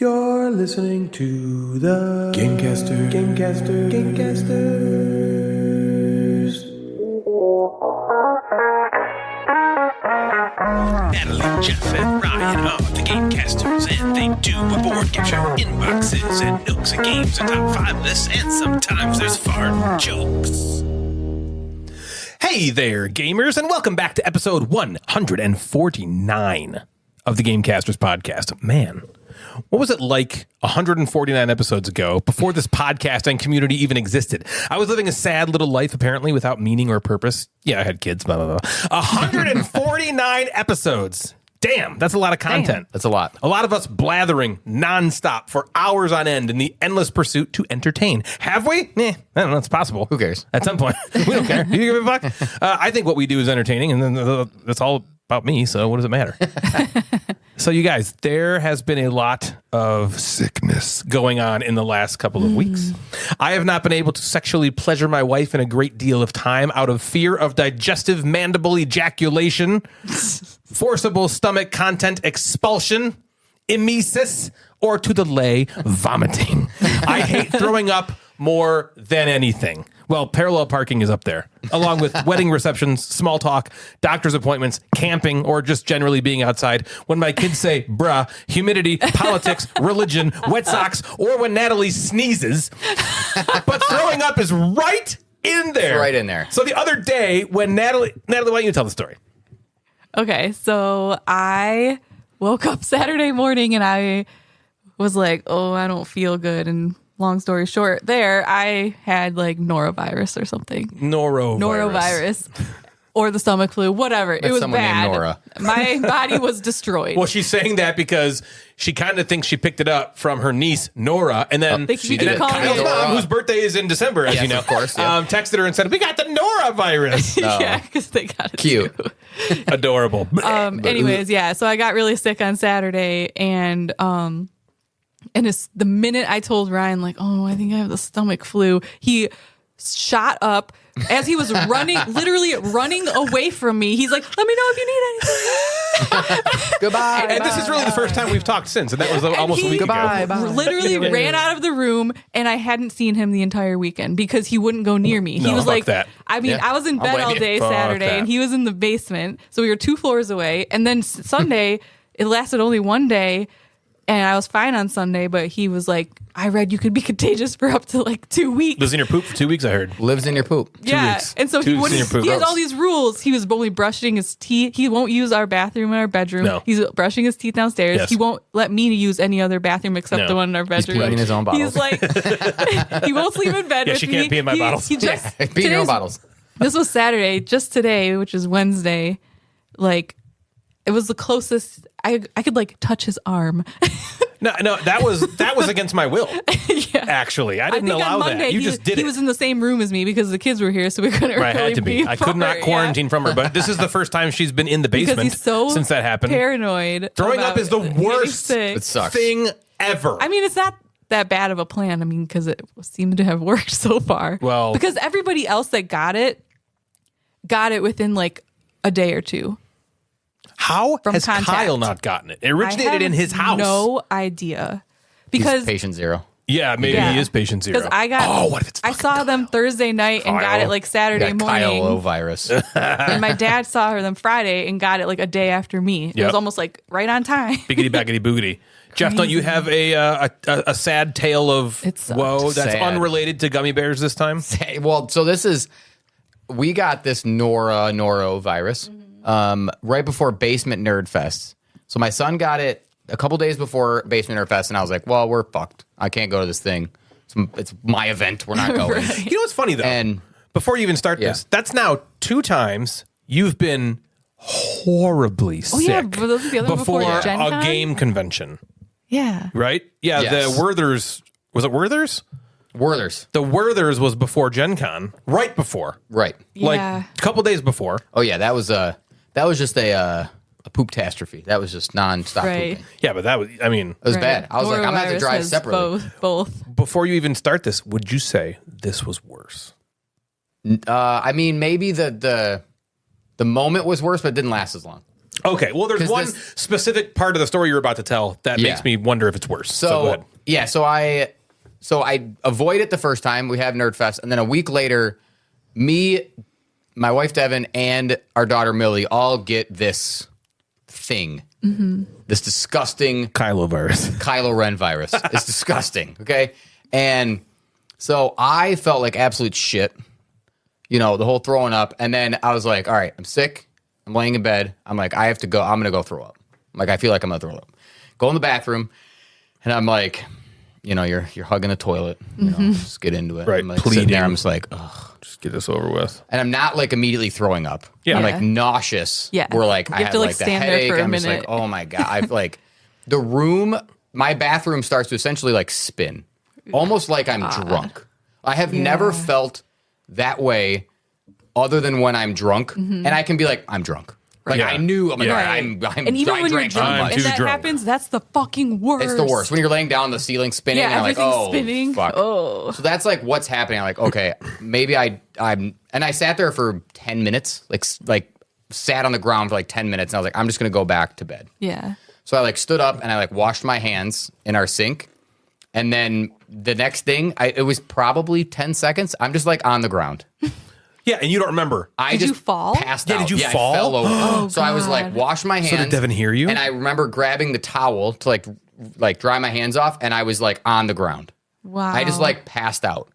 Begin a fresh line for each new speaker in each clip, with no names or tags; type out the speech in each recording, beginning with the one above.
You're listening to the Gamecasters.
Natalie, Jeff, and Ryan are the Gamecasters, and they do a board game show, inboxes, and nooks and games, and top 5 lists, and sometimes there's fart jokes. Hey there, gamers, and welcome back to episode 149 of the Gamecasters podcast. Man, what was it like 149 episodes ago, before this podcasting community even existed? I was living a sad little life, apparently, without meaning or purpose. Yeah, I had kids, blah, blah, blah. 149 episods. Damn, that's a lot of content.
That's a lot.
A lot of us blathering nonstop for hours on end in the endless pursuit to entertain. Have we? I don't know. It's possible.
Who cares?
At some point. We don't care. Do you give a fuck? I think what we do is entertaining, and then that's all about me, so what does it matter? So you guys, there has been a lot of sickness going on in the last couple of weeks. I have not been able to sexually pleasure my wife in a great deal of time out of fear of digestive mandible ejaculation, forcible stomach content expulsion, emesis, or to delay vomiting. I hate throwing up more than anything. Well, parallel parking is up there, along with wedding receptions, small talk, doctor's appointments, camping, or just generally being outside. When my kids say, bruh, humidity, politics, religion, wet socks, or when Natalie sneezes. But throwing up is right in there.
Right in there.
So the other day when Natalie, why don't you tell the story?
Okay, so I woke up Saturday morning and I was like, oh, I don't feel good. And long story short, I had like norovirus or something. Norovirus. Or the stomach flu, whatever. It was bad.
Named Nora.
My body was destroyed.
Well, she's saying that because she kind of thinks she picked it up from her niece, Nora, and then Kyle's mom, whose birthday is in December, as you know,
of course,
texted her and said, we got the Nora virus.
Yeah, because they got it
cute.
too.
Adorable.
Anyways, yeah, so I got really sick on Saturday, and it's the minute I told Ryan, like, oh, I think I have the stomach flu, he shot up as he was literally running away from me. He's like, let me know if you need anything.
Goodbye.
And this is really the first time we've talked since, and that was almost a week ago.
Literally ran out of the room, and I hadn't seen him the entire weekend because he wouldn't go near me. He was like,
that.
I mean, I was in bed all day Saturday, and he was in the basement, so we were 2 floors away. And then Sunday, it lasted only one day, and I was fine on Sunday, but he was like, I read you could be contagious for up to like 2 weeks.
Lives in your poop for 2 weeks, I heard.
Lives in your poop.
Yeah.
2 weeks.
And so he has all these rules. He was only brushing his teeth. He won't use our bathroom in our bedroom.
No.
He's brushing his teeth downstairs.
Yes.
He won't let me use any other bathroom except the one in our bedroom.
He's peeing in his own bottles.
He's like, he won't sleep in bed with me.
She can't pee in my bottles.
He just,
pee in your own bottles.
This was Saturday. Just today, which is Wednesday, like, it was the closest I could like touch his arm.
No, that was against my will.
Yeah.
Actually, I didn't allow
Monday,
that. You just did it.
He was in the same room as me because the kids were here, so we couldn't really
I had to be. I could not quarantine from her, but this is the first time she's been in the basement
he's so
since that happened.
Paranoid.
Throwing up is the worst
It sucks.
thing ever.
I mean, it's not that bad of a plan. I mean, because it seemed to have worked so far.
Well,
because everybody else that got it within like a day or two.
How has
contact.
Kyle not gotten it? It originated in his house.
No idea. Because
He's patient zero.
Yeah, maybe he is patient zero.
Because I got.
Oh, what if it's?
I saw them Thursday night and got it like Saturday morning.
Kyle virus.
And my dad saw her then Friday and got it like a day after me. It was almost like right on time.
Biggity baggity boogity. Jeff, don't you have a sad tale of woe that's unrelated to gummy bears this time?
Well, so we got this norovirus right before Basement Nerd Fest. So my son got it a couple days before Basement Nerd Fest, and I was like, well, we're fucked. I can't go to this thing. It's my event. We're not going.
Right.
You know what's funny, though?
And
before you even start this, that's now 2 times you've been horribly sick before a game convention.
Yeah.
Right? Yeah,
Yes.
the Werther's... Was it Werther's?
Werther's.
The Werther's was before Gen Con. Right before.
Right.
Like a couple days before.
Oh, yeah. That was just a poop-tastrophe. That was just non-stop pooping.
Yeah, but that was, I mean...
It was bad. I was like, I'm going to have to drive separately.
Both.
Before you even start this, would you say this was worse?
I mean, maybe the moment was worse, but it didn't last as long.
Okay. Well, there's
'Cause
one
this-
specific part of the story you're about to tell that
Yeah.
makes me wonder if it's worse. So go ahead.
yeah, so I avoid it the first time we have Nerd Fest, and then a week later, me, my wife Devin, and our daughter Millie all get this thing, this disgusting
Kylo virus.
Kylo Ren virus. It's disgusting. Okay, and so I felt like absolute shit. You know, the whole throwing up, and then I was like, all right, I'm sick. I'm laying in bed. I'm like, I have to go. I'm gonna go throw up. I'm like, I feel like I'm gonna throw up. Go in the bathroom, and I'm like, you know, you're hugging the toilet. You know, just get into it.
Right,
I'm like sitting there.
pleading.
I'm just like, ugh.
Just get this over with.
And I'm not like immediately throwing up.
Yeah.
I'm
Yeah.
like nauseous.
Yeah.
We're like,
You
I
have
have
to, like,
like the
stand there
headache.
for a
I'm just like,
minute.
oh my God. I've like the room, my bathroom starts to essentially like spin, almost like I'm drunk. I have never felt that way other than when I'm drunk. And I can be like, I'm drunk. Like
Yeah.
I knew, I'm like,
Yeah.
all right, I'm
And even
I
when you're
drank too
drunk
I'm
much.
and
too
that
drunk.
happens, that's the fucking worst.
It's the worst. When you're laying down, the ceiling spinning,
Yeah,
and I'm like,
everything's
oh,
spinning.
fuck.
Oh.
So that's like what's happening. I'm like, okay, maybe I'm, and I sat there for 10 minutes, like sat on the ground for like 10 minutes, and I was like, I'm just gonna go back to bed.
Yeah.
So I like stood up and I like washed my hands in our sink, and then the next thing, it was probably 10 seconds. I'm just like on the ground.
Yeah, and you don't remember.
I
Did
just
you fall?
Passed
Yeah,
out.
did you
I
fall?
fell over.
Oh,
so I was like,
God.
wash my hands.
did Devin hear you?
And I remember grabbing the towel to like dry my hands off, and I was like on the ground.
Wow.
I just like passed out.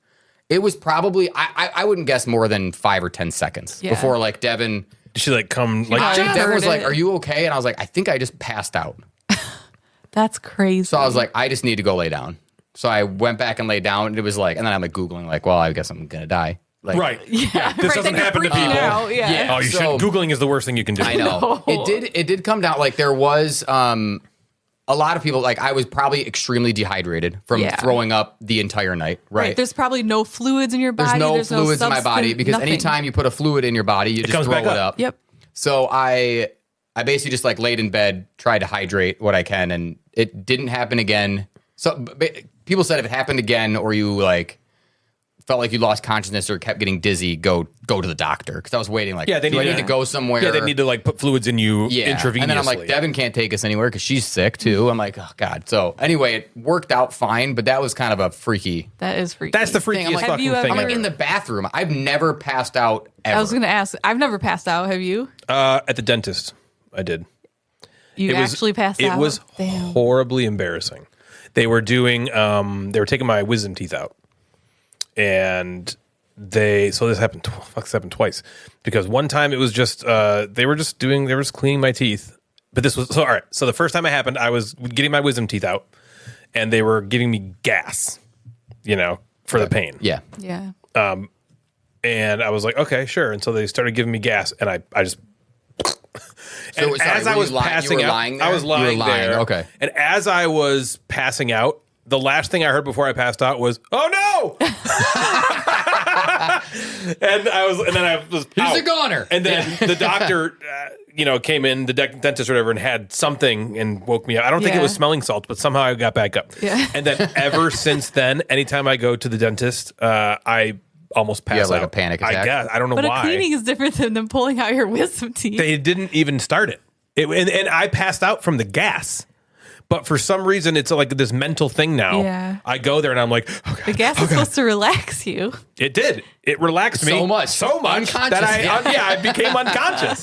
It was probably I wouldn't guess more than 5 or 10 seconds
Yeah.
before like Devin.
Did she like come like
I
Devin
heard
was like,
it.
"Are you okay?" And I was like, "I think I just passed out."
That's crazy.
So I was like, "I just need to go lay down." So I went back and laid down, and it was like, and then I'm like googling like, "Well, I guess I'm gonna die." Like,
right?
yeah,
This doesn't
then you're
happen to
freaking
people.
out, yeah.
Yeah.
Oh, you
So-
shouldn't. Googling is the worst thing you can do.
I know.
No.
It did come down like there was a lot of people like I was probably extremely dehydrated from
Yeah.
throwing up the entire night. Right.
There's probably no fluids in your body.
There's no fluids in my body
substance,
because
nothing.
anytime you put a fluid in your body, you just
comes
throw
back
it
up.
up.
Yep.
So I basically just like laid in bed, tried to hydrate what I can, and it didn't happen again. So people said if it happened again or you like felt like you lost consciousness or kept getting dizzy, go to the doctor because I was waiting like,
Yeah, they
do I
need
need
to-
to go somewhere?
Yeah, they need to like put fluids in you intravenously.
And then I'm like, Devin can't take us anywhere because she's sick too. I'm like, oh God. So anyway, it worked out fine, but that was kind of a freaky
That is freaky.
That's the
thing. I'm
freakiest
like,
fucking
have you
thing
I'm like
ever.
in the bathroom. I've never passed out ever.
I was going to ask. I've never passed out. Have you?
At the dentist, I did.
You actually passed out?
It was
Damn.
horribly embarrassing. They were doing, they were taking my wisdom teeth out, and this happened twice because one time it was just they were just cleaning my teeth, but this was so all right. So the first time it happened, I was getting my wisdom teeth out, and they were giving me gas, for the pain.
Yeah.
Yeah.
And I was like, okay, sure. And so they started giving me gas, and I just. And
So, sorry,
as
were
I
you
was
lying- you
passing
were
out,
lying there?
I was
You were
lying
lying,
there.
okay.
And as I was passing out, the last thing I heard before I passed out was, "Oh no!" and then I was
He's
out.
a goner.
And then the doctor, came in, the dentist or whatever, and had something and woke me up. I don't think it
Yeah.
was smelling salts, but somehow I got back up.
Yeah.
And then ever since then, anytime I go to the dentist, I almost pass
have, like,
out.
a panic
I
attack?
guess. I don't know
But
why.
a cleaning is different than them pulling out your wisdom teeth.
They didn't even start it. And I passed out from the gas. But for some reason, it's like this mental thing now.
Yeah.
I go there and I'm like, okay.
The gas is supposed to relax you.
It did. It relaxed me
So much.
so much
Unconscious,
that I became unconscious.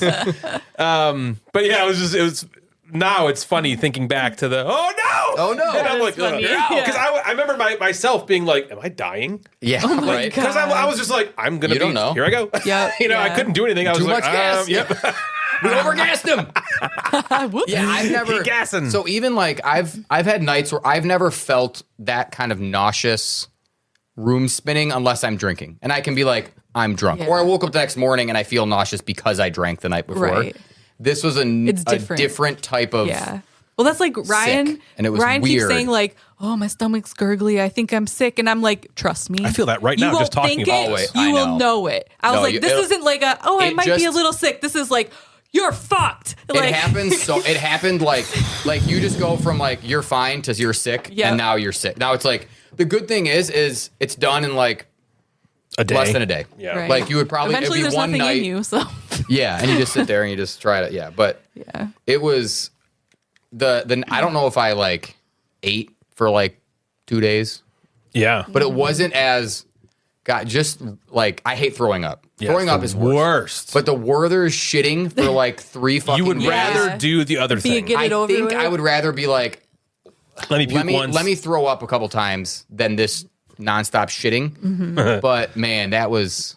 But yeah, it was. Now it's funny thinking back to the
Oh, no.
and I'm
That
like
is funny.
because
Yeah.
I remember myself being like, am I dying?
Yeah. right.
God.
Because I was just like, I'm gonna
You
be
don't know.
here I go.
Yep.
I
Yeah.
couldn't do anything. I was
Too
like,
much gas.
Yep.
We overgassed him.
Whoops.
Yeah, I've never.
He gassing.
So even like I've had nights where I've never felt that kind of nauseous room spinning unless I'm drinking, and I can be like I'm drunk,
Yeah.
or I woke up the next morning and I feel nauseous because I drank the night before.
Right.
This was a
different.
different type of.
Yeah. Well, that's like Ryan.
and it was
Ryan keeps
weird.
saying like, "Oh, my stomach's gurgly. I think I'm sick." And I'm like, "Trust me,
I feel that right
You
now
won't
just talking
think
about
it,
this.
I
You will
know.
know it." I was
No,
like, "This isn't like a I
it
might be a
just-
little sick. This is like you're fucked."
It
Like,
happens. So it happened like you just go from like you're fine to you're sick,
Yep.
and now you're sick. Now it's like the good thing is it's done in like
A day?
Less than a day.
Yeah.
Right.
Like you would probably
Eventually,
it'd be
there's
one
nothing
night.
in you, so
Yeah, and you just sit there and you just try it. Yeah, but
yeah.
it was the I don't know if I like ate for like 2 days,
Yeah.
but it wasn't as just like I hate throwing up.
Yeah,
Throwing
it's
up
the
is worst.
worst.
But the Werther's shitting for like 3 fucking
You would
days.
rather do the other thing.
get
I
it over
think
with.
I would rather be like,
Let me puke once.
let me throw up a couple times than this nonstop shitting. But man, that was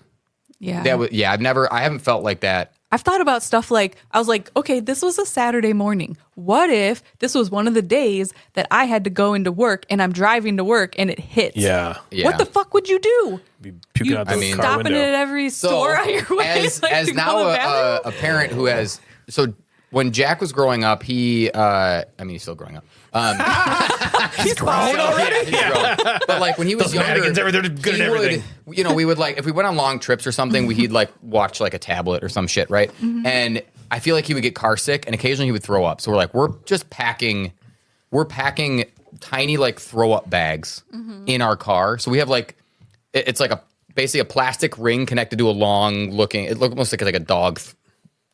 Yeah.
I haven't felt like that.
I've thought about stuff like, I was like, okay, this was a Saturday morning. What if this was one of the days that I had to go into work and I'm driving to work and it hits?
Yeah.
What the fuck would you do?
Be puking
You
out the car
stopping
window.
it at every store on your way?
As,
like,
as
to go
now
to the
a
bathroom?
parent who has when Jack was growing up, he's still growing up.
He's grown
He's grown. But like when he was
Those
younger,
mannequins, they're good
he
at everything.
would, we would like if we went on long trips or something, he'd like watch like a tablet or some shit, right? And I feel like he would get car sick, and occasionally he would throw up. So we're like, we're packing tiny like throw up bags in our car. So we have like it's like basically a plastic ring connected to a long looking. It looks almost like a dog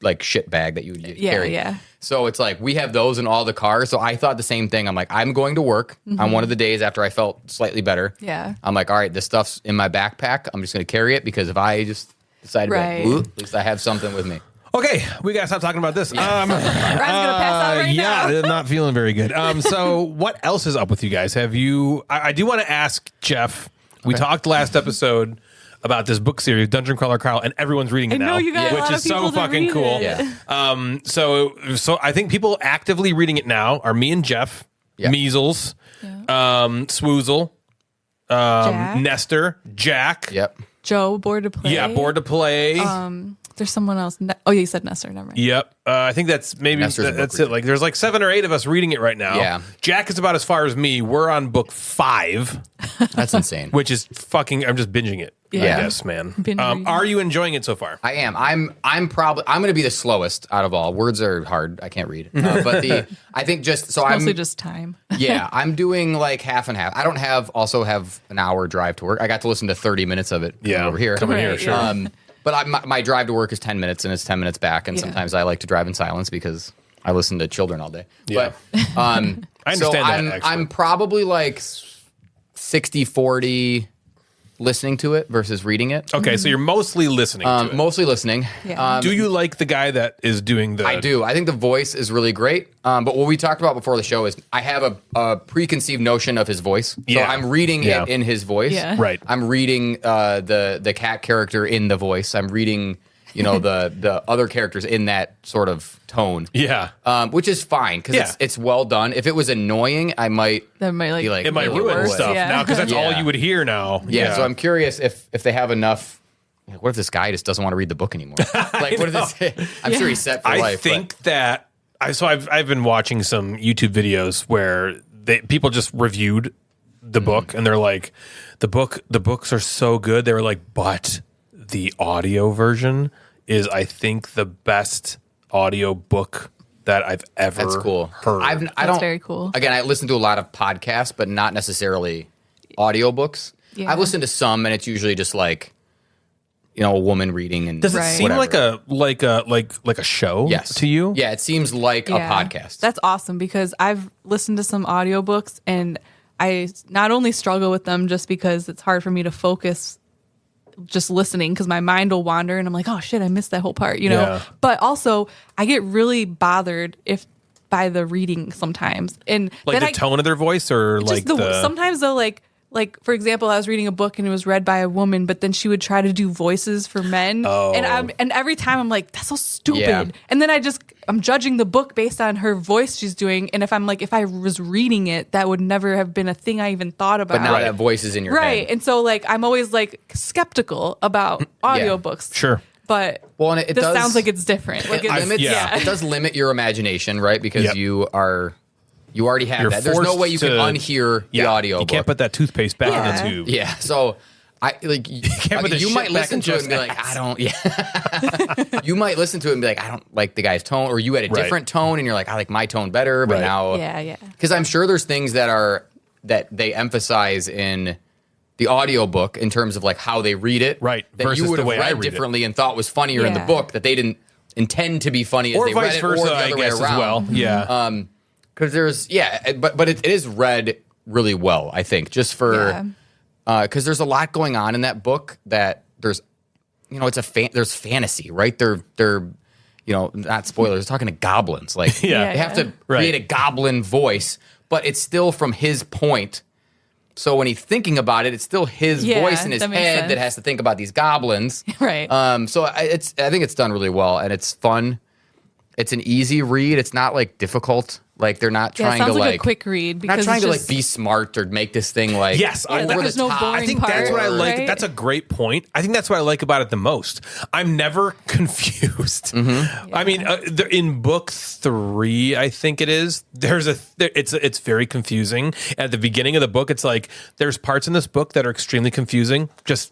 like shit bag that you would carry.
Yeah.
So it's like we have those in all the cars. So I thought the same thing. I'm like, I'm going to work on one of the days after I felt slightly better.
Yeah.
I'm like, all right, this stuff's in my backpack. I'm just going to carry it because if I just decide to be
Right.
like, "Ooh," at least I have something with me.
Okay, we gotta stop talking about this.
Ryan's gonna pass out right
yeah,
now.
they're not feeling very good. So what else is up with you guys? Have you? I do want to ask Jeff. We talked last episode about this book series, Dungeon Crawler Carl, and everyone's reading it
I know
now,
you got a
which
lot
is
of people
so
to
fucking
read
cool.
it.
Yeah.
So I think people actively reading it now are me and Jeff,
Yeah.
Measles, Swoozle,
Jack.
Nestor, Jack.
Yep.
Joe, bored to play.
Yeah, bored to play.
There's someone else. Oh, yeah, you said Nestor. Never mind.
Yep. I think that's maybe
Nestor's a book
that's it.
reader.
Like there's like 7 or 8 of us reading it right now.
Yeah.
Jack is about as far as me. We're on book 5,
That's insane.
which is fucking I'm just binging it. I
Yeah.
guess, man.
Binge reading.
Are you enjoying it so far?
I am. I'm going to be the slowest out of all. Words are hard. I can't read. But I think
Mostly just time.
Yeah, I'm doing like half and half. I don't also have an hour drive to work. I got to listen to 30 minutes of it over here.
Coming here,
Right,
sure.
yeah.
But my drive to work is 10 minutes and it's 10 minutes back. And
Yeah.
sometimes I like to drive in silence because I listen to children all day.
Yeah.
But
I understand
so
that,
I'm,
actually.
I'm probably like 60-40 listening to it versus reading it.
Okay, so you're mostly listening to it.
Mostly listening.
Yeah.
Do you like the guy that is doing the?
I do. I think the voice is really great. But what we talked about before the show is I have a preconceived notion of his voice. So
Yeah.
I'm reading
Yeah.
it in his voice.
Yeah.
Right.
I'm reading the cat character in the voice. I'm reading, the other characters in that sort of tone.
Yeah.
Which is fine because
Yeah.
it's well done. If it was annoying, I might
That might
be like
It might
"Ugh,
ruin
what?"
stuff
Yeah.
now because that's all
Yeah.
you would hear now.
Yeah, so I'm curious if they have enough. What if this guy just doesn't want to read the book anymore? Like, what if this? I'm sure he's set for
I
life.
think that I've been watching some YouTube videos where people just reviewed the book and they're like, the books are so good. They were like, but the audio version is, I think, the best audio book that I've ever
That's cool.
heard.
I
That's
don't.
very cool.
Again, I listen to a lot of podcasts, but not necessarily audiobooks.
Yeah.
I've listened to some, and it's usually just like, a woman reading. And
Does it
Right.
seem
whatever.
like a show
Yes
to you?
Yeah, it seems like a podcast.
That's awesome because I've listened to some audiobooks and I not only struggle with them just because it's hard for me to focus just listening because my mind will wander and I'm like, oh shit, I missed that whole part,
Yeah.
But also I get really bothered by the reading sometimes. And
Like
then
the tone of their voice or like the
sometimes they'll like for example, I was reading a book and it was read by a woman, but then she would try to do voices for men, and every time I'm like, that's so stupid.
Yeah.
And then I'm judging the book based on her voice she's doing, and if I was reading it, that would never have been a thing I even thought about.
But now that voice is in your
right,
head.
and so like I'm always like skeptical about audiobooks.
Sure.
But
Well, and it
this
does-
sounds like it's different. Like
It limits,
yeah.
it does limit your imagination, right? Because
Yep.
you already have
You're
that. There's no
forced
way you can
to-
unhear the audio.
You can't put that toothpaste back in
Yeah.
the tube.
Yeah, so I like you,
put the
you
shit
might
back
listen
in
to it
Jeff's
and be like,
ass.
I don't. Yeah, you might listen to it and be like, I don't like the guy's tone, or you had a
Right.
different tone, and you're like, I like my tone better, but
Right.
now,
yeah.
because I'm sure there's things that they emphasize in the audiobook in terms of like how they read it,
Right,
that
versus
you would
the
have
way I
read
read it.
differently and thought was funnier in the
Yeah.
book that they didn't intend to be funny as
or
they read
vice
it,
versa,
or the
I
other way
guess, as
around.
well. Yeah.
Because there's but it is read really well, I think, just for because there's a lot going on in that book that there's there's fantasy, right? They're not spoilers, talking to goblins, like
Yeah.
they have to
Right.
create a goblin voice, but it's still from his point. So when he's thinking about it, it's still his
Yeah,
voice in his
that makes
head
sense.
that has to think about these goblins.
Right.
So I think it's done really well, and it's fun. It's an easy read. It's not like difficult. Like they're not
Yeah, it
trying to
sounds like
like
a quick read
not
because
trying
it's
to
just,
like be smart or make this thing like
Yes,
Yeah, like
over
there's
the
no
top.
boring
I think that's what I
part,
like.
right?
That's a great point. I think that's what I like about it the most. I'm never confused.
Mm-hmm.
I mean, in book 3, I think it is. It's very confusing. At the beginning of the book, it's like there's parts in this book that are extremely confusing. Just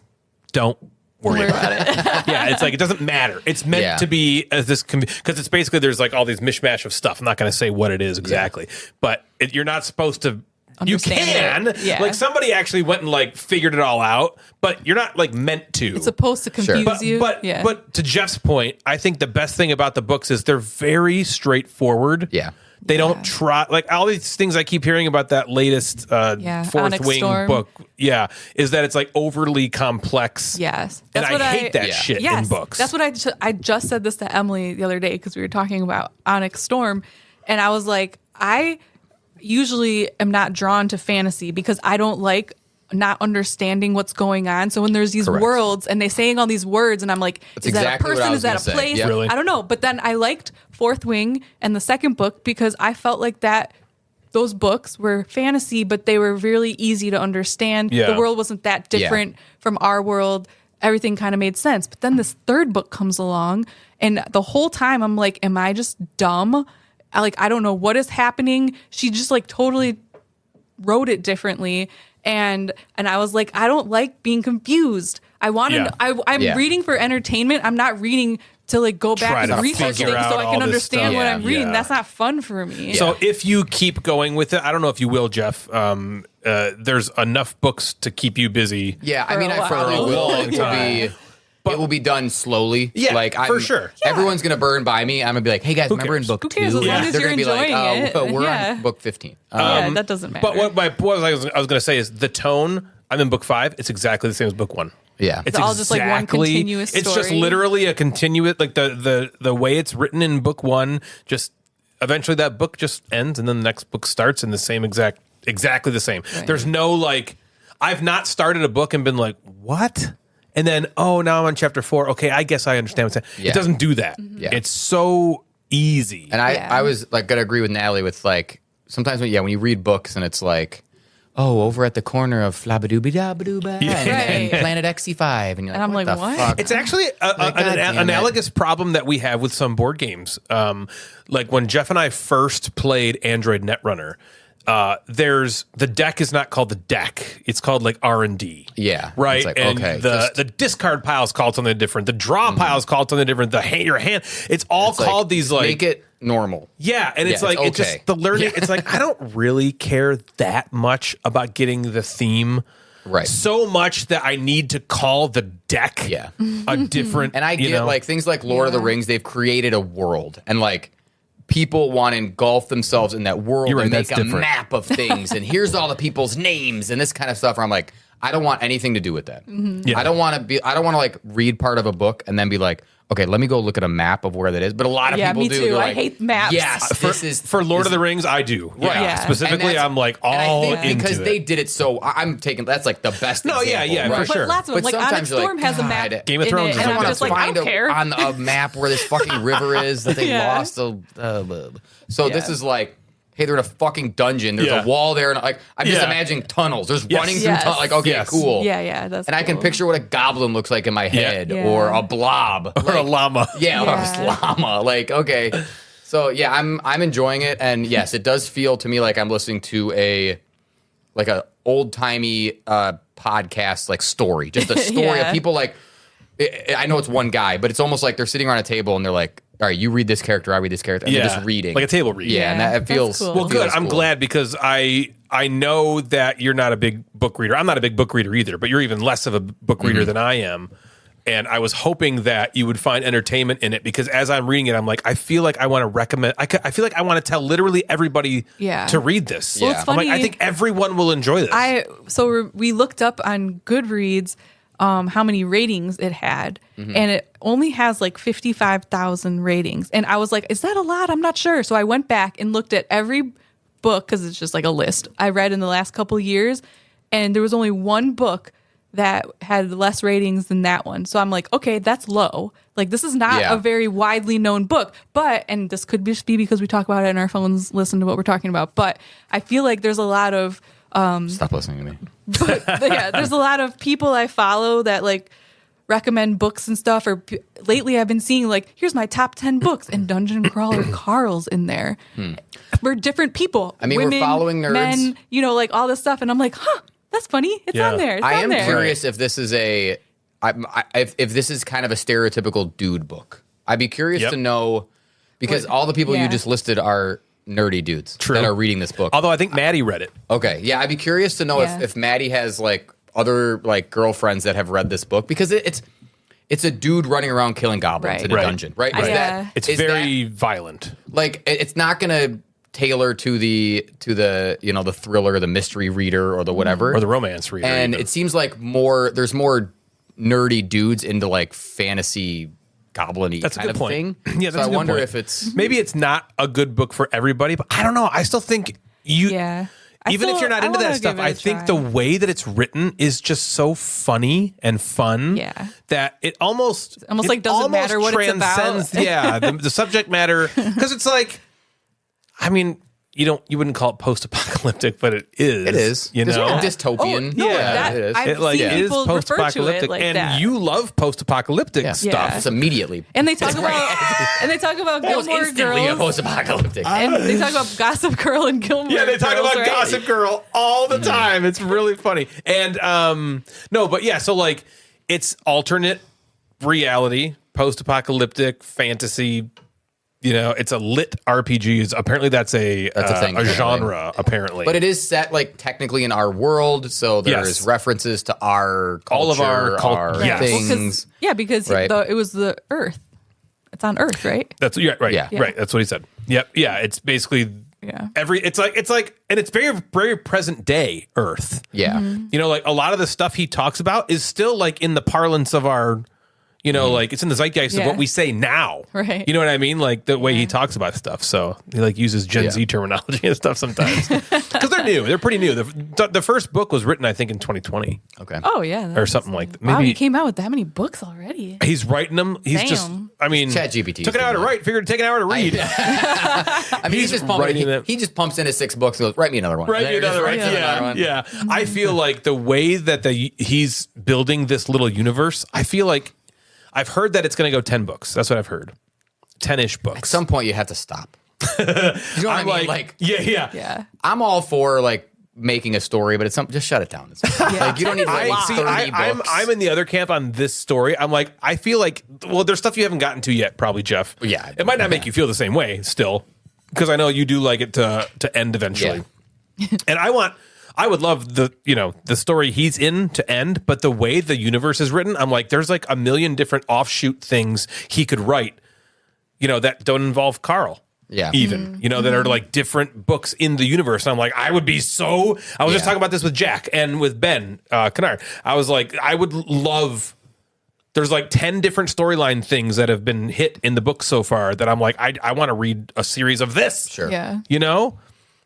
don't worry about it. Yeah, it's like it doesn't matter. It's meant to be as this because it's basically there's like all these mishmash of stuff. I'm not going to say what it is exactly, but you're not supposed to. You
Understand
can.
it. Yeah.
Like somebody actually went and like figured it all out, but you're not like meant to.
it's supposed to confuse you.
But to Jeff's point, I think the best thing about the books is they're very straightforward.
Yeah.
They don't try like all these things I keep hearing about that latest Fourth
Onyx
Wing
Storm.
book. Yeah, is that it's like overly complex.
Yes.
And
That's what
I hate that
Yeah.
shit
Yes,
in books.
that's what I just said this to Emily the other day because we were talking about Onyx Storm, and I was like, I usually am not drawn to fantasy because I don't like not understanding what's going on. So when there's these
Correct.
worlds and they saying all these words, and I'm like,
That's
is that a
exactly what I
person?
was
Is that a
gonna say.
place?
Yeah.
Really?
I don't know. But then I liked Fourth Wing and the second book because I felt like that. Those books were fantasy, but they were really easy to understand.
Yeah.
The world wasn't that different from our world. Everything kind of made sense. But then this third book comes along, and the whole time I'm like, am I just dumb? I don't know what is happening. She just like totally wrote it differently. And I was like, I don't like being confused. I want to.
Yeah.
I'm
Yeah.
reading for entertainment. I'm not reading to like go
Try
back
to
and research
figure
things so
out
I
all
can
this
understand
stuff.
what
Yeah.
I'm reading.
Yeah.
That's not fun for me.
So if you keep going with it, I don't know if you will, Jeff. There's enough books to keep you busy.
Yeah, I
For
mean,
a
I
while.
probably
For a
will.
long
It will be done slowly.
Yeah,
like
for sure.
Yeah.
Everyone's gonna burn by me. I'm gonna be like, hey guys, remember in
cares?
book
Who cares,
2?
as long as
They're
you're
gonna be like,
enjoying it.
we're
Yeah.
on book 15.
Yeah, that doesn't matter.
But what I was going to say is the tone. I'm in book 5. It's exactly the same as book 1.
Yeah.
It's
all just like one continuous
It's just
story.
literally a continuous, like the way it's written in book 1. Just eventually that book just ends, and then the next book starts in the same exactly the same.
Right.
There's no like, I've not started a book and been like, what? And then now I'm on chapter 4. Okay, I guess I understand what's happening.
Yeah.
It doesn't do that.
Yeah.
It's so easy.
And I was like gonna agree with Natalie with like sometimes when you read books and it's like, oh, over at the corner of Flabadooba and
Right.
Planet XC5, and you're like,
And I'm
what
like,
the
what?
fuck?
It's actually
God
an
damn it.
analogous problem that we have with some board games. Like when Jeff and I first played Android Netrunner, there's the deck is not called the deck; it's called like R&D.
Yeah,
right.
it's like,
and
okay,
the discard pile is called something different. The draw pile is called something different. Your hand, it's all
It's like,
called these like
make it normal.
yeah, and it's
Yeah,
like
it's
it's just
okay.
the learning. It's like I don't really care that much about getting the theme.
Right.
So much that I need to call the deck
Yeah.
a different
And I
you
get
know?
like things like Lord of the Rings, they've created a world, and like people want to engulf themselves in that world
You're right,
and make
that's
a
different.
map of things, and here's all the people's names and this kind of stuff. Where I'm like, I don't want anything to do with that.
Yeah.
I don't want to like read part of a book and then be like, okay, let me go look at a map of where that is. But a lot of
Yeah,
people
me
do.
too.
They're
I
like,
hate maps.
Yes, this is
for Lord of the Rings, I do.
Right.
Yeah.
Specifically,
And that's-
I'm like
and I
all
think
into
because
it.
they did it so. I'm taking that's like the best.
No, yeah,
example,
yeah, for
right?
sure.
But lots of them,
But
like Onyx
sometimes you're
Storm
like,
has a map.
God.
Game of Thrones
in
is
it,
like
and I'm
that.
just like, I don't care.
on a map where this fucking river is that they
Yeah.
lost. So this is like, hey, they're in a fucking dungeon. There's
Yeah.
a wall there, and like I'm just
Yeah.
imagining tunnels. There's
Yes.
running through
Yes.
tunnels. Like, okay,
Yes.
cool.
Yeah, that's
And I can
cool.
picture what a goblin looks like in my head,
Yeah.
or a blob,
or a llama.
yeah, or
Yeah.
a llama. Like, okay. So yeah, I'm enjoying it, and yes, it does feel to me like I'm listening to a old timey podcast like story, just a story
Yeah.
of people like. I know it's one guy, but it's almost like they're sitting around a table and they're like, "All right, you read this character, I read this character," and they're just reading,
like a table read.
Yeah, and that
that's
feels
cool.
Well, good.
feels
I'm
cool.
glad because I I know that you're not a big book reader. I'm not a big book reader either, but you're even less of a book reader than I am. And I was hoping that you would find entertainment in it because as I'm reading it, I'm like, I feel like I want to recommend. I feel like I want to tell literally everybody to read this.
Well, it's
I'm like,
funny.
I think everyone will enjoy this.
We looked up on Goodreads how many ratings it had, and it only has like 55,000 ratings. And I was like, is that a lot? I'm not sure. So I went back and looked at every book because it's just like a list I read in the last couple of years, and there was only one book that had less ratings than that one. So I'm like, okay, that's low. Like, this is not a very widely known book. But, and this could just be because we talk about it in our phones, listen to what we're talking about. But I feel like there's a lot of...
Stop listening to me.
But, there's a lot of people I follow that, like, recommend books and stuff. Or lately I've been seeing, like, here's my top 10 books. And Dungeon Crawler Carl's in there. We're different people.
I mean,
women,
we're following nerds.
Men, like, all this stuff. And I'm like, that's funny. It's on there. It's
I
on
am
there.
curious if this is if this is kind of a stereotypical dude book. I'd be curious to know because all the people you just listed are nerdy dudes that are reading this book.
Although I think Maddie read it.
Okay, yeah, I'd be curious to know if Maddie has like other like girlfriends that have read this book because it's a dude running around killing goblins in a dungeon, right?
It's very violent.
Like it's not gonna tailor to the the thriller, the mystery reader, or the whatever,
or the romance reader.
And it seems like there's more nerdy dudes into like fantasy goblin-y kind of thing.
Yeah,
so
that's
I wonder if it's
maybe it's not a good book for everybody, but I don't know. I still think even if you're not into that stuff, I think the way that it's written is just so funny and fun that it almost
like doesn't matter what it's about.
The subject matter because it's like. I mean, you wouldn't call it post-apocalyptic, but it is.
It is. Dystopian.
It is
post-apocalyptic,
like
and you love post-apocalyptic stuff.
Yeah.
It's immediately.
And they talk about Gilmore Girls.
Post-apocalyptic.
And they talk about Gossip Girl and Gilmore Girls.
Yeah, they talk about
right?
Gossip Girl all the time. It's really funny. And so like it's alternate reality, post-apocalyptic fantasy. It's a lit RPG. Apparently, that's a thing, a genre. Apparently,
but it is set like technically in our world, so there's references to our culture,
all of our
things.
Well, because it was the Earth. It's on Earth, right?
That's right. That's what he said. Yep. Yeah. It's basically It's like, and it's very very present day Earth.
Yeah.
Like a lot of the stuff he talks about is still like in the parlance of our. Like it's in the zeitgeist of what we say now.
Right.
You know what I mean? Like the way he talks about stuff. So he like uses Gen Z terminology and stuff sometimes. Because they're new. They're pretty new. The first book was written, I think, in 2020.
Okay.
Oh, yeah.
Or something like that.
Wow, he came out with that many books already.
He's writing them. He's just, I mean,
ChatGPT
took an hour to write, figured it'd take an hour to read.
I mean, he just pumps in his 6 books and goes, write me another one.
Write me another one. Yeah. I feel like the way that he's building this little universe, I feel like I've heard that it's going to go 10 books. That's what I've heard. 10-ish books.
At some point, you have to stop. You know what I mean? Like,
yeah.
I'm all for like making a story, but just shut it down. Like you don't need to like 30 books.
I'm in the other camp on this story. I'm like, I feel like, there's stuff you haven't gotten to yet, probably, Jeff.
Yeah.
It might not make you feel the same way still, because I know you do like it to end eventually. Yeah. And I would love the story he's in to end, but the way the universe is written, I'm like, there's like a million different offshoot things he could write, that don't involve Carl.
Yeah.
Even, that are like different books in the universe. And I'm like, I was just talking about this with Jack and with Ben Kennard. I was like, I would love, there's like 10 different storyline things that have been hit in the book so far that I'm like, I want to read a series of this.
Sure.
Yeah.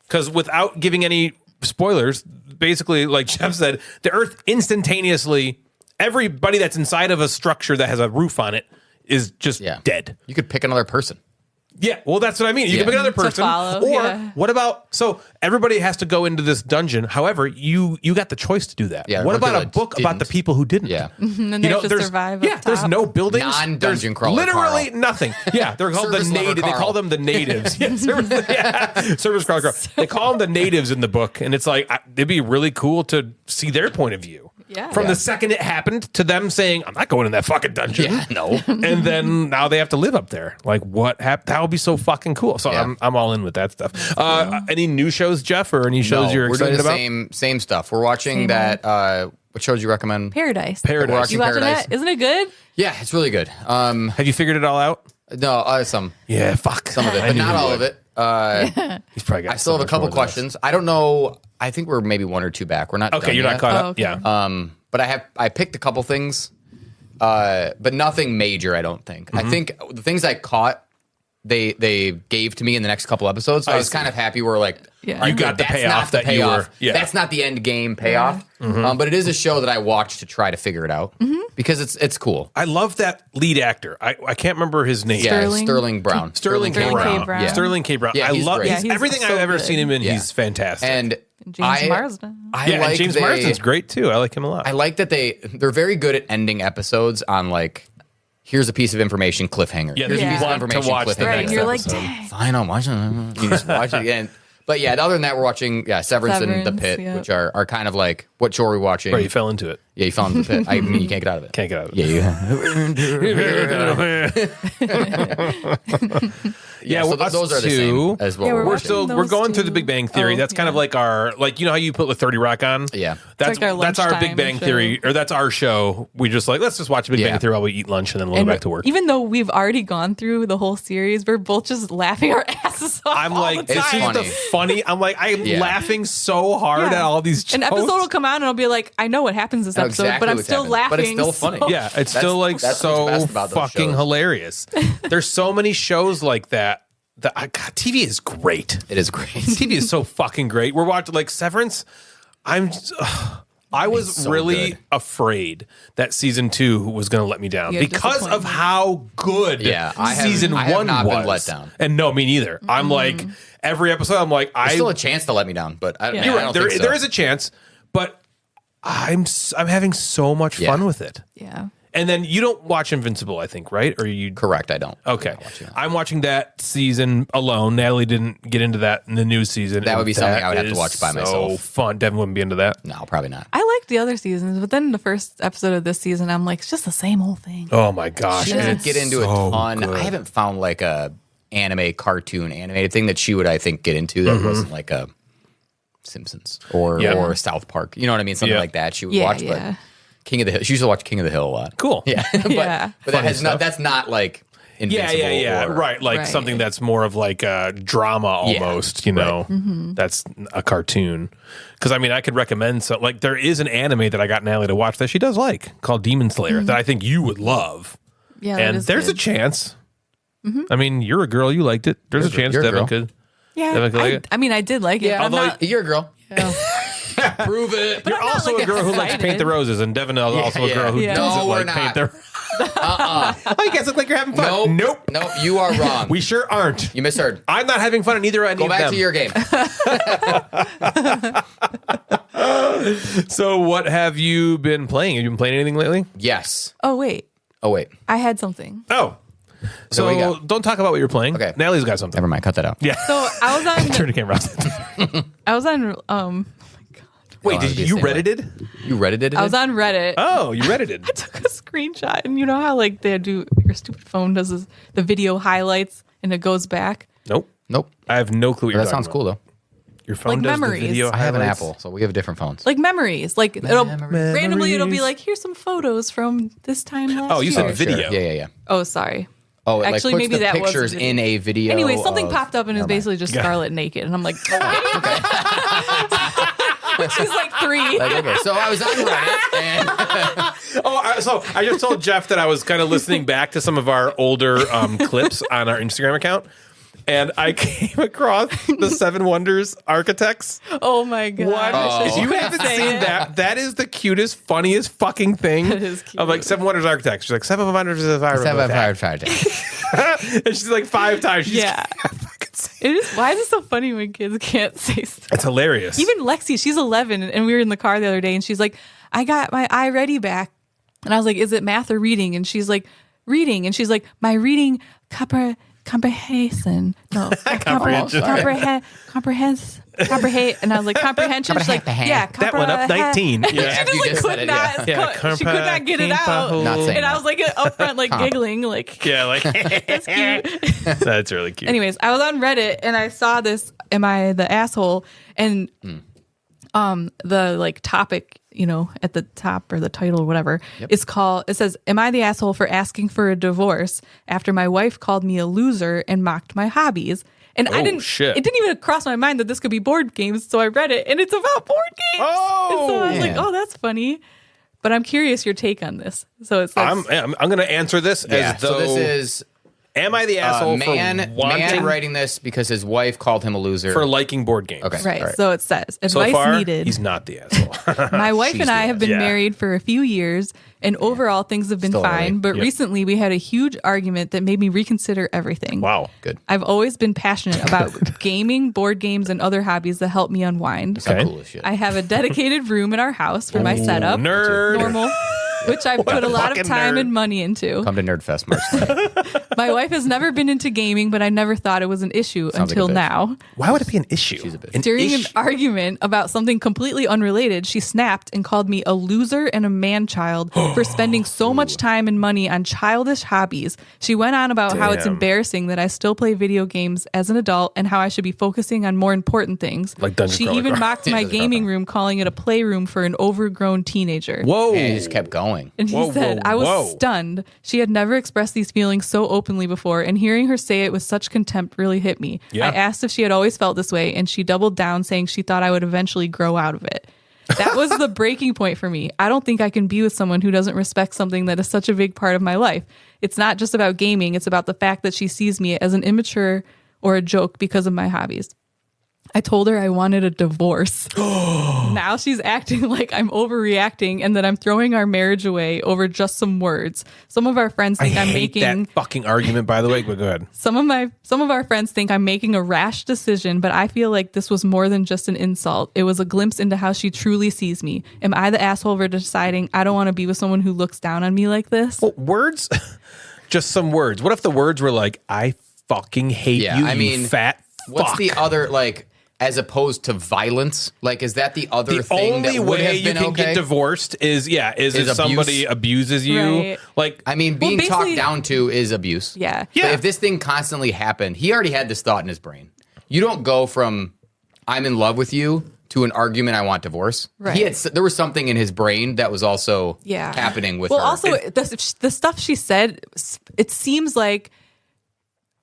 Because without giving any spoilers, basically, like Jeff said, the Earth instantaneously, everybody that's inside of a structure that has a roof on it is just dead.
You could pick another person.
Yeah, well, that's what I mean. You can pick another person. Or what about, so everybody has to go into this dungeon. However, you got the choice to do that.
Yeah,
what about a book about the people who didn't?
Yeah.
And then they have to survive.
Yeah, there's no buildings.
Non-dungeon
There's
crawler.
literally
Carl.
nothing. Yeah, they're called the natives. They call them the natives. Service crawler Carl. They call them the natives in the book. And it's like, it'd be really cool to see their point of view.
Yeah.
From the second it happened to them saying, I'm not going in that fucking dungeon.
Yeah, no.
And then now they have to live up there. Like, what happened? That would be so fucking cool. So
Yeah.
I'm all in with that stuff. Any new shows, Jeff, or any shows you're
we're doing
excited
the
about?
same stuff. We're watching that. What shows you recommend?
Paradise.
Paradise.
We're watching
You watching
Paradise.
that? Isn't it good?
Yeah, it's really good.
Have you figured it all out?
No, some
Yeah, fuck.
of it,
I
but
knew
not
you
all
would.
of it.
He's probably got
I still have a
so much
couple
more than us.
questions. I don't know. I think we're maybe one or two back. We're not
Okay,
done
you're
yet.
not caught up.
okay.
Yeah.
But I picked a couple things, but nothing major. I don't think.
Mm-hmm.
I think the things I caught, they gave to me in the next couple episodes. So I was
see.
kind of happy. We're like,
Yeah.
all
You
right,
got the
that's
payoff
not the
that you were-
payoff.
yeah.
That's not the end game payoff. But it is a show that I watched to try to figure it out because it's cool.
I love that lead actor. I can't remember his name.
Yeah,
Sterling?
Sterling Brown.
Sterling K.
Sterling K.
Brown.
Brown.
Yeah.
Sterling K. Brown.
Yeah,
I
he's
love
great.
Yeah, he's
everything
so
I've ever
good.
seen him in.
Yeah.
He's fantastic.
And
James Marsden.
I
yeah,
like
and James
they-
Marsden's great too. I like him a lot.
I like that they're very good at ending episodes on like, here's a piece of information cliffhanger.
Yeah,
Here's
you
a piece of
want to
information
watch the
cliffhanger.
Right,
next
you're like,
episode.
dang.
Fine, I'm watching it. You just watch it again. But yeah, other than that, we're watching Severance and The
Severance,
Pit,
yeah.
which are kind of like, what show are we watching?
Right, you fell into it.
Yeah, you fell into The Pit. I mean, you can't get out of it.
Can't get out of it.
Yeah,
well,
so
us
those are the
two,
same as what
Yeah,
we're
We're
watching.
still
those
going through the
two.
Big Bang Theory.
Oh,
That's kind of
yeah.
like our you know how you put with 30 Rock on?
Yeah.
That's
like our
that's our Big
lunchtime
Bang
show.
Theory, or that's our show. We just like, let's just watch Big
Yeah.
Bang Theory while we eat lunch and then we'll
And
go back to work.
even though we've already gone through the whole series, we're both just laughing our asses off.
I'm
all
like,
the
this
time.
is the funny. I'm like, I'm
Yeah.
laughing so hard
Yeah.
at all these jokes.
An episode will come out and I'll be like, I know what happens this
I know
episode,
exactly
but I'm
what's
still
happening.
laughing.
But it's still funny.
so-
Yeah, it's still like
that's
so
what's best about those
fucking
shows.
hilarious. There's so many shows like that. God, TV is great.
It is great.
TV is so fucking great. We're watching like Severance. I was
so
really
good.
afraid that season 2 was going to let me down
Yeah,
because of
disappointment.
how good
Yeah, I have-
season
I have
1
not
was.
been let down.
And no, me neither. I'm like every episode. I'm like
There's still a chance to let me down, but I,
Yeah.
man,
you're
I
right.
don't
There,
think so.
there is a chance, but I'm having so much
Yeah.
fun with it.
Yeah.
And then you don't watch Invincible, I think, right? Or you
Correct, I don't.
Okay,
I'm not watching that.
I'm watching that season alone. Natalie didn't get into that in the new season.
That would
and
be something I would have to
is
watch by
So
myself.
fun. Devin wouldn't be into that.
No, probably not.
I liked the other seasons, but then the first episode of this season, I'm like, it's just the same old thing.
Oh my gosh!
She
and
doesn't
it's
get into
so
a ton.
good.
I haven't found like a cartoon animated thing that she would, I think, get into that wasn't like a Simpsons or
Yeah.
or South Park. You know what I mean? Something
Yeah.
like that. She would
Yeah,
watch,
yeah.
but King of the Hill. She used to watch King of the Hill a lot.
Cool.
Yeah, but,
Yeah.
but that
Funny
has
stuff.
not. That's not like
Yeah,
Invincible.
yeah.
or-
Right, like
Right.
something that's more of like a drama
Yeah.
almost. You know, that's a cartoon. Because I mean, I could recommend so like there is an anime that I got Natalie to watch that she does like called Demon Slayer that I think you would love.
Yeah, that
And
is
there's a
good.
chance. I mean, you're a girl. You liked it. There's a chance
you're a
Devin
girl.
could.
Yeah,
Devin could like it.
I mean, I did like it.
Yeah,
but I'm
although
not,
You're a girl. Prove it.
You're
I'm not,
also
like,
a girl who likes Paint the
excited.
Roses, and Devin is also a
yeah.
girl who
Yeah.
doesn't
No, we're
like Paint
not.
the. Oh, you guys look like you're having fun. Nope.
You are wrong.
We sure aren't.
you misheard.
I'm not having fun, and neither are any
Go
of
back
them.
to your game.
So, what have you been playing? Have you been playing anything lately?
Yes.
oh, wait.
Oh wait.
I had something.
Oh,
So what do you
so
got?
don't talk about what you're playing.
Okay.
Natalie's got something.
Never mind. Cut that out.
Yeah.
So I was on.
Turn the camera off.
I was on.
Wait,
Oh,
did
I'd be
you
the same way.
Reddit it?
You Reddit it?
I was on Reddit.
Oh, you Reddit it.
Took a screenshot, and you know how like they do your stupid phone does this, the video highlights and it goes back.
Nope.
Nope.
I have no clue what
But
you're
that sounds
talking
cool
about.
though.
Your phone
Like
does
memories.
the video
I have an
highlights?
Apple, so we have different phones.
Like memories. Like it'll
Memories.
randomly it'll be like, here's some photos from this time last
Oh, you
year.
said video.
Sure. Yeah.
Oh, sorry.
Oh, it
Actually,
like puts
maybe
the
that was
pictures
a video.
in a video.
Anyway, something
of-
popped up and it's
Never mind.
basically just
Yeah.
Scarlet naked, and I'm like, okay. She's like 3.
Like, okay, so I was on Reddit and
So I just told Jeff that I was kind of listening back to some of our older clips on our Instagram account, and I came across the Seven Wonders Architects.
Oh my god!
What? If you haven't seen that, that is the cutest, funniest fucking thing.
That is cute.
Of like Seven Wonders Architects. She's like Seven Wonders of Architects. And she's like 5 times. She's
Yeah. It is. Why is it so funny when kids can't say stuff?
It's hilarious.
Even Lexi, she's 11, and we were in the car the other day, and she's like, "I got my iReady back," and I was like, "Is it math or reading?" And she's like, "Reading," and she's like, "My reading cooperative." comprehension. No, comprehend. And I was like, comprehension. She's like, yeah,
That went up 19.
She just could not get it out.
Not saying
And I was like up front, like giggling, like,
Yeah, like
that's cute.
that's really cute.
Anyways, I was on Reddit and I saw this, am I the asshole? And the like topic, at the top or the title or whatever, it says, am I the asshole for asking for a divorce after my wife called me a loser and mocked my hobbies? And
shit.
It didn't even cross my mind that this could be board games. So I read it and it's about board games. And so I was like, oh, that's funny. But I'm curious your take on this. So it's
I'm going to answer this as though.
So this is
am I the asshole
man writing this because his wife called him a loser
for liking board games?
Okay.
right.
All right.
So it says advice
So far,
needed.
he's not the asshole.
My wife
She's
and I
the
have been
Yeah.
married for a few years, and overall things have been
Still
fine.
early.
But recently we had a huge argument that made me reconsider everything.
Wow.
Good.
I've always been passionate about gaming, board games, and other hobbies that help me unwind.
That's cool as shit.
I have a dedicated room in our house for my setup.
Nerd.
Normal. Which I put a lot of
fucking
time
nerd.
and money into.
Come to Nerdfest March 20th.
My wife has never been into gaming, but I never thought it was an issue
Sounds like
until
a bitch.
now.
Why would it be an issue?
She's a bitch.
An
During an
issue?
argument about something completely unrelated, she snapped and called me a loser and a man-child for spending so much time and money on childish hobbies. She went on about how it's
Damn.
embarrassing that I still play video games as an adult and how I should be focusing on more important things.
Like Dungeon
She
Crawler.
even mocked my
Dungeon Crawler.
gaming room, calling it a playroom for an overgrown teenager.
Whoa.
And he just kept going.
And he
Whoa,
said,
whoa,
I was
whoa.
stunned. She had never expressed these feelings so openly before, and hearing her say it with such contempt really hit me.
Yeah.
I asked if she had always felt this way, and she doubled down, saying she thought I would eventually grow out of it. That was the breaking point for me. I don't think I can be with someone who doesn't respect something that is such a big part of my life. It's not just about gaming. It's about the fact that she sees me as an immature or a joke because of my hobbies. I told her I wanted a divorce. Now she's acting like I'm overreacting and that I'm throwing our marriage away over just some words. Some of our friends think I'm
hate
making
that fucking argument, by the way, but go ahead.
some of our friends think I'm making a rash decision, but I feel like this was more than just an insult. It was a glimpse into how she truly sees me. Am I the asshole for deciding I don't want to be with someone who looks down on me like this?
Well, words, just some words. What if the words were like, I fucking hate
Yeah,
you,
I
you
mean,
fat
What's
fuck.
the other, like, as opposed to violence? Like, is that the other
The
thing
only
that would
way
have
you
been
can
okay?
get divorced is if
abuse.
somebody abuses you.
Right.
Like,
I mean, being
basically-
talked down to is abuse.
Yeah.
Yeah.
But if this thing constantly happened, he already had this thought in his brain. You don't go from I'm in love with you to an argument I want divorce.
Right.
There was something in his brain that was also happening with her.
Well, also the stuff she said, it seems like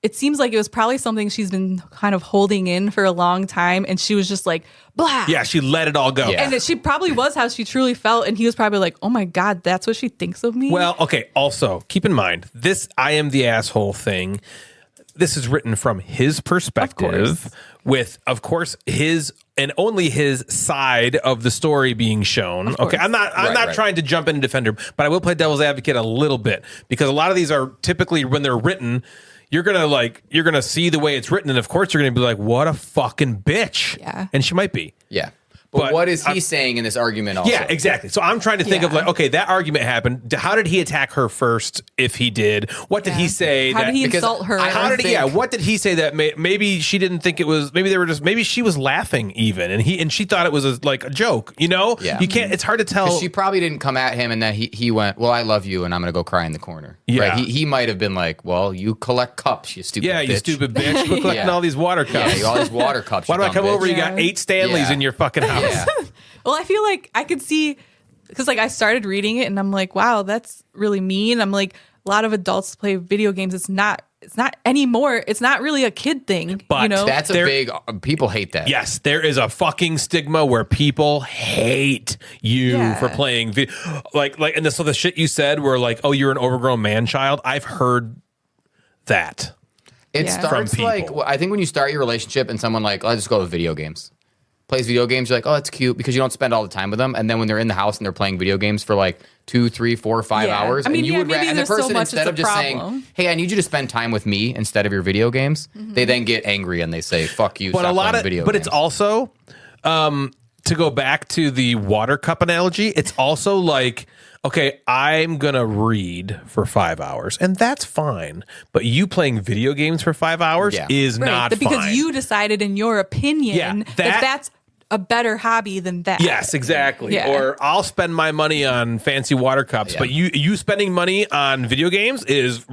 it was probably something she's been kind of holding in for a long time, and she was just like, blah.
yeah, she let it all go.
Yeah.
And she probably was how she truly felt, and he was probably like, oh my God, that's what she thinks of me?
Well, okay. Also, keep in mind, this I am the asshole thing, this is written from his perspective with, of course, his and only his side of the story being shown. Okay, I'm not
Right.
trying to jump in and defend her, but I will play devil's advocate a little bit because a lot of these are typically when they're written, you're gonna see the way it's written, and of course you're gonna be like, what a fucking bitch.
Yeah.
And she might be.
yeah. But what is he saying in this argument also?
Yeah, exactly. So I'm trying to think of
Yeah.
like, okay, that argument happened. How did he attack her first? If he did, what did he say?
How
that,
did he
because
insult her?
I
How
don't
did he? Yeah.
think-
What did he say that maybe she didn't think it was? Maybe they were just. Maybe she was laughing even, and she thought it was like a joke. You know?
Yeah.
You can't. It's hard to tell.
She probably didn't come at him and then he went, well, I love you and I'm going to go cry in the corner.
Yeah.
Right? He might have been like, well, you collect cups, you stupid
yeah,
bitch.
you stupid bitch. Quit collecting
Yeah.
all these water
Yeah,
cups.
you all these water cups.
Why
you
do I
dumb
come over?
bitch.
You got
Yeah.
8 Stanleys
Yeah.
in your fucking house.
Yeah.
Well, I feel like I could see, because like I started reading it and I'm like, wow, that's really mean. I'm like, a lot of adults play video games. It's not anymore. It's not really a kid thing.
But
you know?
That's a
There-
big, people hate that.
Yes, there is a fucking stigma where people hate you
Yeah.
for playing and so the shit you said were like, oh, you're an overgrown man child. I've heard that.
It
Yeah.
starts
From
like,
people.
I think when you start your relationship and someone like, let's just go with video games. Plays video games, you're like, oh, that's cute because you don't spend all the time with them. And then when they're in the house and they're playing video games for like 2, 3, 4, 5
Yeah.
hours,
I mean,
and you
yeah,
would
maybe
and the
there's so
person
much
instead
it's
of
a
just
problem.
saying, hey, I need you to spend time with me instead of your video games, they then get angry and they say, fuck you,
But
stop
a lot
playing
of
video
but
games.
it's also to go back to the water cup analogy, it's also like, okay, I'm going to read for 5 hours, and that's fine. But you playing video games for 5 hours is not fine.
Because you decided in your opinion
that
that's a better hobby than that.
Yes, exactly.
Yeah.
Or I'll spend my money on fancy water cups, but you spending money on video games is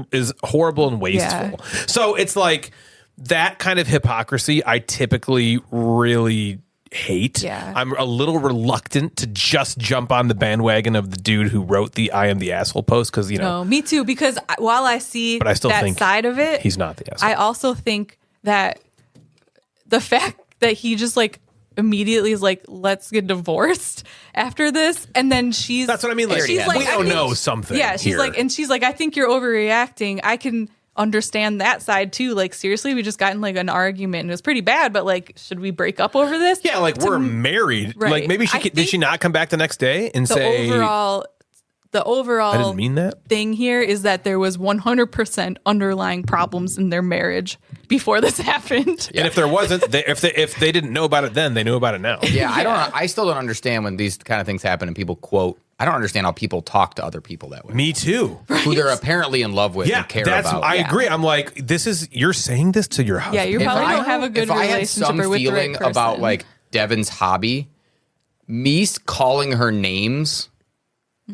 horrible and wasteful.
Yeah.
So it's like that kind of hypocrisy I typically really hate.
Yeah.
I'm a little reluctant to just jump on the bandwagon of the dude who wrote the I am the asshole post because,
No, me too, because while I see
but I still
that
think
side of it,
he's not the asshole.
I also think that the fact that he just like immediately is like, let's get divorced after this, and then
that's what I mean. Like,
she's like,
we don't know something.
Yeah, she's
here.
like, and she's like, I think you're overreacting. I can understand that side too. Like, seriously, we just got in like an argument and it was pretty bad, but like, should we break up over this?
Yeah, like we're married.
Right.
Like maybe did she not come back the next day and say
the overall
I didn't mean that
thing here is that there was 100% underlying problems in their marriage before this happened.
And if there wasn't, if they didn't know about it then, they knew about it now.
Yeah, I still don't understand when these kind of things happen and people quote. I don't understand how people talk to other people that way.
Me too.
Who they're apparently in love with and care about.
I agree. I'm like, you're saying this to your husband.
Yeah, you probably don't have a good relationship or with the right
feeling
person.
about like Devin's hobby, me calling her names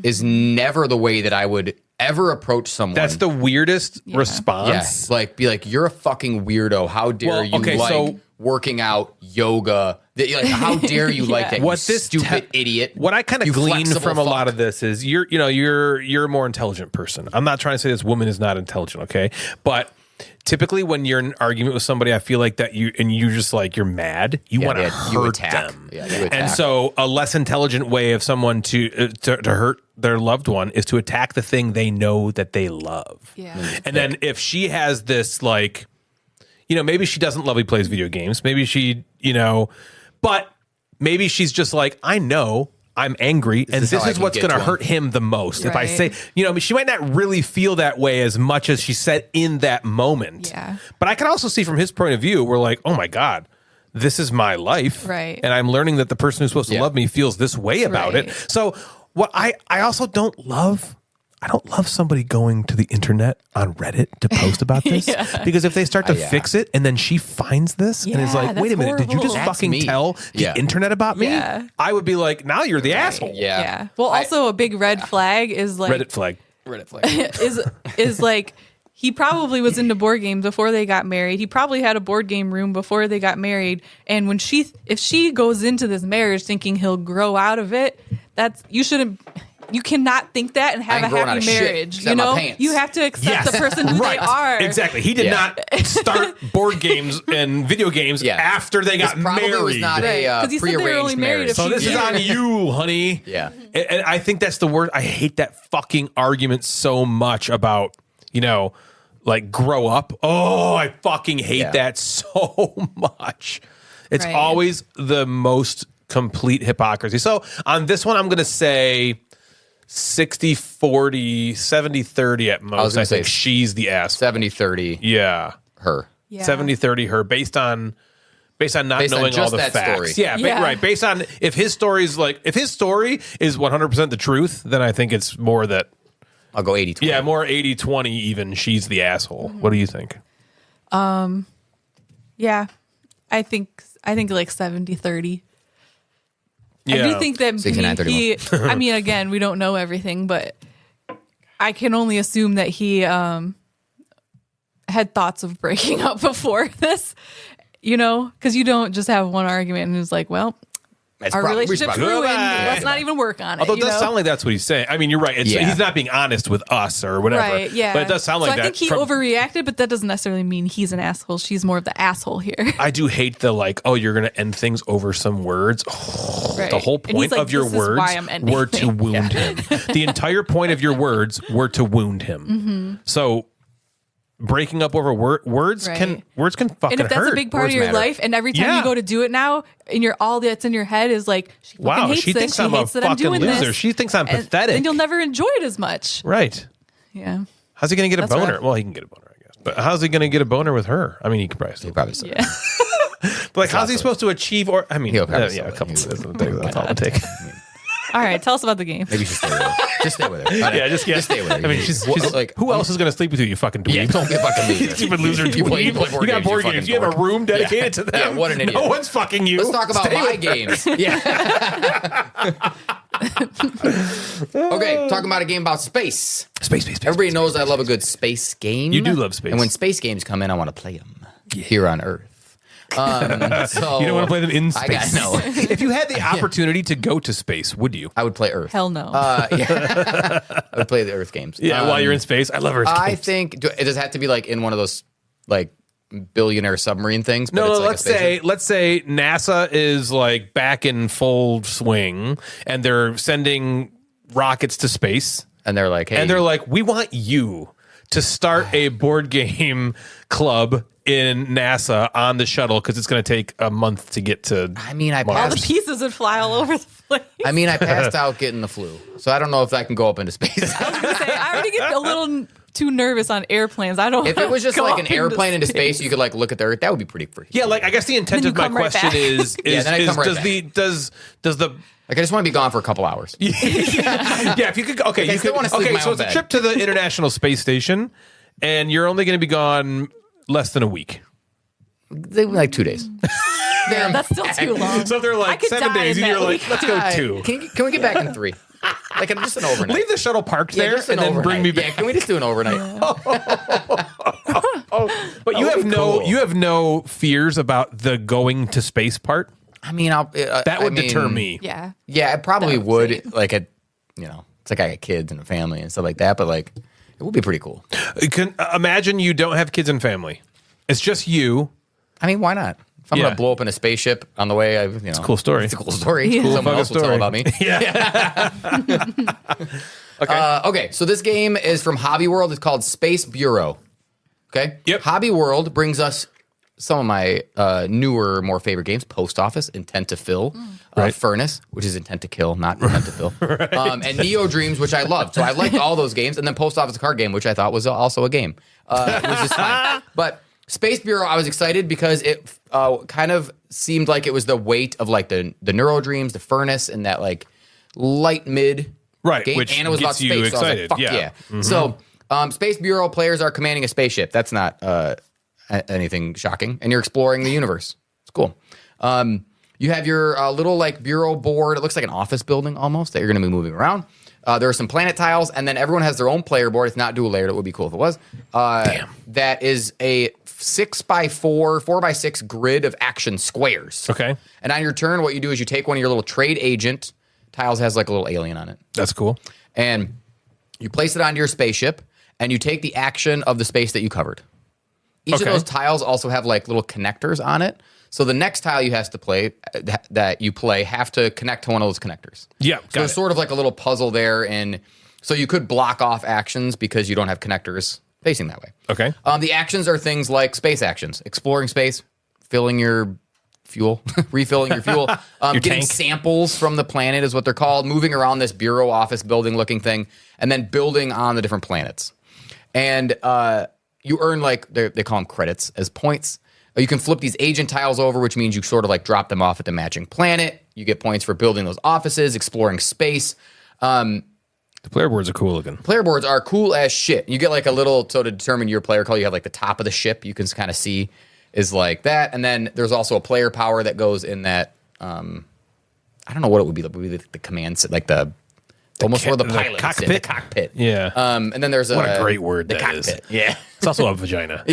is never the way that I would ever approach someone.
That's the weirdest response.
Yes, like be like, you're a fucking weirdo. How dare you working out, yoga? Like, how dare you like that?
What
you
this
stupid idiot?
What I kind of glean from a lot of this is you're a more intelligent person. I'm not trying to say this woman is not intelligent, okay? But typically when you're in an argument with somebody, I feel like that you're just like, you're mad. You want to hurt them.
Yeah, you attack.
And so a less intelligent way of someone to hurt their loved one is to attack the thing they know that they love.
Yeah.
And then if she has this like, maybe she doesn't love he plays video games. Maybe she, but maybe she's just like, I know I'm angry, and this is what's going to hurt him the most. Right. If I say, she might not really feel that way as much as she said in that moment.
Yeah.
But I can also see from his point of view, we're like, oh my God, this is my life.
Right.
And I'm learning that the person who's supposed to love me feels this way about it. So what I also don't love somebody going to the internet on Reddit to post about this because if they start to fix it and then she finds this and is like, wait a minute, did you just fucking tell the internet about me?
Yeah.
I would be like, now you're the asshole.
Yeah.
Well, also a big red flag is like
Reddit flag
is like he probably was into board games before they got married. He probably had a board game room before they got married. And if she goes into this marriage thinking he'll grow out of it, you cannot think that and have a happy marriage. You have to accept the person who they are.
Exactly. He did not start board games and video games after they got married.
Was not a prearranged marriage.
So this is on you, honey.
Yeah.
And I think that's the word. I hate that fucking argument so much about, like grow up. Oh, I fucking hate that so much. It's always the most complete hypocrisy. So on this one, I'm going to say 60-40, 70-30 at most. I think she's the ass.
70-30.
Yeah.
Her.
Yeah.
70-30 her based on not knowing all the facts.
Story.
Yeah, right. Based on if his story is 100% the truth, then I think it's more that
I'll go 80-20.
Yeah, more 80-20 even. She's the asshole. What do you think?
Yeah. I think like 70-30.
Yeah.
I do think that I mean, again, we don't know everything, but I can only assume that he had thoughts of breaking up before this, because you don't just have one argument and it's like, well, our relationship's ruined. Let's not even work on it.
Although it does sound like that's what he's saying. I mean, you're right. He's not being honest with us or whatever.
Right, yeah.
But it does sound like that.
I think he overreacted, but that doesn't necessarily mean he's an asshole. She's more of the asshole here.
I do hate the you're going to end things over some words.
Right.
The whole point of your words were to wound him. The entire point of your words were to wound him.
Mm-hmm.
So breaking up over words can fucking hurt.
And if that's a big part of your life, and every time you go to do it now, and all that's in your head is like, she fucking hates
she
this.
thinks I'm a fucking loser. She thinks I'm pathetic.
And you'll never enjoy it as much.
Right.
Yeah.
How's he going to get a boner? Rough. Well, he can get a boner, I guess. But how's he going to get a boner with her? I mean, he could probably still.
Yeah.
Like, how's he supposed to achieve? Or I mean,
He'll
yeah,
probably
a
sell it.
couple. That's all it'll take.
All right, tell us about the game.
Maybe you should stay with her. Just stay with her.
Yeah, just
stay with her.
I mean, she's like, who else is going to sleep with you? You fucking dweeb.
Yeah, don't be a fucking loser.
Stupid loser dweeb.
You play board
You got
games,
board
you
games.
fucking
You have a
dork.
room dedicated to them.
Yeah, what an idiot.
No one's fucking you.
Let's talk about
Stay
my
with-
games. Yeah. Okay, talking about a game about space.
Space.
Everybody knows I love a good space game.
You do love space.
And when space games come in, I want to play them here on Earth. So
You don't want to play them in
I
space.
know.
If you had the opportunity to go to space, would you?
I would play Earth.
Hell no.
I would play the Earth games.
Yeah, while you're in space. I love Earth
I
games.
think it does have to be like in one of those like billionaire submarine things. But
No,
it's like
let's say NASA is like back in full swing and they're sending rockets to space.
and they're like, hey,
And they're like, we want you to start a board game club in NASA on the shuttle because it's going to take a month to get to.
I mean, I
All the
passed.
pieces would fly all over the place.
I mean, I passed out getting the flu, so I don't know if I can go up into space.
I was gonna say, I already get a little too nervous on airplanes. I don't.
If it was just
go
like an
up
airplane into space, you could like look at the Earth. That would be pretty freaky.
Yeah, like I guess the intent
Then
of
you
my
come right
question
back.
is
Yeah, then I come right
does
back.
the
Like I just want to be gone for a couple hours.
yeah, if you could, okay,
I
you
still
could,
wanna sleep in
okay,
my
so
own
it's a
bed.
trip to the International Space Station, and you're only going to be gone less than a week.
They were like 2 days.
Yeah, that's still too long.
So if they're
I
like
could
7
die
days,
in
and you're
that
like,
week.
let's go 2.
Can we get back in 3? Like just an overnight.
Leave the shuttle parked
Yeah,
there,
just
and
an
then
overnight.
bring me
Yeah,
back.
can we just do an overnight?
But you
That
have
would be
no,
cool.
you have no fears about the going to space part.
I mean,
That would deter me.
Yeah.
Yeah, it probably
That
would.
would
Like it's like I got kids and a family and stuff like that. But like, it would be pretty cool.
Imagine you don't have kids and family. It's just you.
I mean, why not? If I'm
Yeah.
gonna blow up in a spaceship on the way, it's a
cool story.
It's a cool story.
Yeah.
Someone else will tell
story.
about me.
Yeah.
Okay, so this game is from Hobby World. It's called Space Bureau. Okay.
Yep.
Hobby World brings us some of my newer, more favorite games: Post Office, Intent to Fill,
Right.
Furnace, which is Intent to Kill, not Intent to Fill, and Neo Dreams, which I loved. So I liked all those games, and then Post Office, a card game, which I thought was also a game, which is fine. But Space Bureau, I was excited because it kind of seemed like it was the weight of like the Neuro Dreams, the Furnace, and that like light mid
Right,
game,
which
and it was about
gets you
space. So I was like,
excited,
fuck
yeah.
yeah. So, Space Bureau players are commanding a spaceship. That's not anything shocking. And you're exploring the universe. It's cool. You have your little like bureau board. It looks like an office building almost that you're going to be moving around. There are some planet tiles, and then everyone has their own player board. It's not dual layered. It would be cool if it was. That is a 6x4, 4x6 grid of action squares.
Okay.
And on your turn, what you do is you take one of your little trade agent tiles, has like a little alien on it,
That's cool.
and you place it onto your spaceship, and you take the action of the space that you covered. Each
Okay.
of those tiles also have like little connectors on it. So the next tile you have to play that you play have to connect to one of those connectors.
Yeah,
So
got
it's
it.
sort of like a little puzzle there, and so you could block off actions because you don't have connectors facing that way.
Okay.
The actions are things like space actions, exploring space, filling your fuel, refilling your fuel, getting
tank.
samples from the planet is what they're called, moving around this bureau office building looking thing, and then building on the different planets. And you earn like, they call them credits as points. You can flip these agent tiles over, which means you sort of like drop them off at the matching planet. You get points for building those offices, exploring space.
The player boards are cool looking.
Player boards are cool as shit. You get like a little, so to determine your player color, you have like the top of the ship. You can kind of see is like that. And then there's also a player power that goes in that, I don't know what it would be. It would be the command, like the almost where the
the
pilot
cockpit?
the cockpit.
Yeah.
And then there's
What a great word
the
that is.
cockpit. Yeah.
It's also a vagina.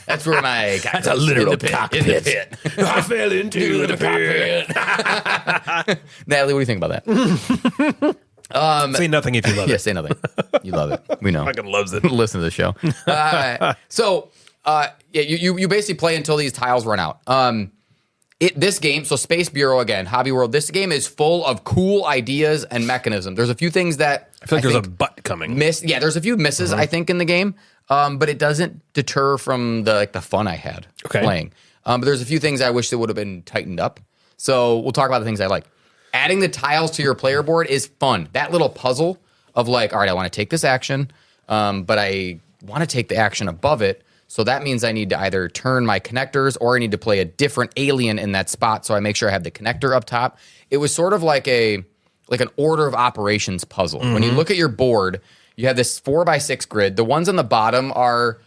That's where my cockpit
That's a literal
in the pit,
cockpit.
in the pit.
I fell into the pit.
Natalie, what do you think about that?
Say nothing if you love
Yeah,
it.
say nothing. You love it. We know.
Fucking loves it.
Listen to the show. You basically play until these tiles run out. This game, so Space Bureau again, Hobby World. This game is full of cool ideas and mechanisms. There's a few things that
I feel like there's a butt coming.
Yeah, there's a few misses I think in the game, but it doesn't deter from the fun I had playing. But there's a few things I wish that would have been tightened up. So we'll talk about the things I like. Adding the tiles to your player board is fun. That little puzzle of like, all right, I want to take this action, but I want to take the action above it. So that means I need to either turn my connectors or I need to play a different alien in that spot. So I make sure I have the connector up top. It was sort of like an order of operations puzzle. When you look at your board, you have this 4x6 grid. The ones on the bottom are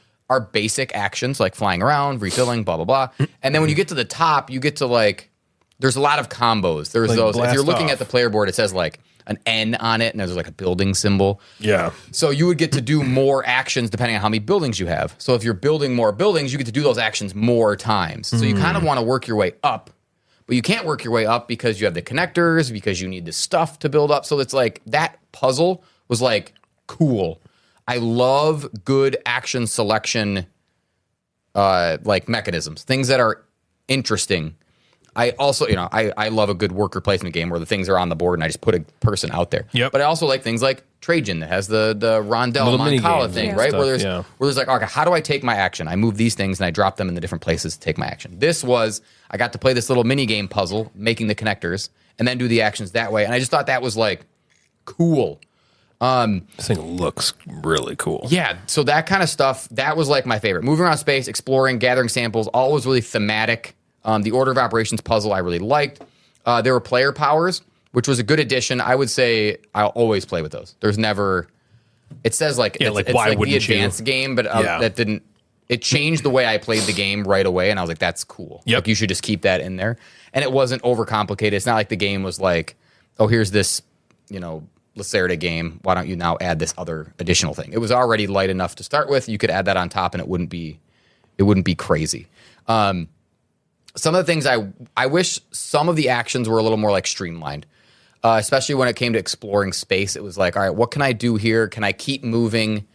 basic actions like flying around, refilling, blah, blah, blah. And then when you get to the top, you get to like, there's a lot of combos. There's
like
those, if you're
blast
looking
off.
at the player board, it says like an N on it and there's like a building symbol.
Yeah.
So you would get to do more actions depending on how many buildings you have. So if you're building more buildings, you get to do those actions more times. So you kind of want to work your way up, but you can't work your way up because you have the connectors, because you need the stuff to build up. So it's like that puzzle was like cool. I love good action selection, like mechanisms, things that are interesting. I also, I love a good worker placement game where the things are on the board and I just put a person out there.
Yep.
But I also like things like Trajan that has the Rondell
Little mini
Moncala
games
thing,
and
right?
stuff,
Where
yeah.
there's like, okay, how do I take my action? I move these things and I drop them in the different places to take my action. This was, I got to play this little mini game puzzle, making the connectors, and then do the actions that way. And I just thought that was like cool.
This thing looks really cool.
Yeah, so that kind of stuff, that was like my favorite. Moving around space, exploring, gathering samples, all was really thematic. The order of operations puzzle I really liked. There were player powers, which was a good addition. I would say I'll always play with those. There's never, it says like,
Yeah,
it's,
like,
it's
why
like the
wouldn't you?
advanced game, but
Yeah.
that didn't, it changed the way I played the game right away. And I was like, that's cool.
Yep.
Like you should just keep that in there. And it wasn't overcomplicated. It's not like the game was like, oh, here's this, Lacerda game. Why don't you now add this other additional thing? It was already light enough to start with. You could add that on top and it wouldn't be crazy. Some of the things I wish some of the actions were a little more like streamlined, especially when it came to exploring space. It was like, all right, what can I do here? Can I keep moving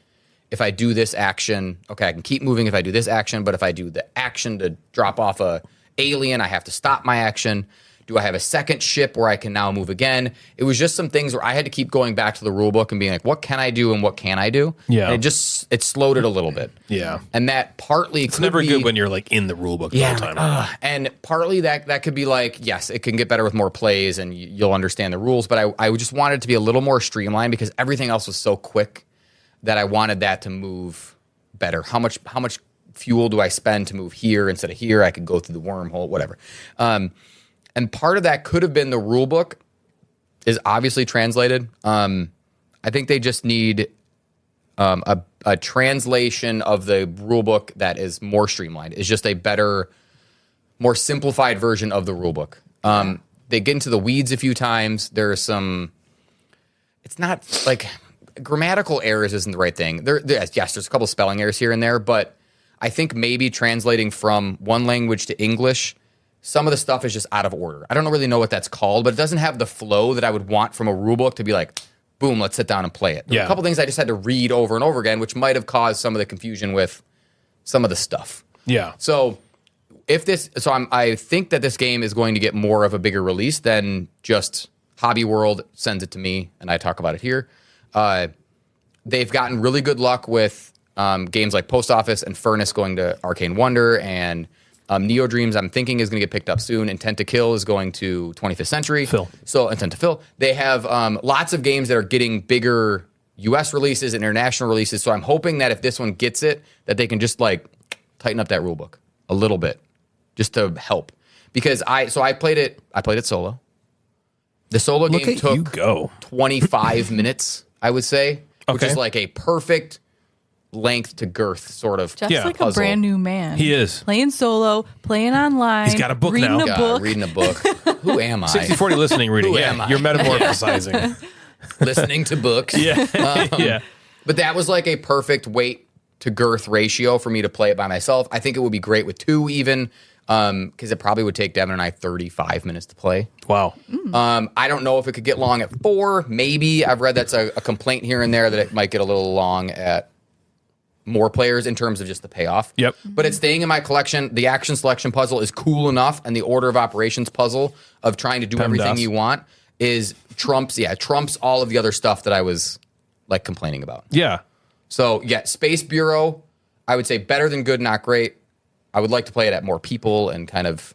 if I do this action? Okay, I can keep moving if I do this action, but if I do the action to drop off a alien, I have to stop my action. Do I have a second ship where I can now move again? It was just some things where I had to keep going back to the rule book and being like, what can I do and what can I do?
Yeah.
And it slowed it a little bit.
Yeah.
And that partly
It's never good when you're like in the rule book the whole time.
And partly that could be like, yes, it can get better with more plays and you'll understand the rules. But I just wanted it to be a little more streamlined because everything else was so quick that I wanted that to move better. How much fuel do I spend to move here instead of here? I could go through the wormhole, whatever. And part of that could have been the rule book is obviously translated. I think they just need a translation of the rule book that is more streamlined. It's just a better, more simplified version of the rule book. They get into the weeds a few times. There's some, it's not like grammatical errors isn't the right thing. Yes, there's a couple spelling errors here and there, but I think maybe translating from one language to English, some of the stuff is just out of order. I don't really know what that's called, but it doesn't have the flow that I would want from a rule book to be like, boom, let's sit down and play it. There were a couple things I just had to read over and over again, which might have caused some of the confusion with some of the stuff.
Yeah.
So I think that this game is going to get more of a bigger release than just Hobby World sends it to me and I talk about it here. They've gotten really good luck with games like Post Office and Furnace going to Arcane Wonder, and Neo Dreams, I'm thinking, is going to get picked up soon. Intent to Kill is going to 25th Century. So Intent to Fill. They have lots of games that are getting bigger U.S. releases and international releases. So I'm hoping that if this one gets it, that they can just like tighten up that rule book a little bit, just to help. Because I played it solo. The solo game took 25 minutes, I would say, which is like a perfect length to girth sort of
Jeff's like
puzzle.
a brand new man.
He is.
Playing solo, playing online.
He's got a book
reading
now.
A book.
Reading a book. Who am I?
60-40 listening reading.
Who am I?
You're metamorphosizing.
Listening to books.
Yeah.
But that was like a perfect weight to girth ratio for me to play it by myself. I think it would be great with two even, because it probably would take Devin and I 35 minutes to play.
Wow.
I don't know if it could get long at 4. Maybe. I've read that's a complaint here and there that it might get a little long at more players in terms of just the payoff.
Yep.
But it's staying in my collection. The action selection puzzle is cool enough, and the order of operations puzzle of trying to do everything you want is trumps all of the other stuff that I was like complaining about.
Yeah.
So yeah, Space Bureau, I would say better than good, not great. I would like to play it at more people and kind of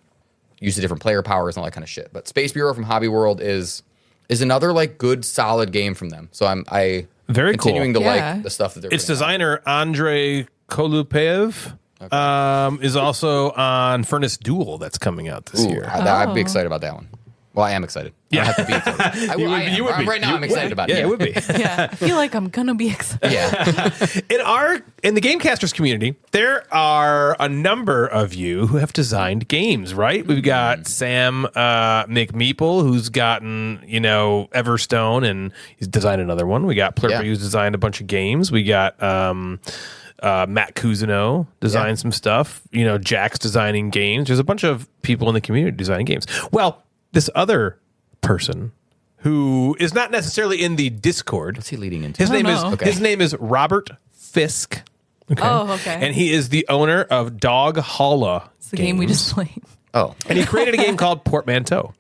use the different player powers and all that kind of shit. But Space Bureau from Hobby World is another like good solid game from them. So I
Very
continuing
cool.
to like the stuff that they're
It's
putting out.
designer Andrei Kolupev. is also on Furnace Duel that's coming out this year.
I'd be excited about that one. Well, I am excited.
Yeah.
I have to be excited.
You would be.
Right now, I'm excited about it.
Yeah, it would be.
Yeah, I feel like I'm gonna be excited.
Yeah.
In the Gamecasters community, there are a number of you who have designed games, right? We've got Sam McMeeple, who's gotten, Everstone, and he's designed another one. We got Plurpy, who's designed a bunch of games. We got Matt Cousineau designed some stuff. Jack's designing games. There's a bunch of people in the community designing games. Well, this other person who is not necessarily in the Discord.
What's he leading into?
His name is Robert Fisk. Okay.
Oh, okay.
And he is the owner of Dog Holla.
It's the game we just played.
Oh.
And he created a game called Portmanteau.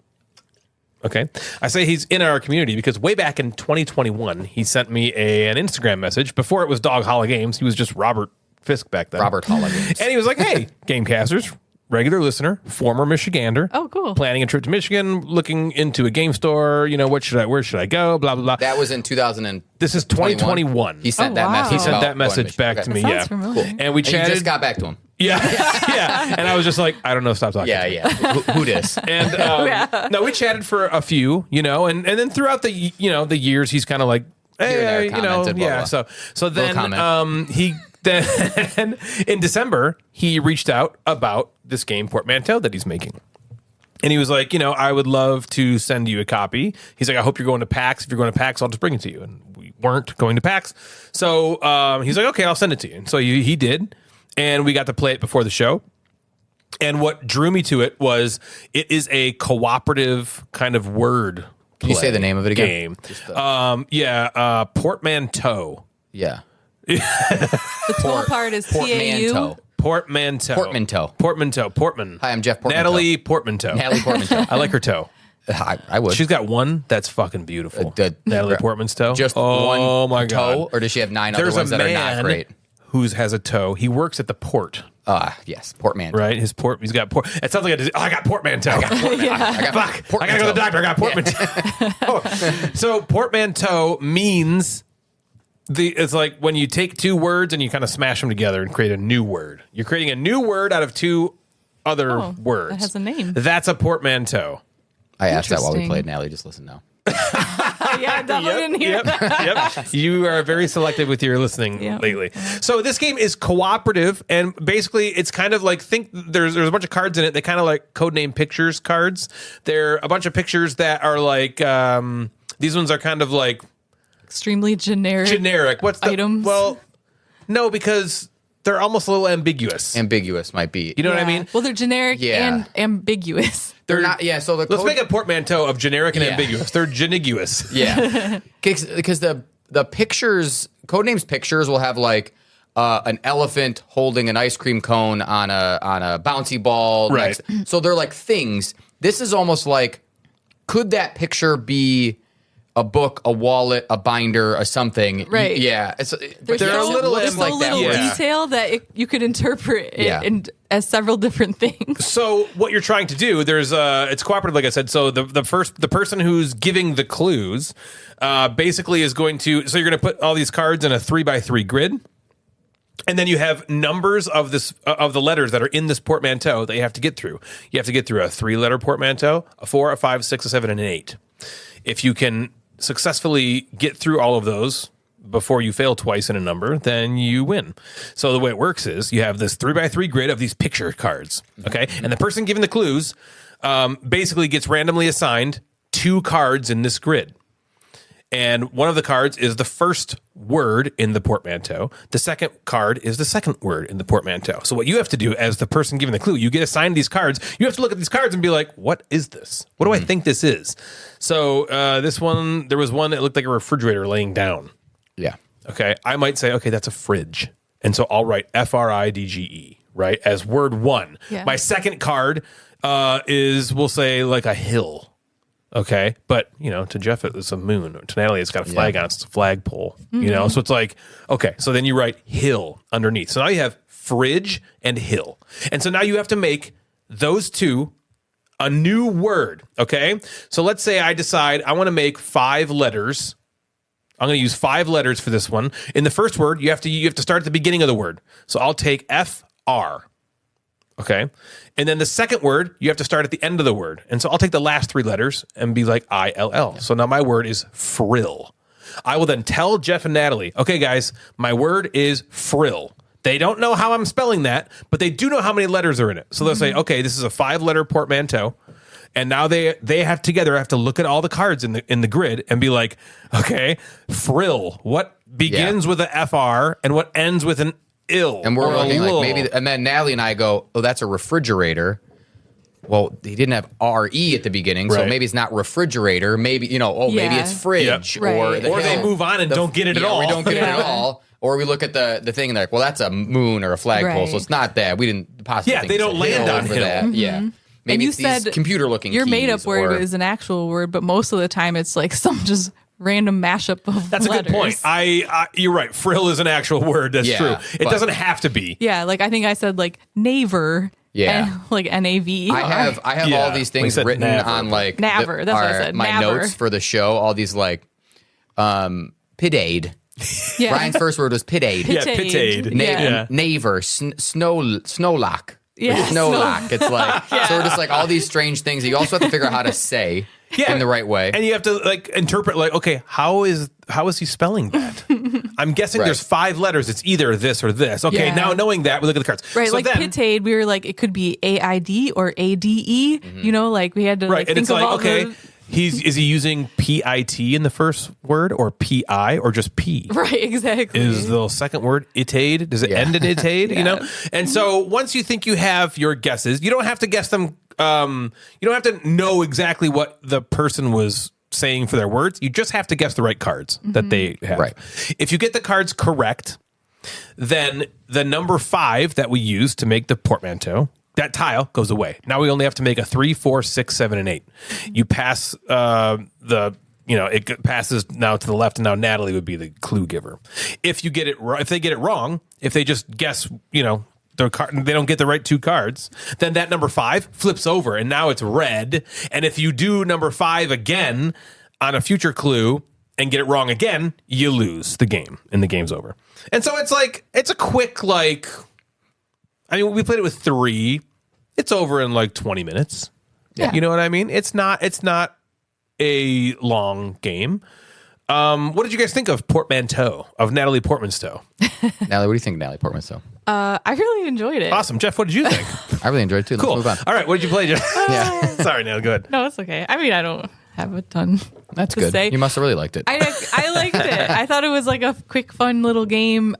Okay. I say he's in our community because way back in 2021, he sent me an Instagram message. Before it was Dog Holla Games, he was just Robert Fisk back then.
Robert Holla Games.
And he was like, hey, Gamecasters, regular listener, former Michigander.
Oh, cool.
Planning a trip to Michigan, looking into a game store. Where should I go? Blah, blah, blah.
That was in 2000.
This is 2021.
He sent
wow.
message.
He sent
about
that message
going to
back to
Michigan.
me.
That sounds familiar.
And we
And
chatted.
you just got back to him.
Yeah. And I was just like, I don't know, stop talking.
Yeah. Who dis?
And no, we chatted for a few, and then throughout the the years, he's kind of like,
Here and there
hey,
commented, blah,
yeah.
blah.
So then
comment.
he then in December he reached out about this game Portmanteau that he's making. And he was like, I would love to send you a copy. He's like, I hope you're going to PAX. If you're going to PAX, I'll just bring it to you. And we weren't going to PAX. So he's like, okay, I'll send it to you. And so he did. And we got to play it before the show. And what drew me to it was it is a cooperative kind of word.
Can you say the name of it again?
Game. Portmanteau.
Yeah.
The tool part is TAU.
Portmanteau.
Portman.
Hi, I'm Jeff Portmanteau.
Natalie Portmanteau.
I
like her toe.
I would.
She's got one that's fucking beautiful. Natalie Portman's toe.
Just
oh
one
my God.
toe, or does she have 9 other
There's
ones
a
that are
man
not great?
who has a toe. He works at the port.
Yes, Portmanteau.
Right? He's got port. It sounds like I got Portmanteau. I gotta go to the doctor. I got Portmanteau. So Portmanteau means it's like when you take two words and you kind of smash them together and create a new word. You're creating a new word out of two other words.
That has a name.
That's a portmanteau.
I asked that while we
Interesting.
played. Natalie just listen now.
Yeah, I definitely didn't hear that.
Yep. You are very selective with your listening lately. So this game is cooperative, and basically it's kind of like there's a bunch of cards in it. They kind of like codename pictures cards. They're a bunch of pictures that are like these ones are kind of like
Extremely generic.
What's the
items?
Well, no, because they're almost a little ambiguous.
Ambiguous might be.
You know what I mean?
Well, they're generic
Yeah.
and ambiguous.
They're not. Yeah. So the
Let's make a portmanteau of generic and
Yeah.
ambiguous. They're geniguous.
Yeah, because the pictures, Codenames pictures will have like an elephant holding an ice cream cone on a bouncy ball.
Right.
So they're like things. This is almost like, could that picture be a book, a wallet, a binder, a something?
Right.
Yeah.
There's
They're a little
there's
like
so
that,
little
yeah.
detail that you could interpret it
Yeah.
as several different things.
So what you're trying to do, it's cooperative, like I said. So the person who's giving the clues basically is going to. So you're going to put all these cards in a 3x3 grid. And then you have numbers of the letters that are in this portmanteau that you have to get through. You have to get through a 3-letter portmanteau, a 4, a 5, 6, a 7, and an 8. If you can successfully get through all of those before you fail twice in a number, then you win. So the way it works is you have this 3x3 grid of these picture cards, okay? And the person giving the clues basically gets randomly assigned 2 cards in this grid. And one of the cards is the first word in the portmanteau. The second card is the second word in the portmanteau. So what you have to do as the person giving the clue, you get assigned these cards. You have to look at these cards and be like, what is this? What do I think this is? So this one, there was one that looked like a refrigerator laying down.
Yeah.
Okay. I might say, okay, that's a fridge. And so I'll write FRIDGE, right, as word 1.
Yeah.
My second card we'll say like a hill. Okay, but to Jeff it's a moon. To Natalie it's got a flag on it. It's a flagpole. So it's like, okay, so then you write hill underneath. So now you have fridge and hill, and so now you have to make those two a new word. Okay, so let's say I decide I want to make 5 letters. I'm going to use 5 letters for this one. In the first word, you have to start at the beginning of the word. So I'll take R. Okay. And then the second word, you have to start at the end of the word. And so I'll take the last 3 letters and be like ILL. So now my word is frill. I will then tell Jeff and Natalie, okay, guys, my word is frill. They don't know how I'm spelling that, but they do know how many letters are in it. So they'll say, okay, this is a 5-letter portmanteau. And now they have to look at all the cards in the grid and be like, okay, frill. What begins with a FR and what ends with an ill?
And we're looking
lull.
like maybe, and then Natalie and I go, oh, that's a refrigerator. Well, he didn't have RE at the beginning, so
Right.
maybe it's not refrigerator. Maybe, maybe it's fridge.
Yep.
Right.
Or
Or they move on and don't get it at all.
We don't get it at
Yeah.
all. Or we look at the thing and they're like, well, that's a moon or a flagpole, so
Right.
it's not that. We didn't possibly
Yeah,
think
they
it's
don't
a
land
hill
on
for
hill.
that. Yeah.
And
Maybe
you
it's these
said
computer-looking
your
keys.
made-up word
or-
is an actual word, but most of the time it's like some just random mashup of
That's a
letters.
good point. You're right. Frill is an actual word. That's
Yeah,
true. It
but-
doesn't have to be.
Yeah, like I think I said like naver.
Yeah.
And, like NAV.
I have
Yeah,
all these
we
things
said
written
Naver.
on like
Naver, that's what I said,
my
Naver.
notes for the show. All these like pitade.
Yeah.
Ryan's first word was pitade.
Yeah, pitade.
Yeah.
Naver, snowlock.
Yeah,
Snowlock. It's like so we're just like all these strange things that you also have to figure out how to say in the right way.
And you have to like interpret like, okay, how is he spelling that? I'm guessing
Right.
there's 5 letters. It's either this or this. Okay,
Yeah.
now knowing that, we look at the cards.
Right,
So
like
then,
pitade, we were like, it could be AID or ADE. You know, like we had to
right,
like
and
think
it's
of
like,
all
okay,
the
is he using PIT in the first word or PI or just P?
right, exactly.
Is the second word itade? Does it end in itade? You know? And so once you think you have your guesses, you don't have to guess them. You don't have to know exactly what the person was saying for their words. You just have to guess the right cards that they have.
Right.
If you get the cards correct, then the number 5 that we use to make the portmanteau, that tile goes away. Now we only have to make a 3, 4, 6, 7, and 8. You pass it passes now to the left, and now Natalie would be the clue giver. If they get it wrong, if they just guess, their card, they don't get the right 2 cards, then that number 5 flips over, and now it's red. And if you do number 5 again on a future clue and get it wrong again, you lose the game, and the game's over. And so it's a quick we played it with 3. It's over in like 20 minutes.
Yeah.
You know what I mean? It's not a long game. What did you guys think of Portmanteau, of Natalie Portman's toe?
Natalie, what do you think, Natalie Portmanteau?
I really enjoyed it.
Awesome. Jeff, what did you think?
I really enjoyed it too.
Cool.
Let's move on.
All right, what did you play, Jeff?
Yeah,
Sorry, Natalie, go ahead.
No, it's okay. I mean, I don't have a ton
that's
to
good.
say.
You must have really liked it.
I liked it. I thought it was like a quick, fun little game.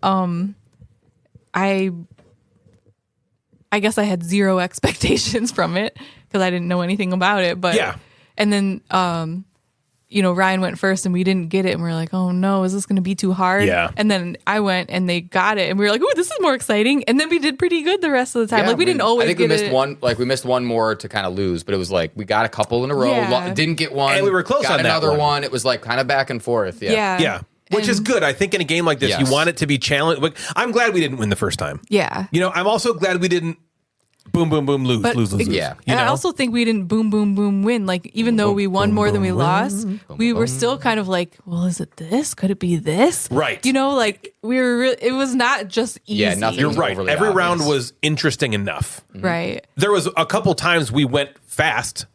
I guess I had 0 expectations from it because I didn't know anything about it. But
Yeah.
And then Ryan went first and we didn't get it, and we were like, oh no, is this going to be too hard?
Yeah.
And then I went and they got it, and we were like, ooh, this is more exciting. And then we did pretty good the rest of the time.
Yeah,
like we didn't always
I think
get
we missed
it.
one. Like we missed one more to kind of lose, but it was like we got a couple in a row.
Yeah.
Didn't get one,
And we were close
got
on that
another
one.
It was like kind of back and forth. Yeah.
Yeah.
Which is
And-
good. I think in a game like this,
Yes.
you want it to be challenged. Like, I'm glad we didn't win the first time.
Yeah.
I'm also glad we didn't boom, boom, boom, lose,
But-
lose.
Yeah.
And I also think we didn't boom, boom, boom win. Like, even though we won more than we lost, we were still kind of like, well, is it this? Could it be this?
Right.
Like we were, it was not just easy.
Yeah, nothing
You're
was
right.
overly
Every
obvious.
round was interesting enough.
Right.
There was a couple times we went fast,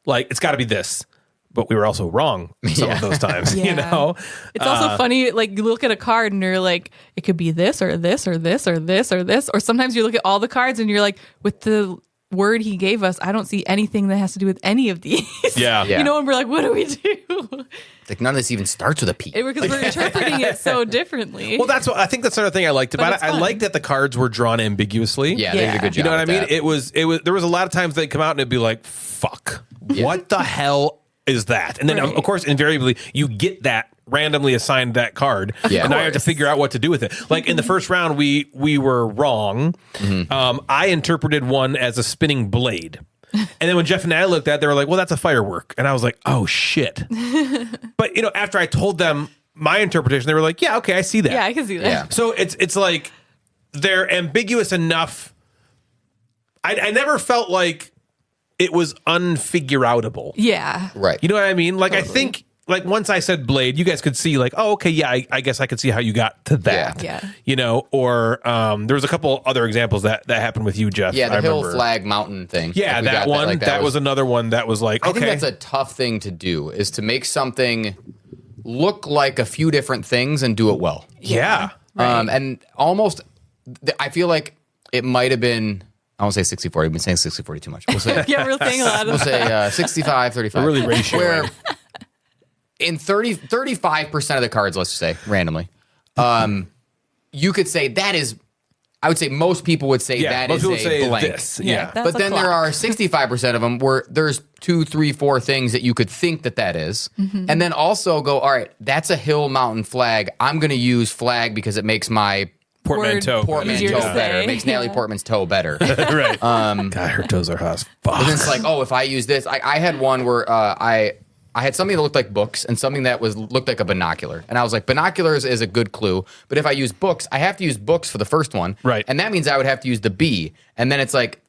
like it's got to be this, but we were also wrong some of those times.
Yeah. It's also funny, like you look at a card and you're like, it could be this or this or this or this or this. Or sometimes you look at all the cards and you're like, with the word he gave us, I don't see anything that has to do with any of these.
Yeah.
Yeah.
And we're like, what do we do?
Like none of this even starts with a P.
Because we're interpreting it so differently.
Well, I think that's another thing I liked about it.
it's
I
fun.
liked that the cards were drawn ambiguously.
Yeah, they did a good job.
You know what I
with
mean?
that.
It was there was a lot of times they'd come out and it'd be like, fuck. What the hell is that? And then
Right.
of course, invariably you get that randomly assigned that card.
Yeah.
And now you have to
course.
figure out what to do with it. Like in the first round, we were wrong. I interpreted one as a spinning blade. And then when Jeff and I looked at it, they were like, well, that's a firework. And I was like, oh shit. But after I told them my interpretation, they were like, yeah, okay, I see that.
yeah, I can see that.
Yeah.
So it's like they're ambiguous enough. I never felt like it was unfigure-outable.
Yeah.
Right.
You know what I mean? Like I think like once I said blade, you guys could see like, oh, okay, yeah, I guess I could see how you got to that.
Yeah.
You know, or there was a couple other examples that happened with you, Jeff.
Yeah, the
I
hill
remember.
flag mountain thing.
Yeah,
Like, we
that
got
one.
like,
that was another one that was like,
I
okay.
think that's a tough thing to do, is to make something look like a few different things and do it well.
yeah.
Right.
And almost, I feel like it might have been, I won't say 60-40. I've been saying 60-40 too much. We'll say,
Yeah, we're saying a lot
we'll
of
say 65-35.
We're really ratioing.
Where in 35% of the cards, let's just say, randomly, you could say that is, I would say most people would say that
most
is
people
a
say
blank.
this.
Yeah,
Yeah.
that's
But
a
then there
clock.
are 65% of them where there's 2, 3, 4 things that you could think that is. And then also go, all right, that's a hill mountain flag. I'm going to use flag because it makes my
Portmanteau.
Easier
portmanteau
to
better.
say.
It makes Natalie
Yeah.
Portman's toe better.
Right. God, her toes are hot as fuck.
And then it's like, oh, if I use this, I had one where I had something that looked like books and something that looked like a binocular. And I was like, binoculars is a good clue. But if I use books, I have to use books for the first one.
Right.
And that means I would have to use the B. And then it's like,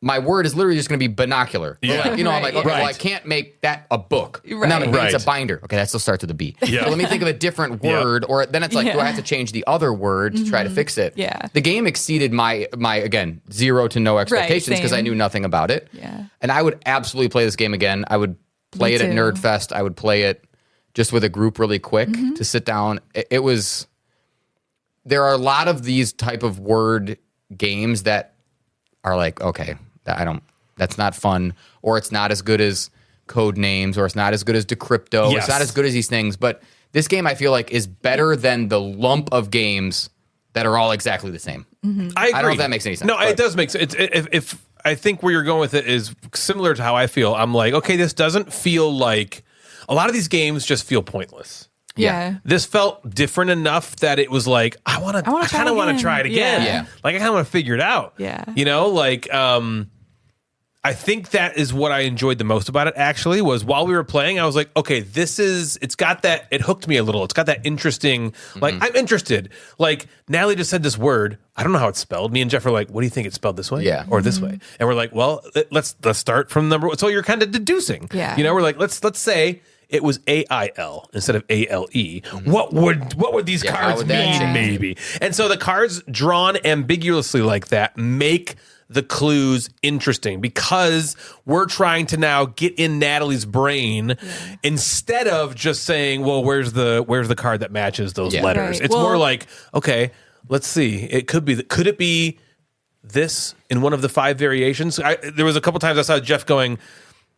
my word is literally just going to be binocular.
Yeah.
Like, you know, I'm like,
Right,
okay,
yeah.
well, I
Right.
can't make that a book.
Right.
And then I'm like,
Right.
it's a binder. Okay, that still starts with a B.
Yeah.
So let me think of a different
Yeah.
word. Or then it's like, do I have to change the other word to try to fix it?
Yeah.
The game exceeded my again, 0 to no expectations because I
same.
knew nothing about it.
Yeah.
And I would absolutely play this game again. I would play
Me
it at
too.
Nerdfest. I would play it just with a group really quick to sit down. It was, there are a lot of these type of word games that are like, okay, that's not fun, or it's not as good as Code Names, or it's not as good as Decrypto.
Yes.
It's not as good as these things. But this game, I feel like, is better than the lump of games that are all exactly the same.
I agree.
I don't know if that makes any sense,
No,
but-
it does make sense. If I think where you're going with it is similar to how I feel. I'm like, okay, this doesn't feel like a lot of these games just feel pointless.
Yeah.
This felt different enough that it was like, I
wanna
kind
try
of want to
again.
try it again.
Yeah.
Like I kind of want to figure it out.
Yeah.
You know, like, I think that is what I enjoyed the most about it, actually, was while we were playing, I was like, okay, it's got that, it hooked me a little. It's got that interesting, like, I'm interested. Like, Natalie just said this word. I don't know how it's spelled. Me and Jeff are like, what do you think it's spelled this way?
Yeah.
Or this way? And we're like, well, let's start from number one. So you're kind of deducing.
Yeah.
You know, we're like, let's say it was AIL instead of ALE. What would these
Yeah, how
cards
would that
mean,
change?
maybe? And so the cards drawn ambiguously like that make the clues interesting because we're trying to now get in Natalie's brain instead of just saying, well, where's the card that matches those
Yeah.
letters?
Right.
It's
Well-
more like, okay, let's see. It could it be this in one of the 5 variations? There was a couple times I saw Jeff going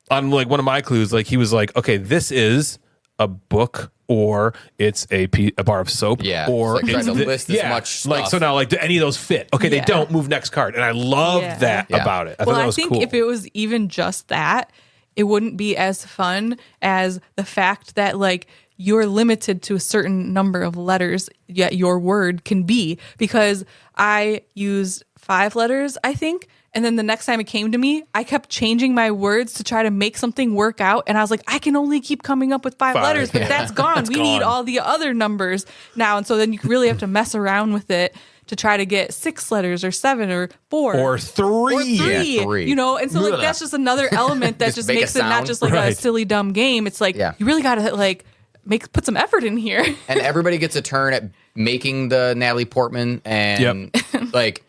on like one of my clues, like he was like, okay, this is a book, or it's a bar of soap,
Yeah,
or
it's like trying to
thi-
list as much
Like,
stuff.
so now, like, do any of those fit? Okay, they
Yeah.
don't. Move next card, and I love
Yeah.
that
Yeah.
about it. I
Well,
thought that
I
was
think
cool.
if it was even just that, it wouldn't be as fun as the fact that like you're limited to a certain number of letters yet your word can be, because I used 5 letters, I think. And then the next time it came to me, I kept changing my words to try to make something work out. And I was like, I can only keep coming up with 5 letters, but
yeah.
that's gone. We need
gone.
all the other numbers now. And so then you really have to mess around with it to try to get 6 letters or 7 or 4
or 3.
or 3,
Yeah, 3.
you know, and so like
Ugh.
that's just another element that just
make a
makes it not
sound.
just like a
Right.
silly dumb game. It's like
Yeah.
you really got to like put some effort in here.
And everybody gets a turn at making the Natalie Portman, and like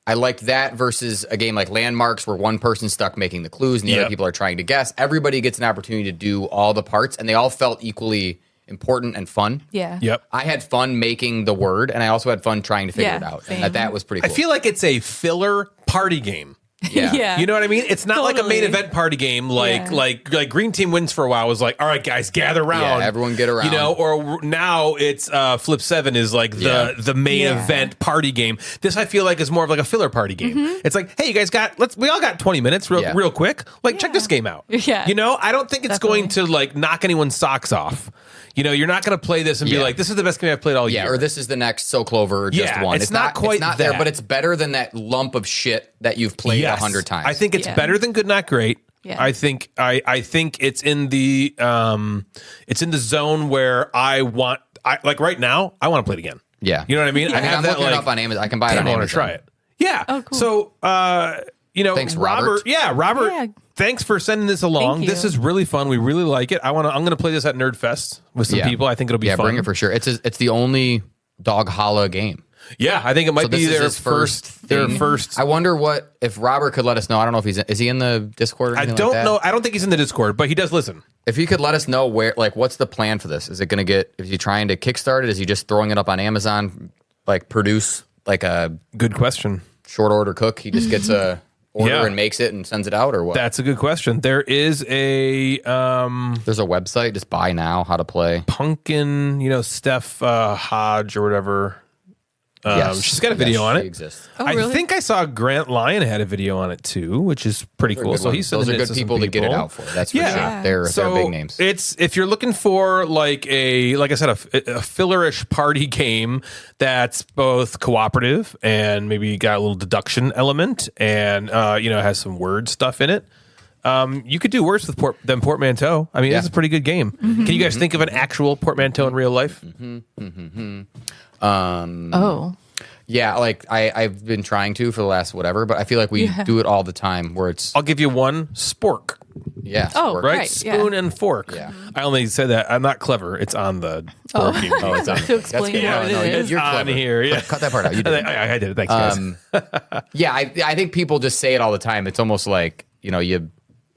I liked that versus a game like Landmarks where one person's stuck making the clues and the
Yep.
other people are trying to guess. Everybody gets an opportunity to do all the parts, and they all felt equally important and fun.
Yeah.
Yep.
I had fun making the word, and I also had fun trying to figure
Yeah,
it out.
same.
And that was pretty
I
cool.
feel like it's a filler party game.
yeah.
Yeah.
You know what I mean? It's not like a main
Totally.
event party game like
Yeah.
like Green Team Wins for a while was like, all right, guys, gather around.
Yeah, everyone get around.
You know, or now it's Flip 7 is like the main
Yeah.
event party game. This I feel like is more of like a filler party game. It's like, hey, you guys we all got 20 minutes real quick. Like check this game out.
Yeah.
You know, I don't think it's going to like knock anyone's socks off. You know, you're not going to play this and be
Yeah.
like, this is the best game I've played all
Yeah,
year.
or this is the next So Clover or just
Yeah,
one.
it's not quite
it's not there,
that.
but it's better than that lump of shit that you've played 100 times.
I think it's
Yeah.
better than Good Not Great.
Yeah.
I think it's in the zone where I like right now I want to play it again.
Yeah.
You know what I mean?
Yeah.
I have
I'm
that
looking it
like
up on Amazon. I can buy it
I
on
want
Amazon.
to try it. Yeah.
Oh, cool.
So you know,
Thanks, Robert.
Yeah, Robert.
Yeah.
thanks for sending this along.
Thank you.
This is really fun. We really like it. I'm gonna play this at Nerdfest with some people. I think it'll be fun.
Yeah, bring it for sure. It's the only Dog Holla game.
Yeah, I think it might be their first. Their first.
I wonder if Robert could let us know. I don't know if is he in the Discord or
I
anything
don't
like that?
know. I don't think he's in the Discord, but he does listen.
If he could let us know what's the plan for this? Is it going to is he trying to kickstart it? Is he just throwing it up on Amazon, produce a
Good question.
short order cook? He just gets a order
Yeah.
and makes it and sends it out, or what?
That's a good question. There is a
There's a website, just buy now, how to play.
Pumpkin, Steph Hodge or whatever.
Yes.
She's got a video on
She
it.
exists.
Oh,
I
really?
think I saw Grant Lyon had a video on it too, which is pretty cool. So he's
Those are
sending it
good
to some
people to get it
people.
out for. That's for
Yeah.
sure. They're big names.
It's if you're looking for like I said, a fillerish party game that's both cooperative and maybe got a little deduction element and has some word stuff in it. You could do worse with than Portmanteau. I mean, It's a pretty good game. Can you guys think of an actual Portmanteau in real life?
Yeah, I've been trying to for the last whatever, but I feel like we do it all the time where it's
I'll give you one: spork.
sport.
Right?
Right, yeah.
Spoon and fork.
Yeah.
I only said that. I'm not clever. It's on the board game.
Oh, it's on.
To explain
good.
what
No,
it is.
It's
You're
on
clever.
here. Yeah.
Cut that part out. You did.
I did it. Thanks, guys.
Yeah, I think people just say it all the time. It's almost like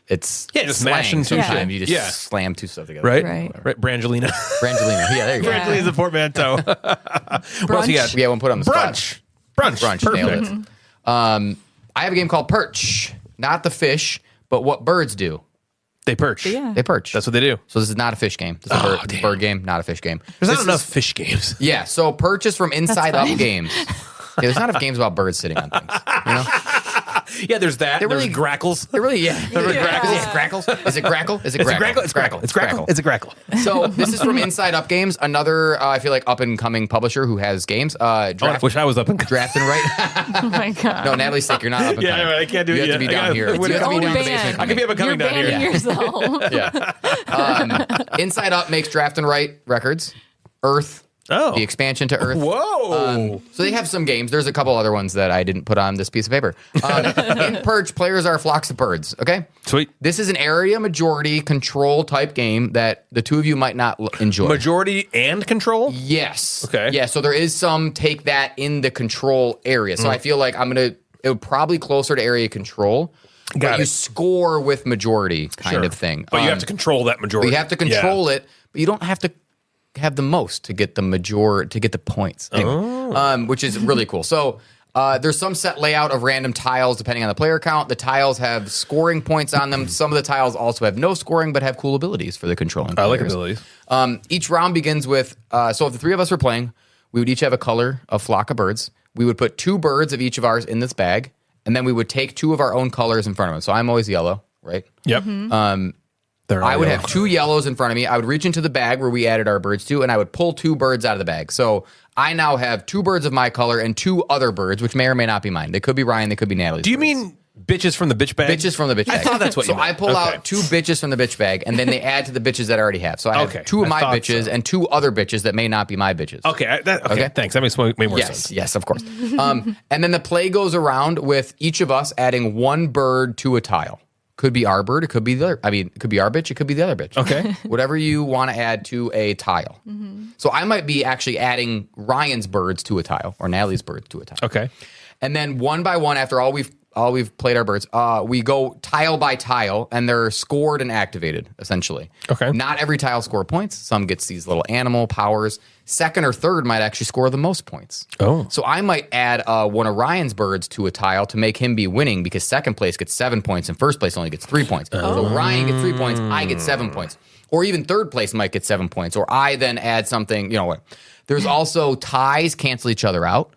it's
just
slang
smashing two
sometimes.
shit.
You just
Yeah.
slam two stuff together.
Right?
Right.
Brangelina.
Brangelina. Yeah, there you go.
Yeah.
Brangelina's a portmanteau. What else you got?
Yeah, we'll put it on the spot.
Brunch.
Nailed
Perfect.
it. I have a game called Perch. Not the fish, but what birds do.
They perch.
Yeah.
They perch.
That's what they do.
So this is not a fish game. This is a bird game, not a fish game.
There's not
This
enough
is-
fish games.
Yeah, so Perch is from Inside Up Games. Yeah, there's not enough games about birds sitting on things. You know?
Yeah, there's that.
They're
There's
really-
grackles.
It really, yeah.
Yeah.
Grackles? Is it grackle? Is it
It's a
grackle?
grackle. It's grackle. It's grackle. It's a grackle.
So this is from Inside Up Games, another I feel like up and coming publisher who has games.
I wish I was up and
Draft and Write.
Oh my god.
No, Natalie's sick. You're not up and
Yeah,
coming.
right, I can't do
you
it
have to
yet.
be
I
down
gotta-
here.
What
You have to be
own
down in the
band.
basement.
I could be up and coming
You're
down here.
banning yourself.
Yeah. Inside Up makes Draft and Write records. Earth.
Oh.
The expansion to Earth.
Whoa.
So they have some games. There's a couple other ones that I didn't put on this piece of paper. In Perch, players are flocks of birds. Okay.
Sweet.
This is an area majority control type game that the two of you might not enjoy.
Majority and control?
Yes.
Okay.
Yeah. So there is some take that in the control area. So I feel like it would probably closer to area control.
Got
but you
it.
score with majority kind of thing.
But you have to control that majority.
You have to control it, but you don't have to have the most to get the points. Anyway, which is really cool. So there's some set layout of random tiles depending on the player count. The tiles have scoring points on them. Some of the tiles also have no scoring but have cool abilities for the controlling
I like
players.
abilities.
Each round begins with so if the three of us were playing, we would each have a color, a flock of birds. We would put 2 birds of each of ours in this bag, and then we would take 2 of our own colors in front of us. So I'm always yellow, right?
Yep. They're all
I would
yellow.
have 2 yellows in front of me. I would reach into the bag where we added our birds to, and I would pull 2 birds out of the bag. So I now have 2 birds of my color and 2 other birds, which may or may not be mine. They could be Ryan, they could be Natalie's.
Do you
birds.
mean bitches from the bitch bag?
Bitches from the bitch bag.
I thought that's what
so
you meant.
I pull
Okay.
out 2 bitches from the bitch bag, and then they add to the bitches that I already have. So I have
Okay.
2 of
I
my
thought
bitches
so.
and 2 other bitches that may not be my bitches.
Okay. Okay. Thanks. That makes way more sense.
Yes, of course. And then the play goes around with each of us adding 1 bird to a tile. Could be our bird. It could be the other. I mean, it could be our bitch. It could be the other bitch.
Okay.
Whatever you want to add to a tile. So I might be actually adding Ryan's birds to a tile or Natalie's birds to a tile.
Okay.
And then one by one, after all we've played our birds, we go tile by tile, and they're scored and activated, essentially.
Okay.
Not every tile score points. Some gets these little animal powers. Second or third might actually score the most points.
Oh.
So I might add one of Ryan's birds to a tile to make him be winning, because second place gets 7 points and first place only gets 3 points. So Ryan gets 3 points, I get 7 points. Or even third place might get 7 points. Or I then add something, you know what. There's also ties cancel each other out.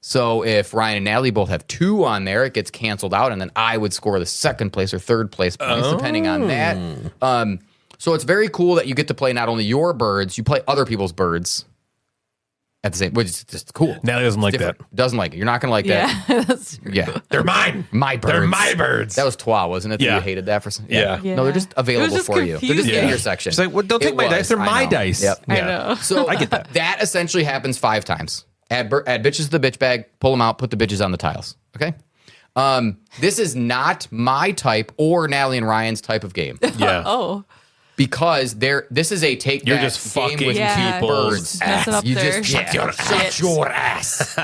So if Ryan and Natalie both have 2 on there, it gets canceled out, and then I would score the second place or third place points, depending on that. So it's very cool that you get to play not only your birds, you play other people's birds at the same, which is just cool.
Natalie doesn't like that.
Doesn't like it. You're not going to like that.
Yeah. That's true.
Yeah.
They're mine.
My birds.
They're my birds.
That was Twa, wasn't it? That
Yeah.
you hated that for some?
Yeah.
No, they're just
It
available
was just
for you. They're just in
confusing.
your section.
She's like, well, don't take
It
my
was.
dice. They're
I
my
know.
dice.
Yep.
I
Yeah.
know.
So
I get that.
That essentially happens 5 times. Add bitches to the bitch bag, pull them out, put the bitches on the tiles. Okay. This is not my type or Natalie and Ryan's type of game.
Yeah.
Oh.
Because this is a take
You're
back
just
game
fucking
with
people's
birds.
messing up
You
their
just shut your ass.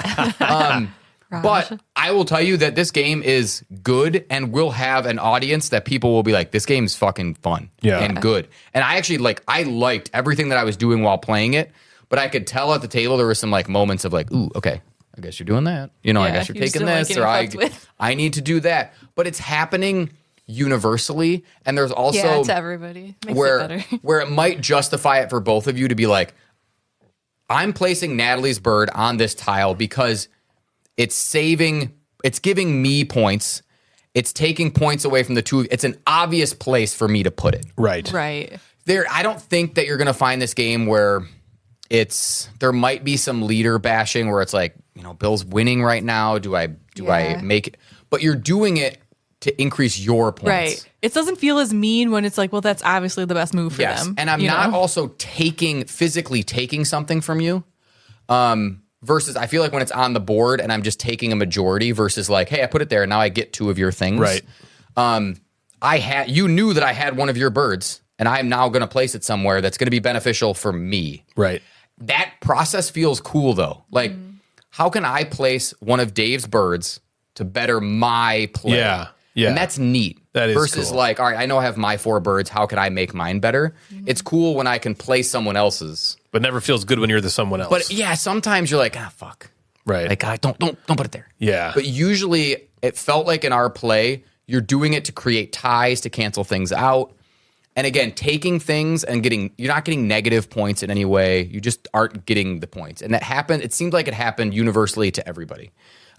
Raj.
But I will tell you that this game is good and will have an audience that people will be like, this game's fucking fun and good. And I actually I liked everything that I was doing while playing it, but I could tell at the table there were some like moments of like, ooh, okay, I guess you're doing that. You know, I guess you're
you just
taking
don't like
this,
getting
or
fucked with.
I need to do that. But it's happening universally, and there's also
to everybody. Makes
where
it better.
where it might justify it for both of you to be like, I'm placing Natalie's bird on this tile because it's giving me points. It's taking points away from the two. It's an obvious place for me to put it.
Right.
Right.
I don't think that you're going to find this game where there might be some leader bashing where it's like, Bill's winning right now. Do I make it? But you're doing it to increase your points.
Right. It doesn't feel as mean when it's like, well, that's obviously the best move for them.
And I'm not also physically taking something from you. Versus I feel like when it's on the board and I'm just taking a majority versus like, hey, I put it there and now I get two of your things.
Right.
You knew that I had one of your birds and I'm now going to place it somewhere that's going to be beneficial for me.
Right.
That process feels cool though. Like, how can I place one of Dave's birds to better my play?
Yeah. Yeah.
And that's neat.
That is
versus
cool.
like, all right, I know I have my 4 birds. How can I make mine better? It's cool when I can place someone else's.
But never feels good when you're the someone else.
But yeah, sometimes you're like, fuck.
Right.
Like, don't put it there.
Yeah.
But usually it felt like in our play, you're doing it to create ties, to cancel things out. And again, taking things and you're not getting negative points in any way. You just aren't getting the points. And that happened. It seemed like it happened universally to everybody.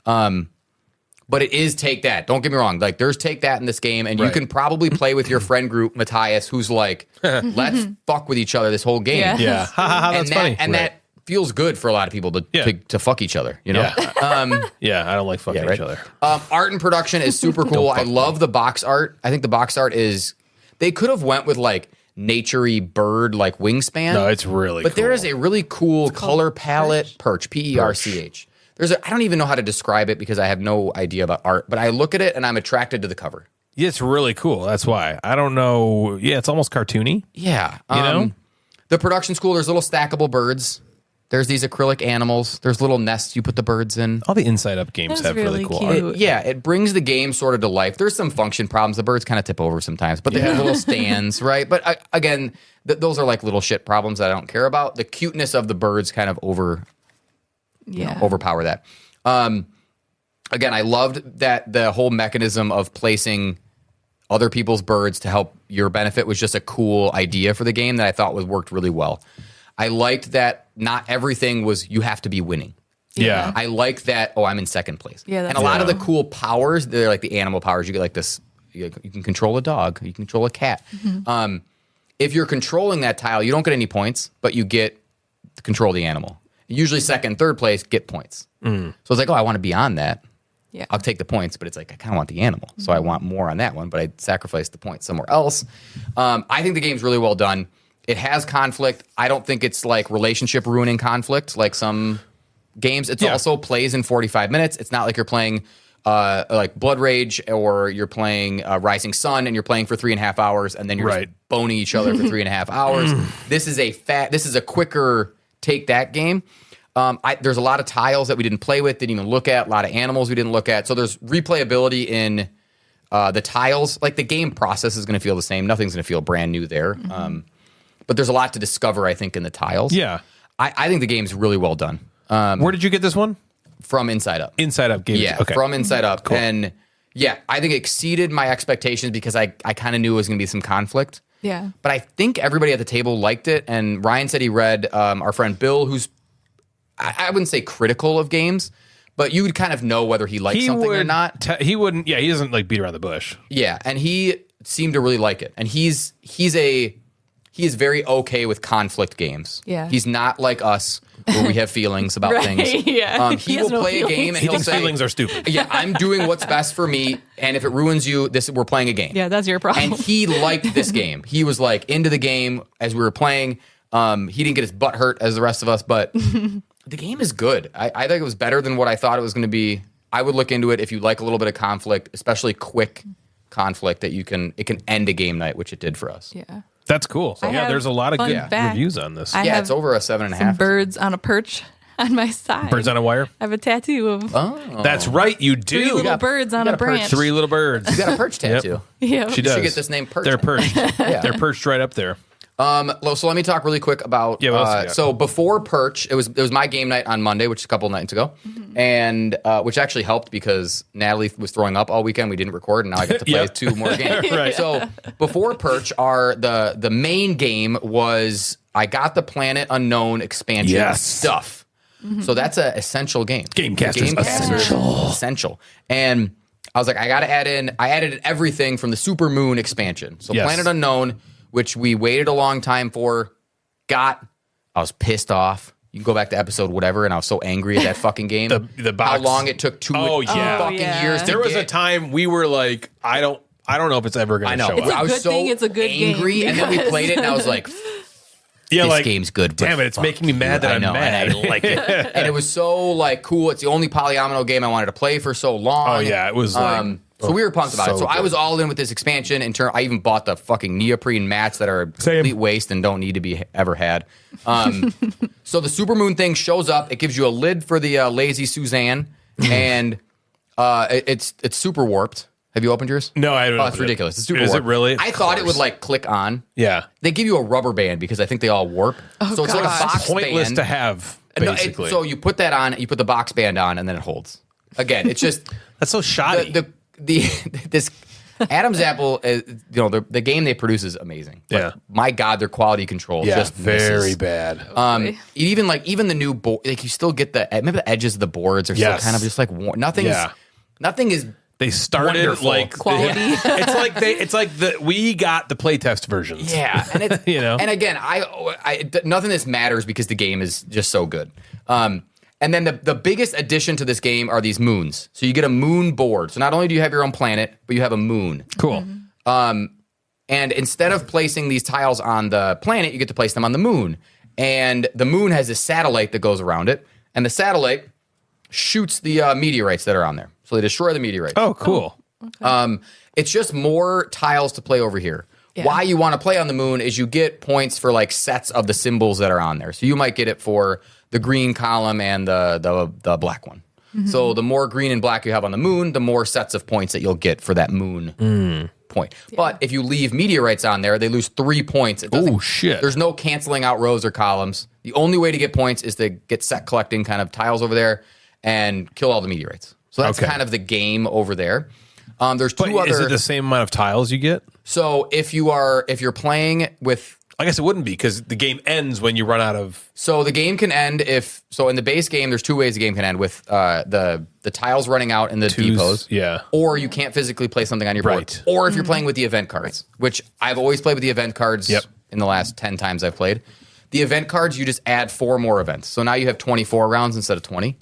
But it is take that. Don't get me wrong. Like, there's take that in this game, and you can probably play with your friend group, Matthias, who's like, let's fuck with each other this whole game.
Yeah.
Yeah. That's funny.
And that feels good for a lot of people to fuck each other. You know.
Yeah. I don't like fucking
right.
each other.
Art and production is super cool. I love the box art. I think the box art is. They could have went with like naturey bird like wingspan.
No, it's really.
But
cool.
there is a really cool color palette. Perch. Perch. I don't even know how to describe it because I have no idea about art, but I look at it and I'm attracted to the cover.
Yeah, it's really cool. That's why. I don't know. Yeah, it's almost cartoony.
Yeah.
You know?
The production's cool. There's little stackable birds. There's these acrylic animals. There's little nests you put the birds in.
All the Inside Up games
That's
have really
really
cool
cute.
art.
It brings the game sort of to life. There's some function problems. The birds kind of tip over sometimes, but they have little stands, right? But again, those are like little shit problems that I don't care about. The cuteness of the birds kind of overpower that. Again, I loved that the whole mechanism of placing other people's birds to help your benefit was just a cool idea for the game that I thought worked really well. I liked that not everything was you have to be winning.
Yeah.
I like that, I'm in second place.
Yeah,
and a lot of the cool powers, they're like the animal powers. You get like this, you can control a dog, you can control a cat. If you're controlling that tile, you don't get any points, but you get to control the animal. Usually second and third place get points. So it's like, I want to be on that.
Yeah.
I'll take the points, but it's like, I kind of want the animal. So I want more on that one, but I sacrificed the points somewhere else. I think the game's really well done. It has conflict. I don't think it's like relationship ruining conflict like some games. It also plays in 45 minutes. It's not like you're playing like Blood Rage or you're playing Rising Sun and you're playing for 3.5 hours and then you're just boning each other for 3.5 hours. This is a quicker take that game. There's a lot of tiles that we didn't play with, didn't even look at, a lot of animals we didn't look at. So there's replayability in the tiles. Like the game process is going to feel the same. Nothing's going to feel brand new there. But there's a lot to discover, I think, in the tiles.
Yeah.
I think the game's really well done.
Where did you get this one?
From Inside Up.
Inside Up games.
Yeah,
Okay.
from Inside Up.
Cool.
And yeah, I think it exceeded my expectations because I kind of knew it was going to be some conflict.
Yeah.
But I think everybody at the table liked it. And Ryan said he read our friend Bill, who's, I wouldn't say critical of games, but you would kind of know whether he likes something or not.
He wouldn't. Yeah, he doesn't like beat around the bush.
Yeah, and he seemed to really like it. And he is very okay with conflict games.
Yeah.
He's not like us where we have feelings about
Right,
things.
yeah.
He
He has
will
no
play a
feelings.
game and
He
he'll
thinks
say,
feelings are stupid.
yeah, I'm doing what's best for me, and if it ruins you, we're playing a game.
Yeah, that's your problem.
And he liked this game. He was like into the game as we were playing. He didn't get his butt hurt as the rest of us, but the game is good. I think it was better than what I thought it was going to be I would look into it if you like a little bit of conflict, especially quick conflict it can end a game night, which it did for us.
Yeah.
That's cool. So
I
yeah,
have
there's a lot of
fun
good
fact.
reviews on this.
I
Yeah,
have
it's over a 7.5.
some birds on a perch on my side.
Birds on a wire.
I have a tattoo of
That's right, you do.
three little birds on a
got a perch.
branch.
3 little birds.
You got a perch tattoo.
Yeah.
She
You
does.
should get this name Perch.
They're perched. They're perched right up there.
So let me talk really quick about.
Yeah, what else you got?
So before Perch, it was my game night on Monday, which is a couple nights ago, and which actually helped because Natalie was throwing up all weekend. We didn't record, and now I get to play
Yep.
2 more games.
Right.
So before Perch, the main game was I got the Planet Unknown expansion
Yes.
stuff. So that's an essential game.
Gamecasters
Essential. And I was like, I got to add in. I added everything from the Supermoon expansion. So
Yes.
Planet Unknown, which we waited a long time for, I was pissed off. You can go back to episode whatever, and I was so angry at that fucking game.
The box.
How long it took 2
Oh, yeah.
fucking
yeah.
years to
There was
get.
a time we were like, I don't know if it's ever going
I
to
know.
show
It's a
up.
I was
good
so
thing it's a good
angry,
game
and then we
because-
played it, and I was like,
Yeah,
this
like,
game's good. but
damn it, it's
fuck
making me mad that
I
I'm
know,
mad.
and I like it. And it was so like cool. It's the only polyomino game I wanted to play for so long.
Oh yeah, it was like
So we were pumped about it. So I
good.
was all in with this expansion. I even bought the fucking neoprene mats that are a complete waste and don't need to be ever had. So the Supermoon thing shows up. It gives you a lid for the Lazy Suzanne, and it's super warped. Have you opened yours?
No, I haven't
Oh, it's
opened it.
ridiculous. It's super
Is it
warped.
really?
I
Of
thought it
course.
would like click on.
Yeah.
They give you a rubber band because I think they all warp. So it's like a
gosh.
box
Pointless
band.
to have,
No,
basically.
so you put that on, you put the box band on, and then it holds. Again, it's just
That's so shoddy.
this Adam's Apple. The game they produce is amazing. But
Yeah.
my God, their quality control
yeah,
just
very
misses.
bad.
Even the new board, like you still get maybe the edges of the boards are
Yes.
still kind of just like nothing is.
They started
Wonderful.
like
Quality.
it's like we got the playtest versions.
Yeah, and it's
You know?
And again, nothing of this matters because the game is just so good. And then the biggest addition to this game are these moons. So you get a moon board. So not only do you have your own planet, but you have a moon.
Cool.
And instead of placing these tiles on the planet, you get to place them on the moon. And the moon has a satellite that goes around it, and the satellite shoots the meteorites that are on there. So they destroy the meteorites.
Oh, cool.
It's just more tiles to play over here.
Yeah.
Why you want to play on the moon is you get points for like sets of the symbols that are on there. So you might get it for the green column and the black one. So the more green and black you have on the moon, the more sets of points that you'll get for that moon point. But if you leave meteorites on there, they lose 3 points. It doesn't-
Oh, shit.
There's no canceling out rows or columns. The only way to get points is to get set collecting kind of tiles over there and kill all the meteorites. So that's
Okay.
kind of the game over there. There's two
But
other.
is it the same amount of tiles you get?
So if you're playing with,
I guess it wouldn't be because the game ends when you run out of.
so the game can end in the base game, there's 2 ways the game can end with the tiles running out in the depots.
Yeah.
Or you can't physically play something on your board.
Right.
Or if you're playing with the event cards, which I've always played with the event cards
Yep.
in the last 10 times I've played. The event cards, you just add 4 more events. So now you have 24 rounds instead of 20.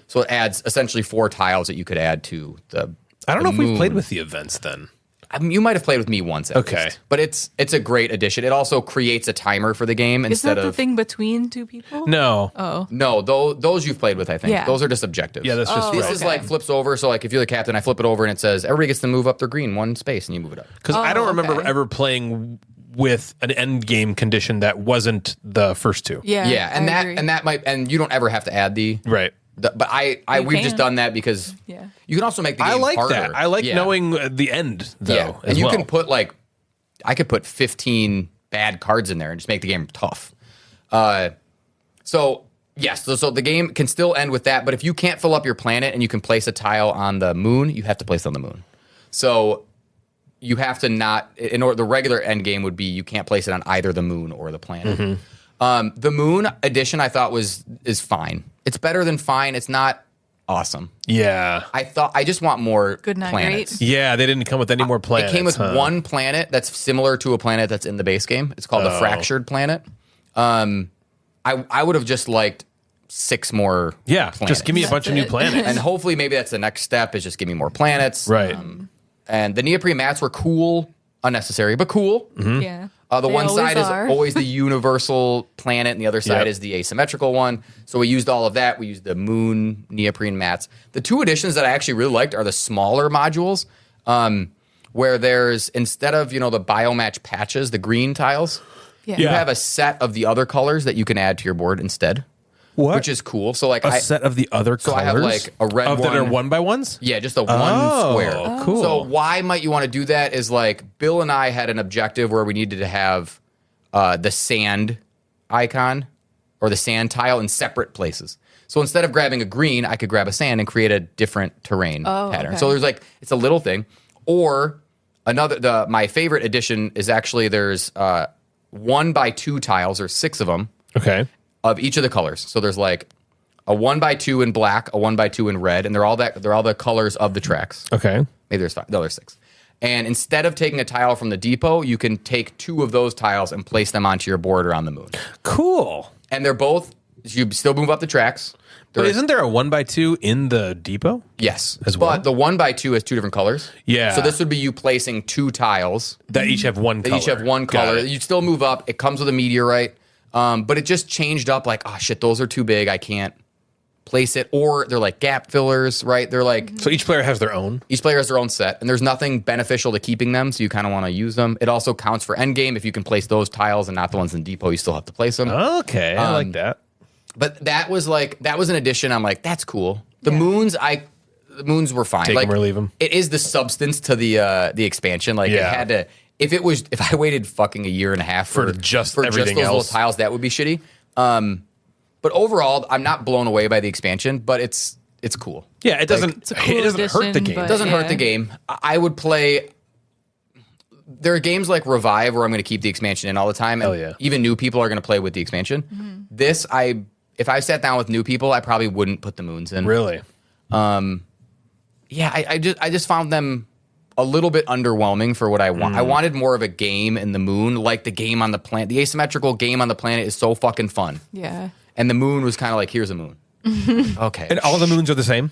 So it adds essentially 4 tiles that you could add to the
I don't
the
know if we've
moon.
played with the events then.
You might have played with me once, at
Okay.
least. But it's a great addition. It also creates a timer for the game
Is
instead
that the
of
thing between 2 people?
No.
Oh.
no. Those you've played with, I think.
Yeah.
Those are just objectives.
Yeah, that's just
Oh,
This
right.
is like flips over. So like if you're the captain, I flip it over and it says everybody gets to move up their green 1 space, and you move it up.
Because I don't
Oh,
remember
okay.
ever playing with an end game condition that wasn't the first 2.
Yeah.
Yeah, and
I agree.
that might, and you don't ever have to add
Right.
but we've just
can.
done that because
Yeah.
you can also make the game
I like
harder.
that. I like
Yeah.
knowing the end though.
Yeah,
as
and you
well.
can put I could put 15 bad cards in there and just make the game tough. So yes, so the game can still end with that. But if you can't fill up your planet and you can place a tile on the moon, you have to place it on the moon. So you have to not. In order, the regular end game would be you can't place it on either the moon or the planet. The moon edition I thought is fine. It's better than fine. It's not awesome.
Yeah.
I just want more
Good, not
planets.
great.
Yeah, they didn't come with any more planets.
It came with
huh?
one planet that's similar to a planet that's in the base game. It's called the Fractured Planet. I would have just liked 6 more.
Yeah,
planets.
just give me a bunch of new
it.
planets.
And hopefully, maybe that's the next step. Is just give me more planets.
Right.
And the neoprene mats were cool, unnecessary, but cool.
Yeah.
The
They
one
always
side is
are.
always the universal planet, and the other side
Yep.
is the asymmetrical one. So we used all of that. We used the moon neoprene mats. The two additions that I actually really liked are the smaller modules, where there's, instead of, you know, the biomatch patches, the green tiles,
Yeah.
you
Yeah.
have a set of the other colors that you can add to your board instead.
What?
Which is cool. So like
a set of the other
so
colors?
I have, like, a red
that are
one.
1x1s?
Yeah, just a one
Oh,
square.
cool.
So why might you want to do that is, like, Bill and I had an objective where we needed to have the sand icon or the sand tile in separate places. So instead of grabbing a green, I could grab a sand and create a different terrain pattern.
okay.
So there's, like, it's a little thing. Or my favorite addition is actually there's 1x2 tiles, or 6 of them,
Okay.
of each of the colors. So there's like a 1x2 in black, a 1x2 in red, and they're all the colors of the tracks.
Okay.
Maybe there's 5. No, there's 6. And instead of taking a tile from the depot, you can take 2 of those tiles and place them onto your board around the moon.
Cool.
And they're both, you still move up the tracks.
But
They're-
isn't there a 1x2 in the depot?
yes,
as well?
But the 1x2 has 2 different colors.
Yeah.
So this would be you placing 2 tiles.
That each have one
They
color.
each have one
Got
color.
it.
You still move up. It comes with a meteorite. But it just changed up, like, oh shit, those are too big. I can't place it. Or they're like gap fillers, right? They're like,
So each player has their own?
each player has their own set, and there's nothing beneficial to keeping them, so you kind of want to use them. It also counts for endgame. If you can place those tiles and not the ones in depot, you still have to place them.
Okay. I like that.
But that was an addition. I'm like, that's cool. The moons were fine.
Take
like,
'em or leave 'em.
It is the substance to the expansion. Like,
Yeah.
it had to. If I waited fucking a year and a half
For just
those
everything
little
else.
tiles, that would be shitty. But overall, I'm not blown away by the expansion, but it's cool.
Yeah, it doesn't,
a cool
it doesn't hurt the
addition,
game.
but-
It doesn't hurt
Yeah.
the game. I would play. There are games like Revive where I'm going to keep the expansion in all the time. And
Hell yeah.
even new people are going to play with the expansion. This, if I sat down with new people, I probably wouldn't put the moons in.
Really?
Yeah, I just found them a little bit underwhelming for what I want. I wanted more of a game in the moon, like the game on the planet. The asymmetrical game on the planet is so fucking fun.
Yeah.
And the moon was kind of like, here's a moon. Okay.
And all the moons are the same?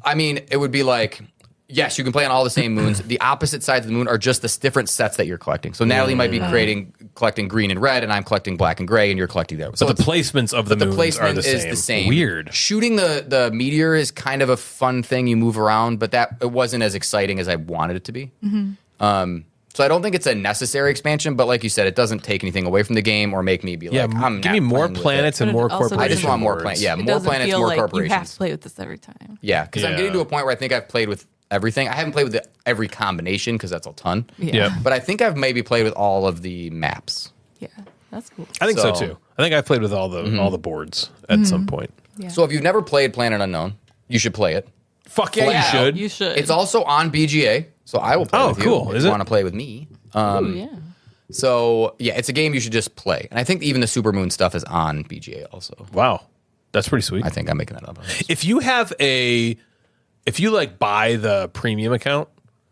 I mean, it would be like, yes, you can play on all the same moons. The opposite sides of the moon are just the different sets that you're collecting. So Natalie might be collecting green and red, and I'm collecting black and gray, and you're collecting that. So
But the placements of the
the
moons
placement
are the
is
same.
the same.
Weird.
Shooting the meteor is kind of a fun thing. You move around, but it wasn't as exciting as I wanted it to be. So I don't think it's a necessary expansion, but like you said, it doesn't take anything away from the game or make me be
Yeah,
like, I'm
give
not
me more
playing with
planets
it.
and more
But it also
corporations.
I just want more
boards.
planets. Yeah,
It
more
doesn't
planets,
feel
more
like
corporations.
you have to play with this every time.
Yeah, because I'm
Yeah.
getting to a point where I think I've played with everything. I haven't played with every combination because that's a ton.
Yeah.
Yep.
But I think I've maybe played with all of the maps.
Yeah. That's cool.
I think so
So-
too. I think I've played with all the boards at some point.
Yeah.
So if you've never played Planet Unknown, you should play it.
Fuck yeah,
Flat
you
out.
should.
You should.
It's also on BGA, so I will play
Oh,
with you
cool.
if
Is
you
it?
want to play with me.
Ooh, yeah.
So yeah, it's a game you should just play. And I think even the Supermoon stuff is on BGA also.
Wow. That's pretty sweet.
I think I'm making that up.
If you like buy the premium account,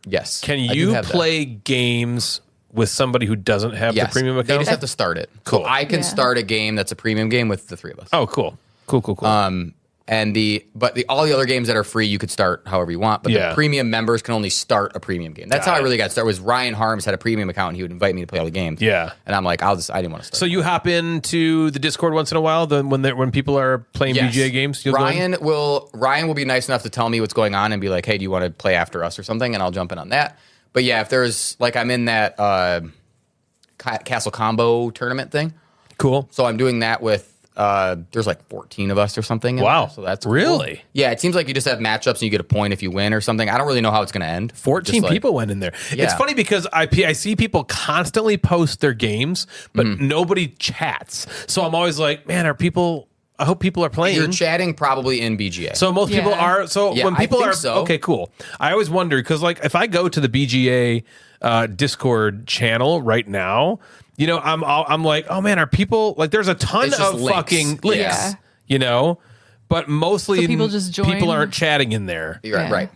Yes.
can
I do
you
have that.
play games with somebody who doesn't have
Yes.
the premium
They
account?
just have to start it.
Cool.
So I can
Yeah.
start a game that's a premium game with the 3 of us.
Oh, cool. Cool.
And all the other games that are free, you could start however you want. But
Yeah.
the premium members can only start a premium game. That's
Got
how I
it.
really got started. Was Ryan Harms had a premium account and he would invite me to play all the games.
Yeah.
And I'm like, I didn't want to start.
So you hop into the Discord once in a while when people are playing
Yes.
BGA games? You'll go in?
Ryan will be nice enough to tell me what's going on and be like, hey, do you want to play after us or something? And I'll jump in on that. But yeah, if there's like I'm in that Castle Combo tournament thing.
Cool.
So I'm doing that with there's like 14 of us or something. in
Wow.
there, so that's cool.
Really?
Yeah, it seems like you just have matchups and you get a point if you win or something. I don't really know how it's going to end.
14
Just like-
people went in there. It's
Yeah.
funny because I see people constantly post their games, but
Mm-hmm.
nobody chats. So I'm always like, man, I hope people are playing.
You're chatting probably in BGA.
So most people
Yeah.
are. So
Yeah,
when people
I think
are
so.
okay, cool. I always wonder because like if I go to the BGA Discord channel right now, you know, I'm like, oh man, are people like? There's a ton
It's just
of
links.
fucking links,
Yeah.
you know, but mostly
So people just join?
People aren't chatting in there.
You're right,
Yeah.
right.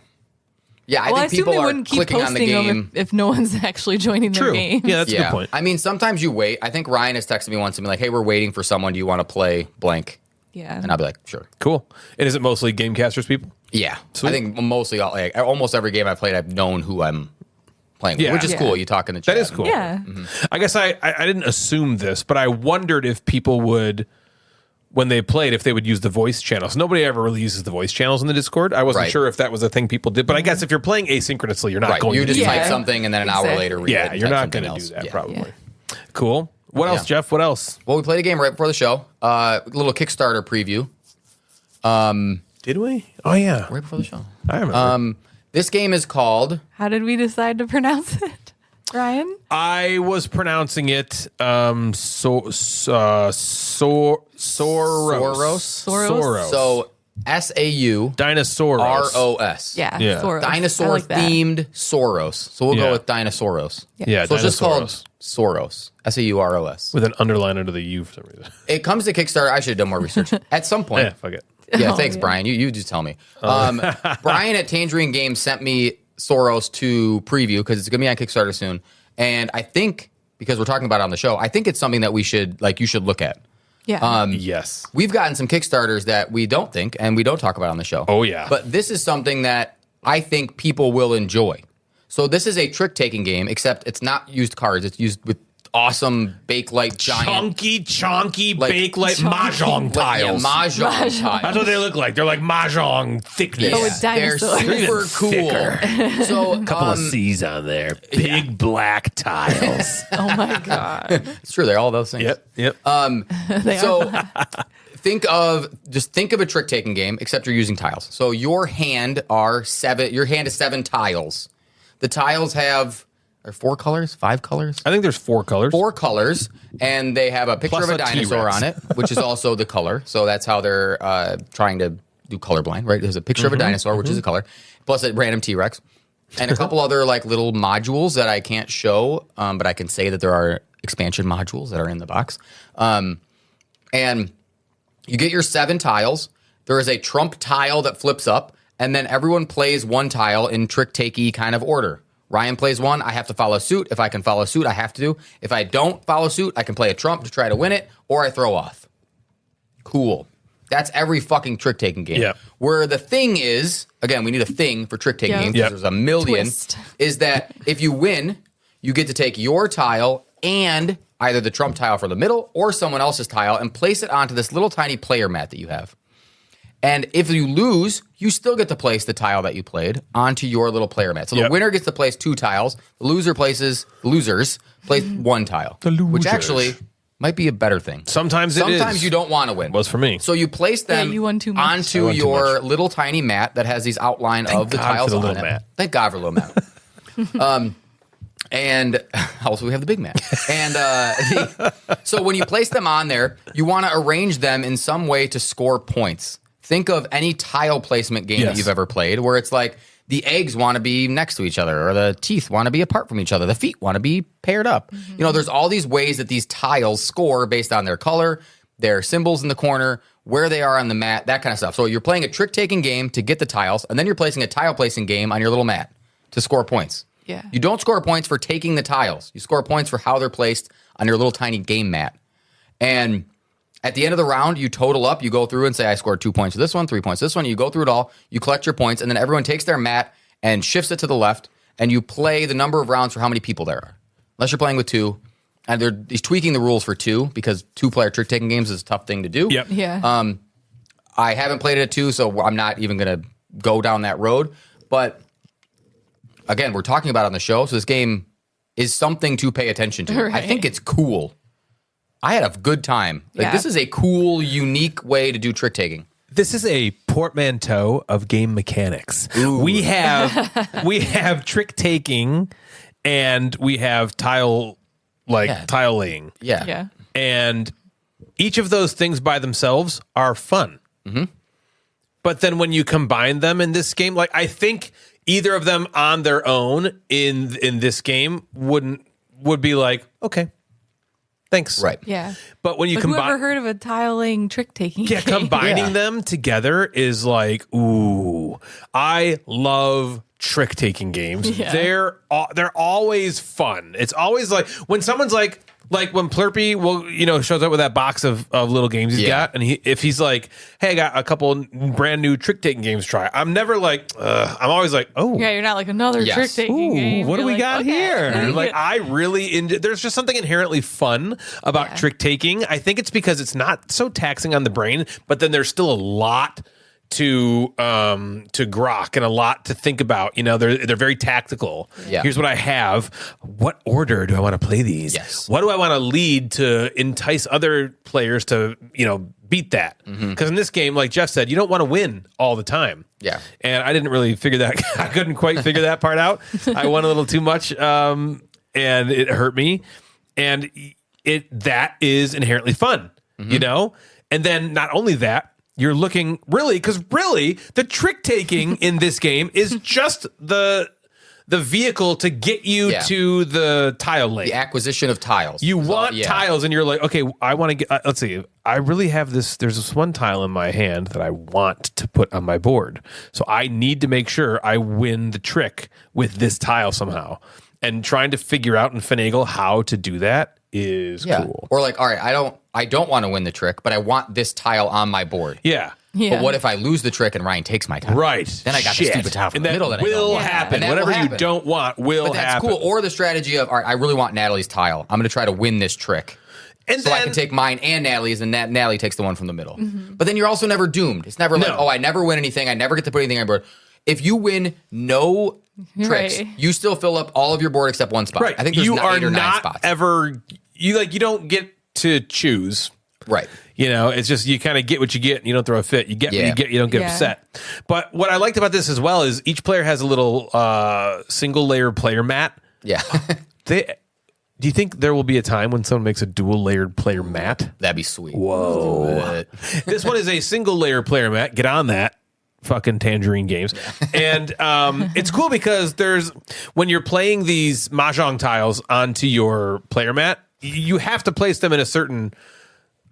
Yeah, I
Well, I
think
assume
people
they
are
wouldn't keep
clicking on the
posting
game.
them if no one's actually joining their
True.
game.
Yeah, that's a good point.
I mean, sometimes you wait. I think Ryan has texted me once and be like, hey, we're waiting for someone. Do you want to play blank?
Yeah.
And I'll be like, sure.
Cool. And is it mostly Gamecasters people?
Yeah.
Sweet.
I think almost every game I've played, I've known who I'm playing, with, which is cool. You talk in the chat.
That is cool.
Yeah.
I guess I didn't assume this, but I wondered if people would, when they played, if they would use the voice channels. Nobody ever really uses the voice channels in the Discord. I wasn't sure if that was a thing people did, but I guess if you're playing asynchronously, you're not going
You
to
just
do
type
that.
something and then an hour later read it.
You're not
going
to do that
Yeah.
probably. Cool. What else, Jeff? What else?
Well, we played a game right before the show. A little Kickstarter preview.
Did we? Oh, yeah.
Right before the show.
I remember.
This game is called...
How did we decide to pronounce it, Ryan?
I was pronouncing it Sauros.
So S-A-U...
Dinosauros.
R-O-S.
Yeah.
Yeah.
Soros. I like that.
Dinosaur-themed Sauros. So we'll go with Dinosauros.
Yeah,
So it's just called
Dinosauros.
Sauros. S-A-U-R-O-s.
With an underline under the U for some reason.
It comes to Kickstarter. I should have done more research. At some point.
Yeah, fuck it.
Yeah, thanks, Brian. You just tell me. Brian at Tangerine Games sent me Sauros to preview because it's going to be on Kickstarter soon. And I think, because we're talking about it on the show, I think it's something that you should look at.
Yeah.
Yes.
We've gotten some Kickstarters that we don't think and we don't talk about on the show.
Oh, yeah.
But this is something that I think people will enjoy. So this is a trick-taking game, except it's not used cards. It's used with awesome Bakelite giant...
Chonky Bakelite Mahjong tiles.
Mahjong tiles.
That's what they look like. They're like Mahjong thickness.
But with
They're
dinosaurs.
super cool. So,
Couple of C's on there. Big black tiles.
Oh my God.
it's true. They're all those things.
Yep.
So think of a trick-taking game, except you're using tiles. So your hand is 7 tiles. The tiles have... Are 4 colors? 5 colors?
I think there's 4 colors.
4 colors, and they have a picture
Plus
of a
a
dinosaur
T-Rex.
on it, which is also the color. So that's how they're trying to do colorblind, right? There's a picture of a dinosaur, which is a color, plus a random T-Rex, and a couple other like little modules that I can't show, but I can say that there are expansion modules that are in the box. And you get your 7 tiles. There is a trump tile that flips up, and then everyone plays one tile in trick-takey kind of order. Ryan plays one, I have to follow suit. If I can follow suit, I have to do. If I don't follow suit, I can play a trump to try to win it, or I throw off. Cool. That's every fucking trick-taking game.
Yeah.
Where the thing is, again, we need a thing for trick-taking games, because there's a million,
Twist.
is that if you win, you get to take your tile and either the trump tile for the middle or someone else's tile and place it onto this little tiny player mat that you have. And if you lose, you still get to place the tile that you played onto your little player mat. So the winner gets to place 2 tiles. The losers place 1 tile. Which actually might be a better thing.
Sometimes
you don't want to win.
Was for me.
So you place them
you won too much.
onto your little tiny mat that has these outline of the
God
tiles
for the
on
little
it.
mat.
Thank God for the little mat. And also we have the big mat. And so when you place them on there, you want to arrange them in some way to score points. Think of any tile placement game that you've ever played where it's like the eggs want to be next to each other or the teeth want to be apart from each other. The feet want to be paired up. Mm-hmm. You know, there's all these ways that these tiles score based on their color, their symbols in the corner, where they are on the mat, that kind of stuff. So you're playing a trick-taking game to get the tiles, and then you're placing a tile placing game on your little mat to score points.
Yeah.
You don't score points for taking the tiles. You score points for how they're placed on your little tiny game mat. And at the end of the round, you total up, you go through and say, I scored 2 points for this one, 3 points for this one. You go through it all, you collect your points, and then everyone takes their mat and shifts it to the left, and you play the number of rounds for how many people there are. Unless you're playing with 2. And he's tweaking the rules for 2 because 2-player trick-taking games is a tough thing to do.
Yep.
Yeah.
I haven't played it at 2, so I'm not even going to go down that road. But again, we're talking about it on the show, so this game is something to pay attention to.
Right.
I think it's cool. I had a good time.
Yeah.
This is a cool, unique way to do trick-taking.
This is a portmanteau of game mechanics.
Ooh.
We have trick taking, and we have tile laying.
Yeah.
Yeah.
And each of those things by themselves are fun. Mm-hmm. But then when you combine them in this game, like I think either of them on their own in this game would be like, okay, thanks.
Right.
Yeah.
But when you
Who ever
combine,
heard of a tiling trick-taking game?
combining
Yeah.
them together is like, ooh, I love trick taking games.
Yeah.
They're always fun. It's always like when someone's like, Like when Plurpy shows up with that box of little games he's got, and if he's like, "Hey, I got a couple brand new trick taking games to try," I'm never like, I'm always like, "Oh,
yeah, you're not like another trick taking game.
what do
You're
we
like,
got
okay.
here?" Like I really there's just something inherently fun about trick taking. I think it's because it's not so taxing on the brain, but then there's still a lot to grok and a lot to think about. They're very tactical.
Yeah.
Here's what I have. What order do I want to play these?
Yes.
What do I want to lead to entice other players to beat that? Because in this game, like Jeff said, you don't want to win all the time.
Yeah.
And I didn't really figure that. I couldn't quite figure that part out. I won a little too much, and it hurt me. And that is inherently fun, And then not only that, you're looking because the trick taking in this game is just the vehicle to get you to the tile lane.
The acquisition of tiles.
You want tiles, and you're like, okay, I want to get. Let's see. I really have this. There's this one tile in my hand that I want to put on my board, so I need to make sure I win the trick with this tile somehow. And trying to figure out and finagle how to do that is cool.
Or like, all right, I don't want to win the trick, but I want this tile on my board.
Yeah.
But what if I lose the trick and Ryan takes my tile?
Right.
Then I got the stupid tile from
and
the
that
middle that
will
I don't want.
happen.
And that
Whatever
will happen.
you don't want will
But that's
happen.
cool. Or the strategy of, all right, I really want Natalie's tile. I'm going to try to win this trick.
And
so
then,
I can take mine and Natalie's, and Natalie takes the one from the middle. But then you're also never doomed. It's never like, I never win anything. I never get to put anything on board. If you win no tricks, you still fill up all of your board except one spot.
right.
I think there's
you
8
are
or 9
not
spots.
ever you don't get to choose.
Right.
It's just you kind of get what you get. And you don't throw a fit. You get what you get. You don't get upset. But what I liked about this as well is each player has a little single layer player mat.
Yeah.
Do you think there will be a time when someone makes a dual layered player mat?
That'd be sweet.
Whoa. This one is a single layer player mat. Get on that. Fucking Tangerine Games. And it's cool because when you're playing these mahjong tiles onto your player mat, you have to place them in a certain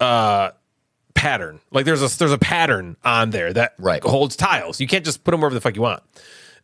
pattern. Like there's a pattern on there that holds tiles. You can't just put them wherever the fuck you want.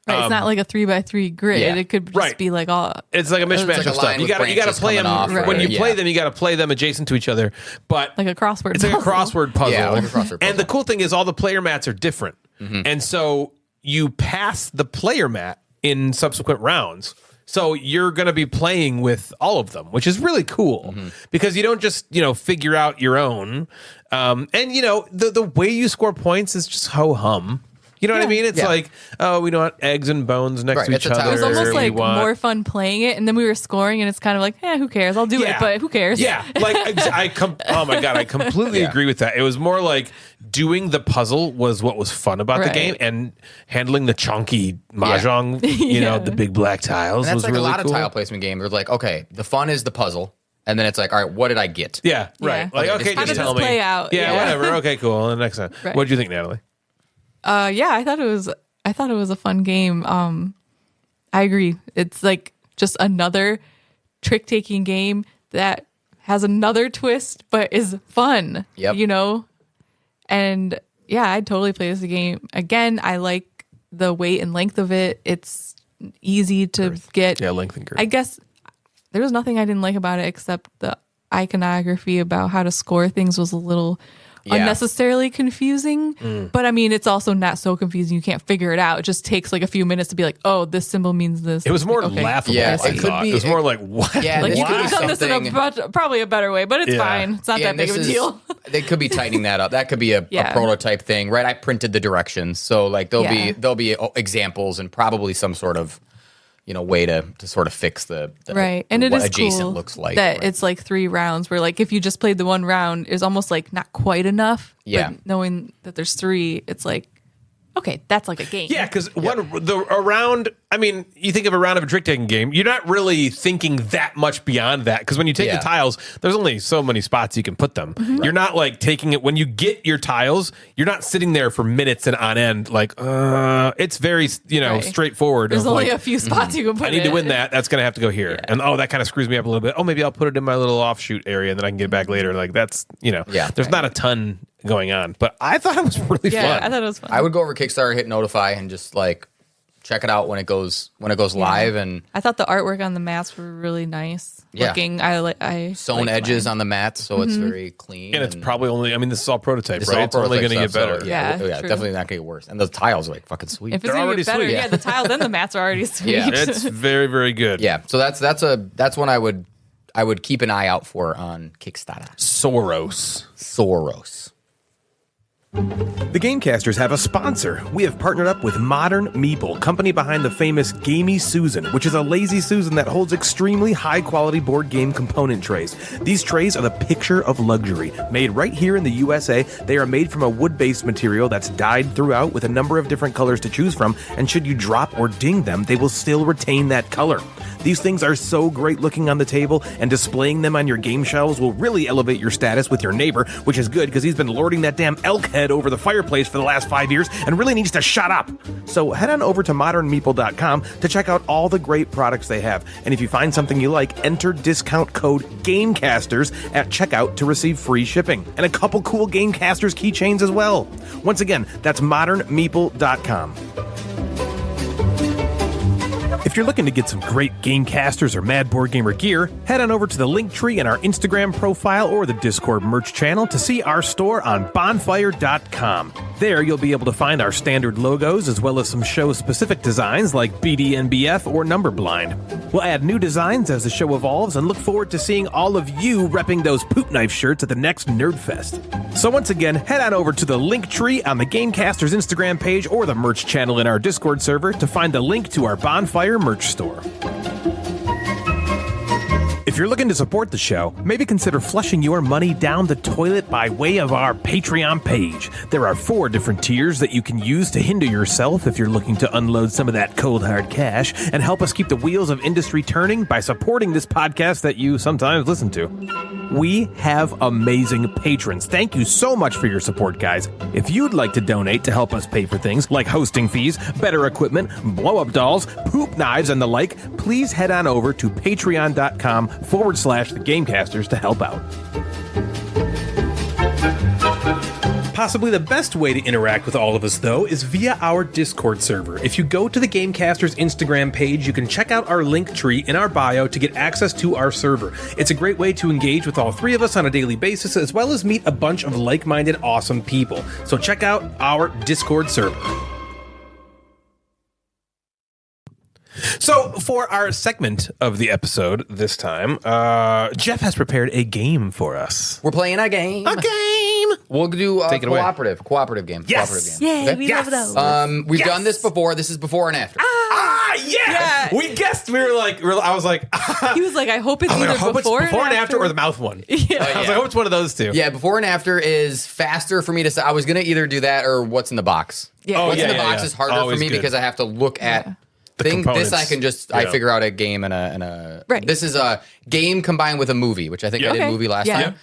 Right, it's not like a 3x3 grid.
Yeah.
It could just be like all.
It's like a mishmash
like a
of stuff.
line
You
with
got to
branches
play them
coming off,
when you
right.
play them. You got to play them adjacent to each other. But
Like a crossword.
it's like a crossword puzzle.
Yeah, like a crossword puzzle.
And the cool thing is all the player mats are different, and so you pass the player mat in subsequent rounds. So you're going to be playing with all of them, which is really cool because you don't just, figure out your own. And, the way you score points is just ho-hum. You know what I mean? It's like, oh, we don't want eggs and bones next to each other.
It was almost like
We want-
more fun playing it, and then we were scoring, and it's kind of like, who cares? I'll do it, but who cares?
Yeah, like oh my god, I completely agree with that. It was more like doing the puzzle was what was fun about the game, and handling the chunky mahjong, the big black tiles.
And that's
was
like
really
a lot
cool.
of tile placement games. It's like, okay, the fun is the puzzle, and then it's like, all right, what did I get?
Yeah, right. Like, okay,
How
just
did
tell
this
me.
play out?
Yeah, whatever. Okay, cool. And the next time, what did you think, Natalie?
I thought it was a fun game. I agree. It's like just another trick taking game that has another twist, but is fun.
Yep.
And I'd totally play this game again. I like the weight and length of it. It's easy to get.
Yeah, length and girth.
I guess there was nothing I didn't like about it except the iconography about how to score things was a little unnecessarily confusing. But I mean, it's also not so confusing you can't figure it out. It just takes like a few minutes to be like, oh, this symbol means this.
It was more laughable.
Yeah,
I
it could
thought.
be-
It was more like what?
Yeah,
like
this
you
could
could
be
have done this in
something-
probably a better way, but it's
Yeah.
fine. It's not that
and
big of a
this
deal.
They could be tightening that up. That could be a prototype thing, right? I printed the directions, so like there'll be examples and probably some sort of way to sort of fix the
Right. And it
what
is
adjacent
cool
looks like.
that
right?
it's like 3 rounds where like if you just played the one round, it's almost like not quite enough.
Yeah.
But knowing that there's 3, it's like, okay, that's like a game.
Yeah, because a round. I mean, you think of a round of a trick taking game. You're not really thinking that much beyond that because when you take the tiles, there's only so many spots you can put them. You're not like taking it when you get your tiles. You're not sitting there for minutes and on end. Like, it's very straightforward.
There's
of
only
like,
a few spots you can put
I need to
it.
win that. That's gonna have to go here. And that kind of screws me up a little bit. Oh, maybe I'll put it in my little offshoot area and then I can get it back later. Like that's There's not a ton going on, but I thought it was really fun.
I thought it was fun.
I would go over Kickstarter, hit notify, and just like check it out when it goes live. And
I thought the artwork on the mats were really nice looking. I
sewn edges on the mats, so it's very clean.
And it's probably only, I mean, this is all prototype, right? It's
all
only going to
prototype
get better.
stuff, so,
Yeah, true.
definitely not going to get worse. And those tiles are like fucking sweet.
If it's
They're
gonna
already
get better,
sweet.
the tiles and the mats are already sweet.
Yeah.
It's very, very good.
Yeah, so that's one I would keep an eye out for on Kickstarter. Sauros.
The Gamecasters have a sponsor. We have partnered up with Modern Meeple, company behind the famous Gamey Susan, which is a lazy Susan that holds extremely high-quality board game component trays. These trays are the picture of luxury. Made right here in the USA, they are made from a wood-based material that's dyed throughout with a number of different colors to choose from, and should you drop or ding them, they will still retain that color. These things are so great looking on the table, and displaying them on your game shelves will really elevate your status with your neighbor, which is good because he's been lording that damn elk head over the fireplace for the last 5 years and really needs to shut up. So head on over to modernmeeple.com to check out all the great products they have. And if you find something you like, enter discount code Gamecasters at checkout to receive free shipping. And a couple cool Gamecasters keychains as well. Once again, that's modernmeeple.com. If you're looking to get some great Gamecasters or Mad Board Gamer gear, head on over to the link tree in our Instagram profile or the Discord merch channel to see our store on bonfire.com. There you'll be able to find our standard logos as well as some show-specific designs like BDNBF or Numberblind. We'll add new designs as the show evolves and look forward to seeing all of you repping those poop knife shirts at the next Nerdfest. So once again, head on over to the link tree on the Gamecasters Instagram page or the merch channel in our Discord server to find the link to our Bonfire merch store. If you're looking to support the show, maybe consider flushing your money down the toilet by way of our Patreon page. There are 4 different tiers that you can use to hinder yourself if you're looking to unload some of that cold hard cash and help us keep the wheels of industry turning by supporting this podcast that you sometimes listen to. We have amazing patrons. Thank you so much for your support, guys. If you'd like to donate to help us pay for things like hosting fees, better equipment, blow-up dolls, poop knives, and the like, please head on over to patreon.com/the Gamecasters to help out. Possibly the best way to interact with all of us, though, is via our Discord server. If you go to the Gamecasters Instagram page, you can check out our link tree in our bio to get access to our server. It's a great way to engage with all 3 of us on a daily basis, as well as meet a bunch of like-minded, awesome people. So check out our Discord server. So, for our segment of the episode this time, Jeff has prepared a game for us.
We're playing a game. We'll do a cooperative game.
Yes.
Cooperative game.
Yay,
Okay?
we love those.
We've done this before. This is before and after.
Yeah. We guessed. I was like,
He was like, I hope it's
I
either
hope
before,
it's before and after or the mouth one.
Yeah.
I was like, I hope it's one of those two.
Yeah, before and after is faster for me to say. I was going to either do that or what's in the box.
Yeah.
What's in the
yeah,
box
yeah.
is harder
Always
for me
good.
because I have to look at things.
components.
This I can just I figure out a game and a
Right.
This is a game combined with a movie, which I think I did
Okay.
movie last
Yeah.
time.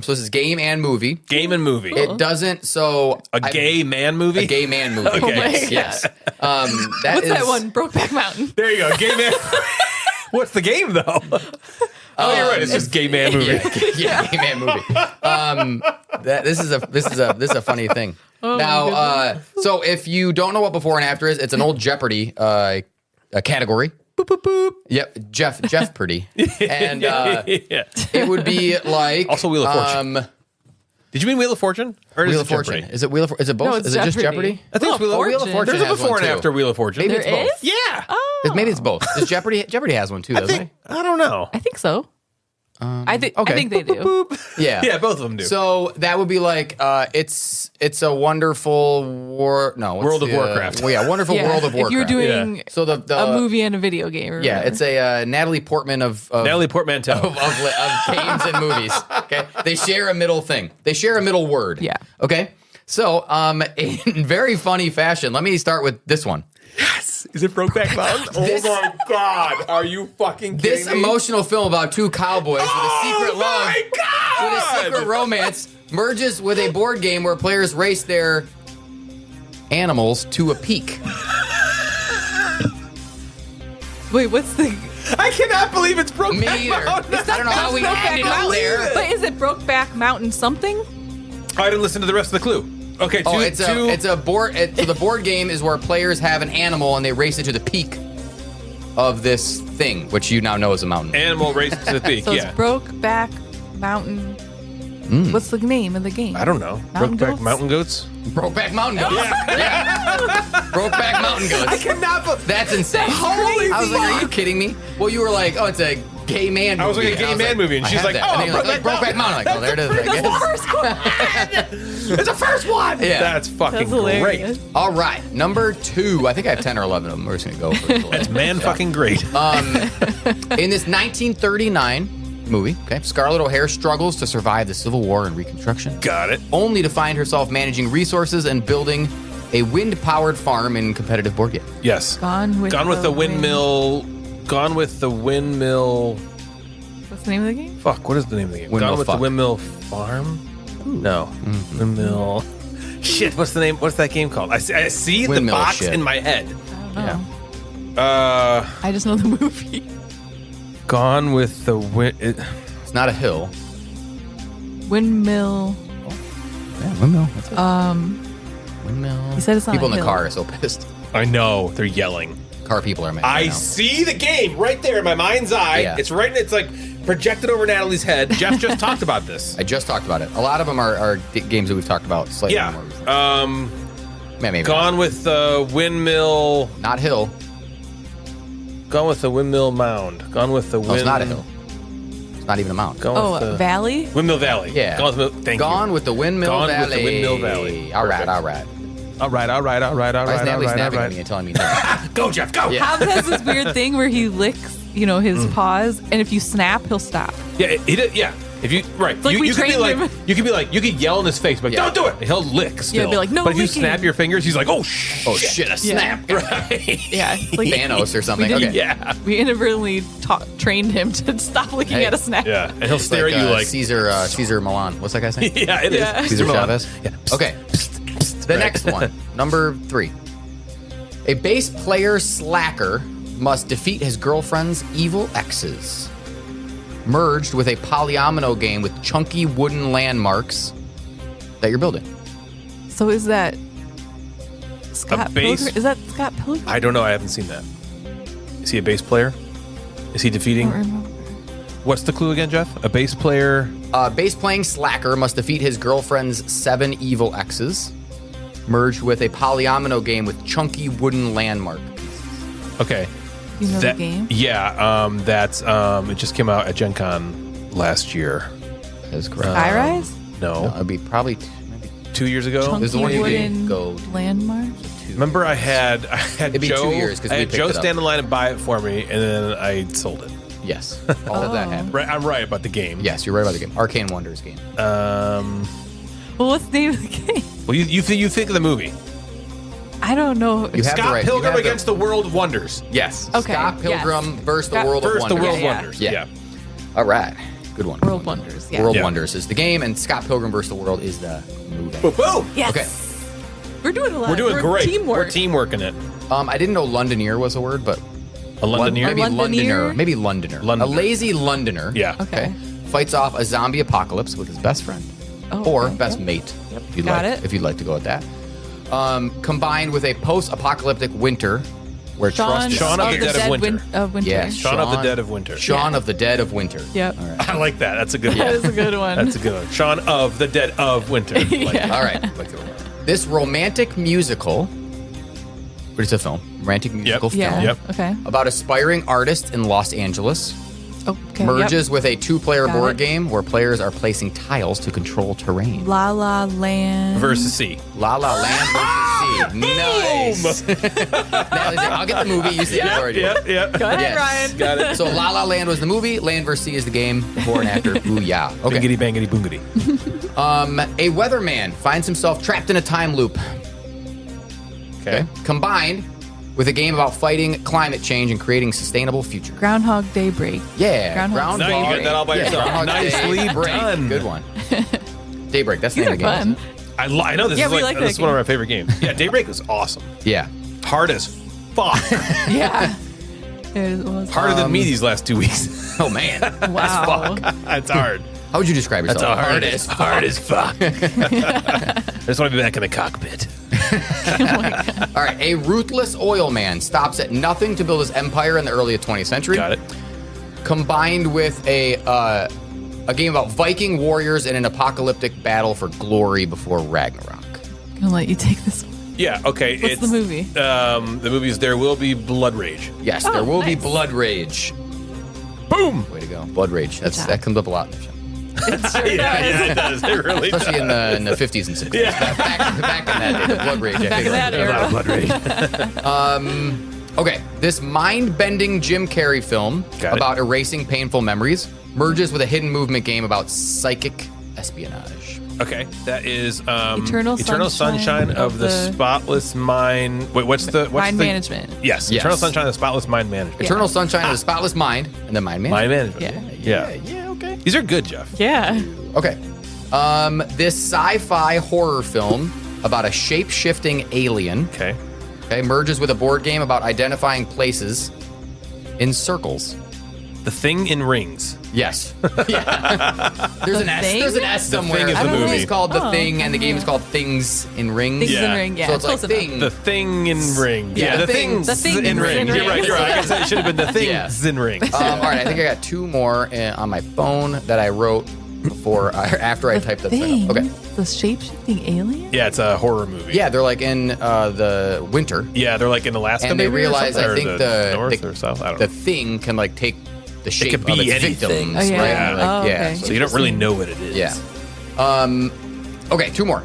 So this is game and movie.
Game and movie.
It doesn't. So
A gay man movie?
A gay man movie.
Okay.
Oh my
Yes.
God. What's that one? Brokeback Mountain.
There you go. Gay man. What's the game, though? Oh, you're right. It's just gay man movie.
Yeah, gay man movie. This is a funny thing. Now, so if you don't know what before and after is, it's an old Jeopardy category. Boop, boop, boop. Yep, Jeff Purdy. And it would be like
Also Wheel of Fortune.
Did
you mean Wheel of Fortune? Or
Wheel
is
of
it
Fortune?
Jeopardy?
Is it Wheel of? Is it both?
No, it's
is it just
Jeopardy.
Jeopardy?
I think it's Wheel of
Fortune.
There's a
has
before
one,
and
too.
after Wheel of Fortune.
Maybe
There
it's both.
is?
Yeah.
Oh.
Maybe it's both. Does Jeopardy has one too, doesn't it?
I don't know.
I think so. I think they do.
Yeah.
Yeah, both of them do.
So that would be like it's a wonderful
World of Warcraft.
Well, yeah, wonderful World of Warcraft.
If you're doing
So the
a movie and a video game, or
yeah,
whatever.
it's a Natalie Portman of
Natalie Portmanteau.
of games and movies. Okay, they share a middle thing. They share a middle word.
Yeah.
Okay. So in very funny fashion, let me start with this one.
Is it Brokeback Mountain?
This-
Oh my God. Are you fucking kidding
This emotional film about 2 cowboys with a secret love,
my God!
with a secret romance, merges with a board game where players race their animals to a peak.
Wait, what's the?
I cannot believe it's Brokeback
Me either.
Mountain.
I don't know how we
Brokeback
ended up
Mountain.
there.
But is it Brokeback Mountain something?
I didn't listen to the rest of the clue. Okay,
Oh, it's a board. So the board game is where players have an animal and they race it to the peak of this thing, which you now know is a mountain.
Animal race to the peak.
So
Yeah.
it's Brokeback Mountain. What's the name of the game?
I don't know.
Mountain
Brokeback
goats?
Mountain Goats?
Brokeback Mountain Goats. Yeah. Brokeback Mountain Goats.
I cannot.
That's insane.
Holy
I was like, are you kidding me? Well, you were like, oh, it's a gay man movie.
I was like, a gay man movie, and
I
she's
have
like,
that.
oh,
And then you're like, Brokeback Mountain. Like, oh, there it is. I guess.
It's the first one.
Yeah.
That's fucking
That's hilarious.
great.
All right, number 2. I think I have 10 or 11 of them. We're just gonna go for it.
That's man fucking great.
In this 1939 movie, okay, Scarlett O'Hara struggles to survive the Civil War and Reconstruction,
Got it.
only to find herself managing resources and building a wind-powered farm in competitive board game.
Yes.
Gone with
the
the
windmill. Gone with the windmill.
What's the name of the game?
Fuck, what is the name of the game?
Windmill
Gone with
fuck.
the Windmill Farm? No.
Mm-hmm.
Windmill. Shit, what's the name? What's that game called? I see the
Windmill
box
shit.
in my head.
I don't know. I just know the movie.
Gone with the wind.
It's not a hill.
Windmill.
Yeah, windmill. That's it. Windmill.
He said it's not
People
a
in the
hill.
car are so pissed.
I know, they're yelling.
Car people are mad.
I
right now.
see the game right there in my mind's eye.
Yeah.
It's right. It's like projected over Natalie's head. Jeff just talked about this.
I just talked about it. A lot of them are games that we've talked about slightly more
Yeah.
recently.
Yeah.
Maybe
Gone with the windmill.
not hill.
Gone with the windmill mound. Gone with the wind.
No, it's not a hill. It's not even a mountain.
Gone with the
Valley?
Windmill Valley.
Yeah.
Gone with the, thank
Gone
you.
with the Windmill
Gone
Valley.
with the Windmill Valley.
All right,
Perfect.
all right.
All right.
Why is Natalie snapping at me and telling me no?
Go, Jeff. Go.
Yeah.
Hobbs has this weird thing where he licks, his paws, and if you snap, he'll stop.
Yeah. Yeah. If you right,
like
you,
we
you could be
trained
like,
him.
you could yell in his face, but
Yeah.
don't do it. He'll lick still.
be like, no
But if you
licking.
snap your fingers, he's like, oh shit.
Oh shit! A snap.
Right.
Yeah. Like
Thanos or something.
We didn't-
Okay.
Yeah.
We inadvertently trained him to stop looking
Hey.
at a snap.
Yeah. And he'll stare
Like,
at you like,
Caesar Milan. What's that guy's name?
yeah, it is.
Yeah.
Caesar
Milan.
Chavez.
Yeah.
Okay. The next one, number 3. A bass player slacker must defeat his girlfriend's evil exes. Merged with a polyomino game with chunky wooden landmarks that you're building.
So is that Scott
bass-
Pilgrim? Is that Scott Pilgrim?
I don't know. I haven't seen that. Is he a bass player? Is he defeating?
I don't remember.
What's the clue again, Jeff? A bass player.
A bass playing slacker must defeat his girlfriend's 7 evil exes. Merged with a polyomino game with chunky wooden landmark.
Okay.
You know
That-
the game?
Yeah. That's. It just came out at Gen Con last year.
That is correct.
Skyrise?
No,
It'd be probably maybe
2 years ago.
Chunky
This is the one you
wooden
did go-
landmark?
Remember, I had
It'd be
Joe.
2 years, 'cause
I
we
had
picked
Joe
it up.
stand in line and buy it for me, and then I sold it.
Yes. All of that
Oh.
happened.
Right, I'm right about the game.
Yes, you're right about the game. Arcane Wonders game.
Um.
Well, what's the name of the game?
Well, you think of the movie?
I don't know.
You have the
Scott
right- you
Pilgrim
have the-
against the World of Wonders.
Yes.
Okay,
Scott
yes.
Pilgrim versus the
Scott-
World of
First, the
Wonders.
World
Yeah,
Wonders.
yeah.
Yeah.
All right. Good one.
World Wonders. Yeah.
World
Yeah.
Wonders is the game, and Scott Pilgrim versus the World is the movie.
Boom.
Yes.
Okay.
We're doing a lot.
We're doing great.
Teamwork.
We're teamworking it.
I didn't know Londoner was a word, but
A Londoner.
maybe
A Londoner?
Londoner. Maybe Londoner.
Londoner.
A lazy Londoner.
Yeah.
Okay.
Fights off a zombie apocalypse with his best friend.
Oh,
or
okay.
best
Yep.
mate.
Yep.
If you'd
Got
like,
it.
If you'd like to go with that. Combined with a post-apocalyptic winter where
Shaun,
Shaun of the Dead of Winter.
of Winter.
Yes.
Shaun of the Dead of Winter.
Shaun
Yeah.
of the Dead of Winter.
Yep.
All right.
I like that. That's a good
That
one.
is a good one.
That's a good one. Shaun of the Dead of Winter. Like
Yeah.
that.
All right. This romantic musical, but it's a film, romantic musical
Yeah.
film
Yep.
Okay.
about aspiring artists in Los Angeles.
Okay.
Merges with a 2-player
Got
board
it.
game where players are placing tiles to control terrain.
La La Land.
Versus C.
La La Land versus C. Nice. Natalie's like, I'll get the movie. You see the board.
Yeah.
Go ahead,
Yes.
Ryan.
Got it.
So La La Land was the movie. Land vs. Sea is the game. Before and after. Ooh yeah. Okay.
Bingity bangity boongity.
A weatherman finds himself trapped in a time loop.
Okay.
Combined with a game about fighting climate change and creating sustainable future.
Groundhog Daybreak.
Yeah.
Groundhog
Nice. You got that all by yourself.
Groundhog
Nicely
Daybreak.
done.
Good one. Daybreak. That's the
These
name
are
of the game.
fun.
isn't it?
I know this
Yeah,
is
we
like,
like
this is
that
one of
game.
my favorite games. Yeah, Daybreak was awesome.
Yeah.
Hard as fuck.
Yeah. It was
Harder than me these last 2 weeks.
Oh man.
Wow.
It's hard.
How would you describe yourself?
That's hard as fuck. I just want to be back in the cockpit.
All right. A ruthless oil man stops at nothing to build his empire in the early 20th century.
Got it.
Combined with a game about Viking warriors in an apocalyptic battle for glory before Ragnarok.
I'm gonna let you take this one.
Yeah, okay.
What's the movie?
The movie is There Will Be Blood Rage.
Yes,
Oh,
there will be
nice.
Blood Rage.
Boom!
Way to go. Blood Rage.
job.
That comes up a lot in the show.
Yeah, it does. It really does.
Especially in the 50s and 60s.
Yeah.
Back in that day, the Blood Rage. I
Back in that
figured.
era.
Blood Rage.
Okay, this mind-bending Jim Carrey film
Got it.
about erasing painful memories merges with a hidden movement game about psychic espionage.
Okay, that is
Eternal
Sunshine of the Spotless Mind. Wait, what's the
Mind management.
Yes,
Yes.
Eternal Sunshine of the Spotless Mind Management.
Eternal Sunshine of the Spotless Mind and then Mind
Mind
Management.
Management.
Yeah.
Yeah, okay.
These are good, Jeff.
Yeah.
Okay. This sci-fi horror film about a shape-shifting alien
Okay.
merges with a board game about identifying places in circles.
The Thing in Rings.
Yes. Yeah. There's an S.
Thing?
There's an S
The
somewhere.
Thing is
The
the
movie
movie.
is called The
Oh.
Thing, and the game is called Things in Rings.
Things
Yeah.
in ring. Yeah.
So it's like
close enough.
Thing.
The Thing in Rings.
Yeah,
the
the
Things
Things
in
in
Rings. You're right.
Rings.
You're right. I guess it should have been The Things in Rings.
All right, I think I got two more on my phone that I wrote before after I typed that
Thing.
up. Okay.
The shape-shifting alien?
Yeah, it's a horror movie.
Yeah, they're like in the winter,
Yeah, they're like in Alaska.
and they
maybe, or
realize
something,
I
or
think the
north or south. I don't
the
know.
thing can like take the shape
could be
of its
anything.
victims,
Oh, yeah.
right?
Yeah.
Like,
Oh,
yeah.
okay.
So you don't really know what it is.
Yeah. Okay, two more.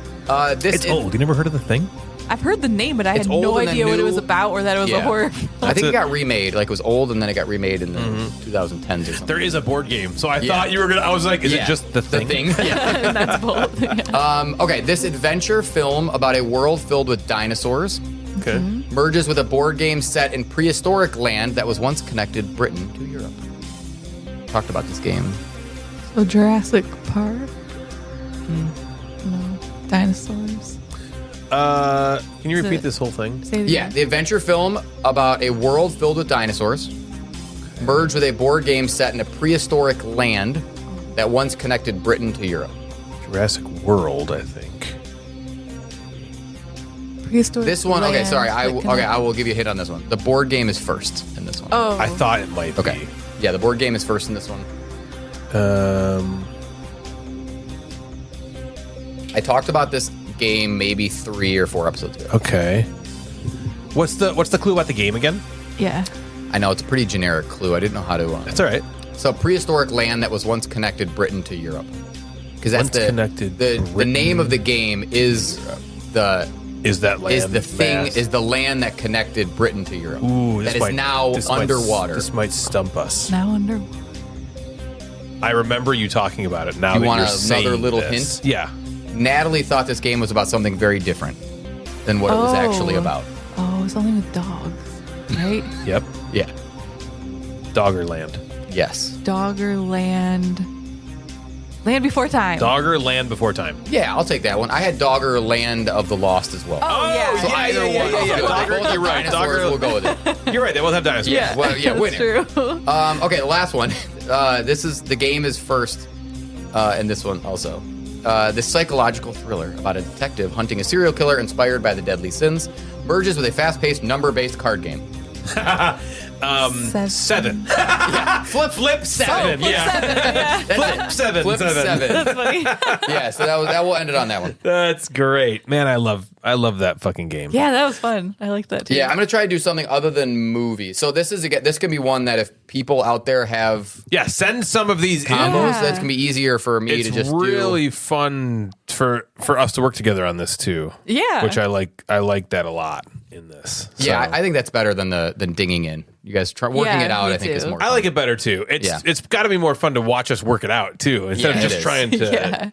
This
It's
is,
old. You never heard of The Thing?
I've heard the name, but I
It's
had
old
no
and then
idea what it
new.
was about or that it was a
Yeah.
horror.
I think it got remade. Like it was old, and then it got remade in the 2010s or something.
There is a board game. So I
Yeah.
thought you were going to, I was like, is
Yeah.
it just The Thing?
Yeah.
And that's both. Yeah.
Okay, this adventure film about a world filled with dinosaurs
Okay.
merges with a board game set in prehistoric land that was once connected Britain to Europe. Talked about this game.
So Jurassic Park? No. Dinosaurs?
Can you
Is
repeat
it-
this whole thing?
Say it
Yeah,
again.
the adventure film about a world filled with dinosaurs merged with a board game set in a prehistoric land that once connected Britain to Europe.
Jurassic World, I think.
Prehistoric
This one, okay,
land
sorry,
that
I will give you a hit on this one. The board game is first in this one.
Oh.
I thought it might
Okay.
be.
Yeah, the board game is first in this one. I talked about this game maybe 3 or 4 episodes ago.
Okay. What's the clue about the game again?
Yeah.
I know it's a pretty generic clue. I didn't know how to.
That's all right.
So prehistoric land that was once connected Britain to Europe. Because that's
Once connected
the
Britain.
name of the game is the
Is that land
is the thing
vast?
is the land that connected Britain to Europe.
Ooh,
that
this
is
might-
now
this might-
underwater.
This might stump us.
Now under.
I remember you talking about it. Now
You
that
want
you're
another
saying
little
this.
hint?
Yeah.
Natalie thought this game was about something very different than what it was actually
Oh.
about.
Oh, something with dogs, right?
Yep.
Yeah.
Doggerland.
Yes.
Doggerland. Land Before Time.
Dogger Land Before Time.
Yeah, I'll take that one. I had Dogger Land of the Lost as well.
Oh, yeah.
So either one.
yeah.
I'll go with it.
Dogger,
Both
you're right.
dinosaurs,
Dogger-
we'll go with it.
You're right. They both have dinosaurs.
Yeah. Well, yeah,
That's
winning.
true.
Okay, the last one. This is the game is first, and this one also. This psychological thriller about a detective hunting a serial killer inspired by the deadly sins merges with a fast-paced number-based card game.
Seven.
Flip seven.
Flip seven.
Flip seven.
That's funny.
Yeah, so that will end it on that one.
That's great, man. I love that fucking game.
Yeah, that was fun. I like that too.
Yeah, I'm gonna try to do something other than movies. So this can be one that if people out there have
Yeah. Send some of these in.
combos,
Yeah.
that's gonna be easier for me
It's
to just
really
do.
fun for us to work together on this too.
Yeah.
Which I like. I like that a lot in this.
Yeah,
So-
I think that's better than dinging in. You guys try working
Yeah,
it out.
me
I think is
too.
more.
I
fun.
like it better too.
Yeah.
It's got to be more fun to watch us work it out too, instead
Yeah,
of
it
just
is.
trying to
yeah.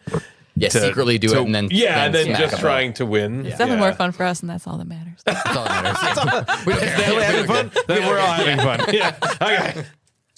Yeah,
to-
secretly do
to-
it and then
and then
smack
just
them.
trying to win.
It's definitely more fun for us, and that's all that matters.
That's all that matters. We don't care.
Having fun? Then we're all having fun. Yeah. Okay.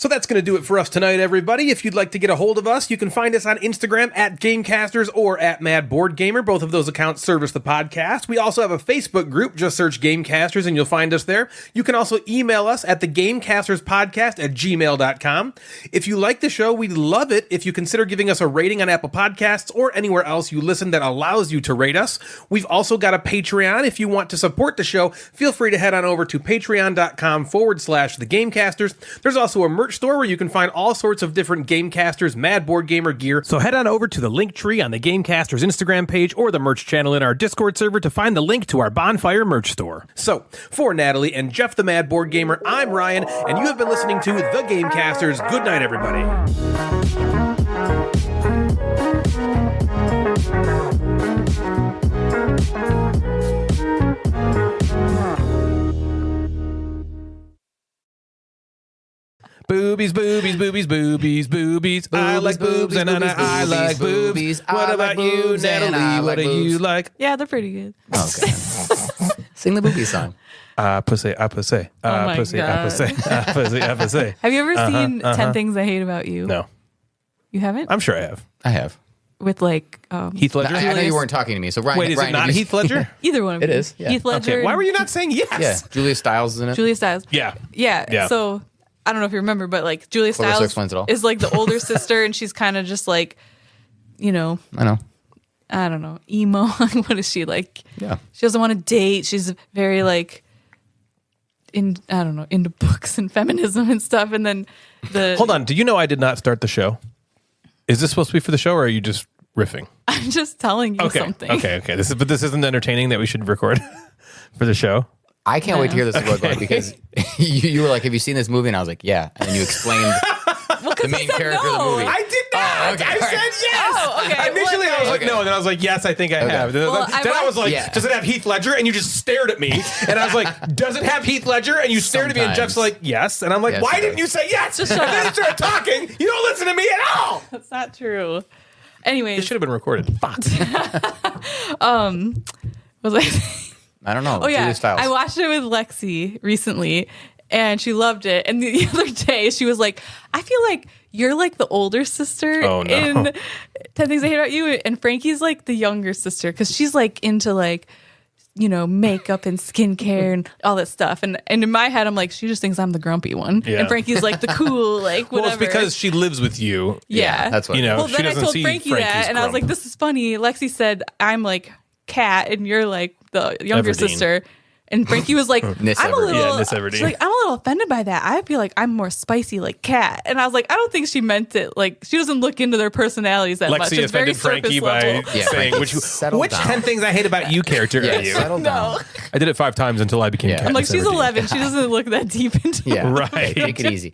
So that's going to do it for us tonight, everybody. If you'd like to get a hold of us, you can find us on Instagram at Gamecasters or at Mad Board Gamer. Both of those accounts service the podcast. We also have a Facebook group. Just search Gamecasters and you'll find us there. You can also email us at thegamecasterspodcast@gmail.com. If you like the show, we'd love it if you consider giving us a rating on Apple Podcasts or anywhere else you listen that allows you to rate us. We've also got a Patreon. If you want to support the show, feel free to head on over to patreon.com/thegamecasters. There's also a merch store where you can find all sorts of different Gamecasters Mad Board Gamer gear. So head on over to the link tree on the Gamecasters Instagram page or the merch channel in our Discord server to find the link to our Bonfire merch store. So, for Natalie and Jeff the Mad Board Gamer, I'm Ryan, and you have been listening to The Gamecasters. Good night, everybody.
Boobies, boobies, boobies, boobies, boobies. I like boobs and I like boobies. What about you, Natalie? What do you like?
Yeah, they're pretty good.
Okay. Sing the booby song.
Pussy, pussy, pussy,
my
pussy,
God.
pussy, pussy.
Have you ever seen 10 Things I Hate About You?
No,
You haven't?
I'm sure I have.
I have.
With like
Heath Ledger?
I know you weren't talking to me. So Ryan,
Wait, is
Ryan,
it not
have you-
Heath Ledger?
either one of
It
them.
is, yeah.
Heath Ledger.
Okay, why
and
were you not saying yes?
Yeah, Julia Stiles is in it.
Julia Stiles.
Yeah.
Yeah. So I don't know if you remember, but like Julia
Clarissa
Stiles
explains it all.
is like the older sister, and she's kind of just like,
I know.
I don't know, emo. What is she like?
Yeah.
She doesn't want to date. She's very like into books and feminism and stuff. And then
Hold on. Do you know I did not start the show? Is this supposed to be for the show, or are you just riffing?
I'm just telling you something.
Okay. But this isn't entertaining that we should record for the show.
I can't wait to hear this about going because you were like, "Have you seen this movie?" And I was like, "Yeah." And then you explained the main character of the movie.
I did not.
okay.
I said yes.
Oh, okay.
Initially, I was like,
Okay.
no. And then I was like, yes, I think I have. Then,
Well,
then I was like,
Yeah.
does it have Heath Ledger? And you just stared at me. And I was like, does it have Heath Ledger? And you stared at me, and Jeff's
Sometimes.
like, yes. And I'm like,
Yes,
why
it
didn't
does.
you say yes?
Just
And
shut
then you
up.
started talking. You don't listen to me at all.
That's not true.
It
Anyways,
should have been recorded. Fuck.
was I?
I don't know.
Oh yeah,
Julia Stiles.
I watched it with Lexi recently, and she loved it. And the other day, she was like, "I feel like you're like the older sister
Oh, no.
in 10 Things I Hate About You, and Frankie's like the younger sister because she's like into like makeup and skincare and all that stuff." And in my head, I'm like, she just thinks I'm the grumpy one,
Yeah.
and Frankie's like the cool like whatever.
Well, it's because she lives with you.
yeah,
that's what.
You know,
Well,
she
then I
doesn't
told
see
Frankie
Frankie's
that, and I was
grump.
like, "This is funny." Lexi said, "I'm like Kat, and you're like the younger
Everdeen.
sister." And Frankie was like,
Miss
"I'm a
Everdeen.
little."
Yeah, Miss Everdeen.
She's like, "I'm a little offended by that. I feel like I'm more spicy, like Kat." And I was like, "I don't think she meant it. Like, she doesn't look into their personalities that much.
Lexi
It's very
offended Frankie
surface
by
level."
Yeah,
saying,
Frankie, settle
which
down.
10 things I hate about you character are you?
Settle down.
I did it 5 times until I became
Yeah.
Kat
I'm like,
Miss
she's
Everdeen.
11. She doesn't look that deep into it.
Yeah.
Right.
Take it easy.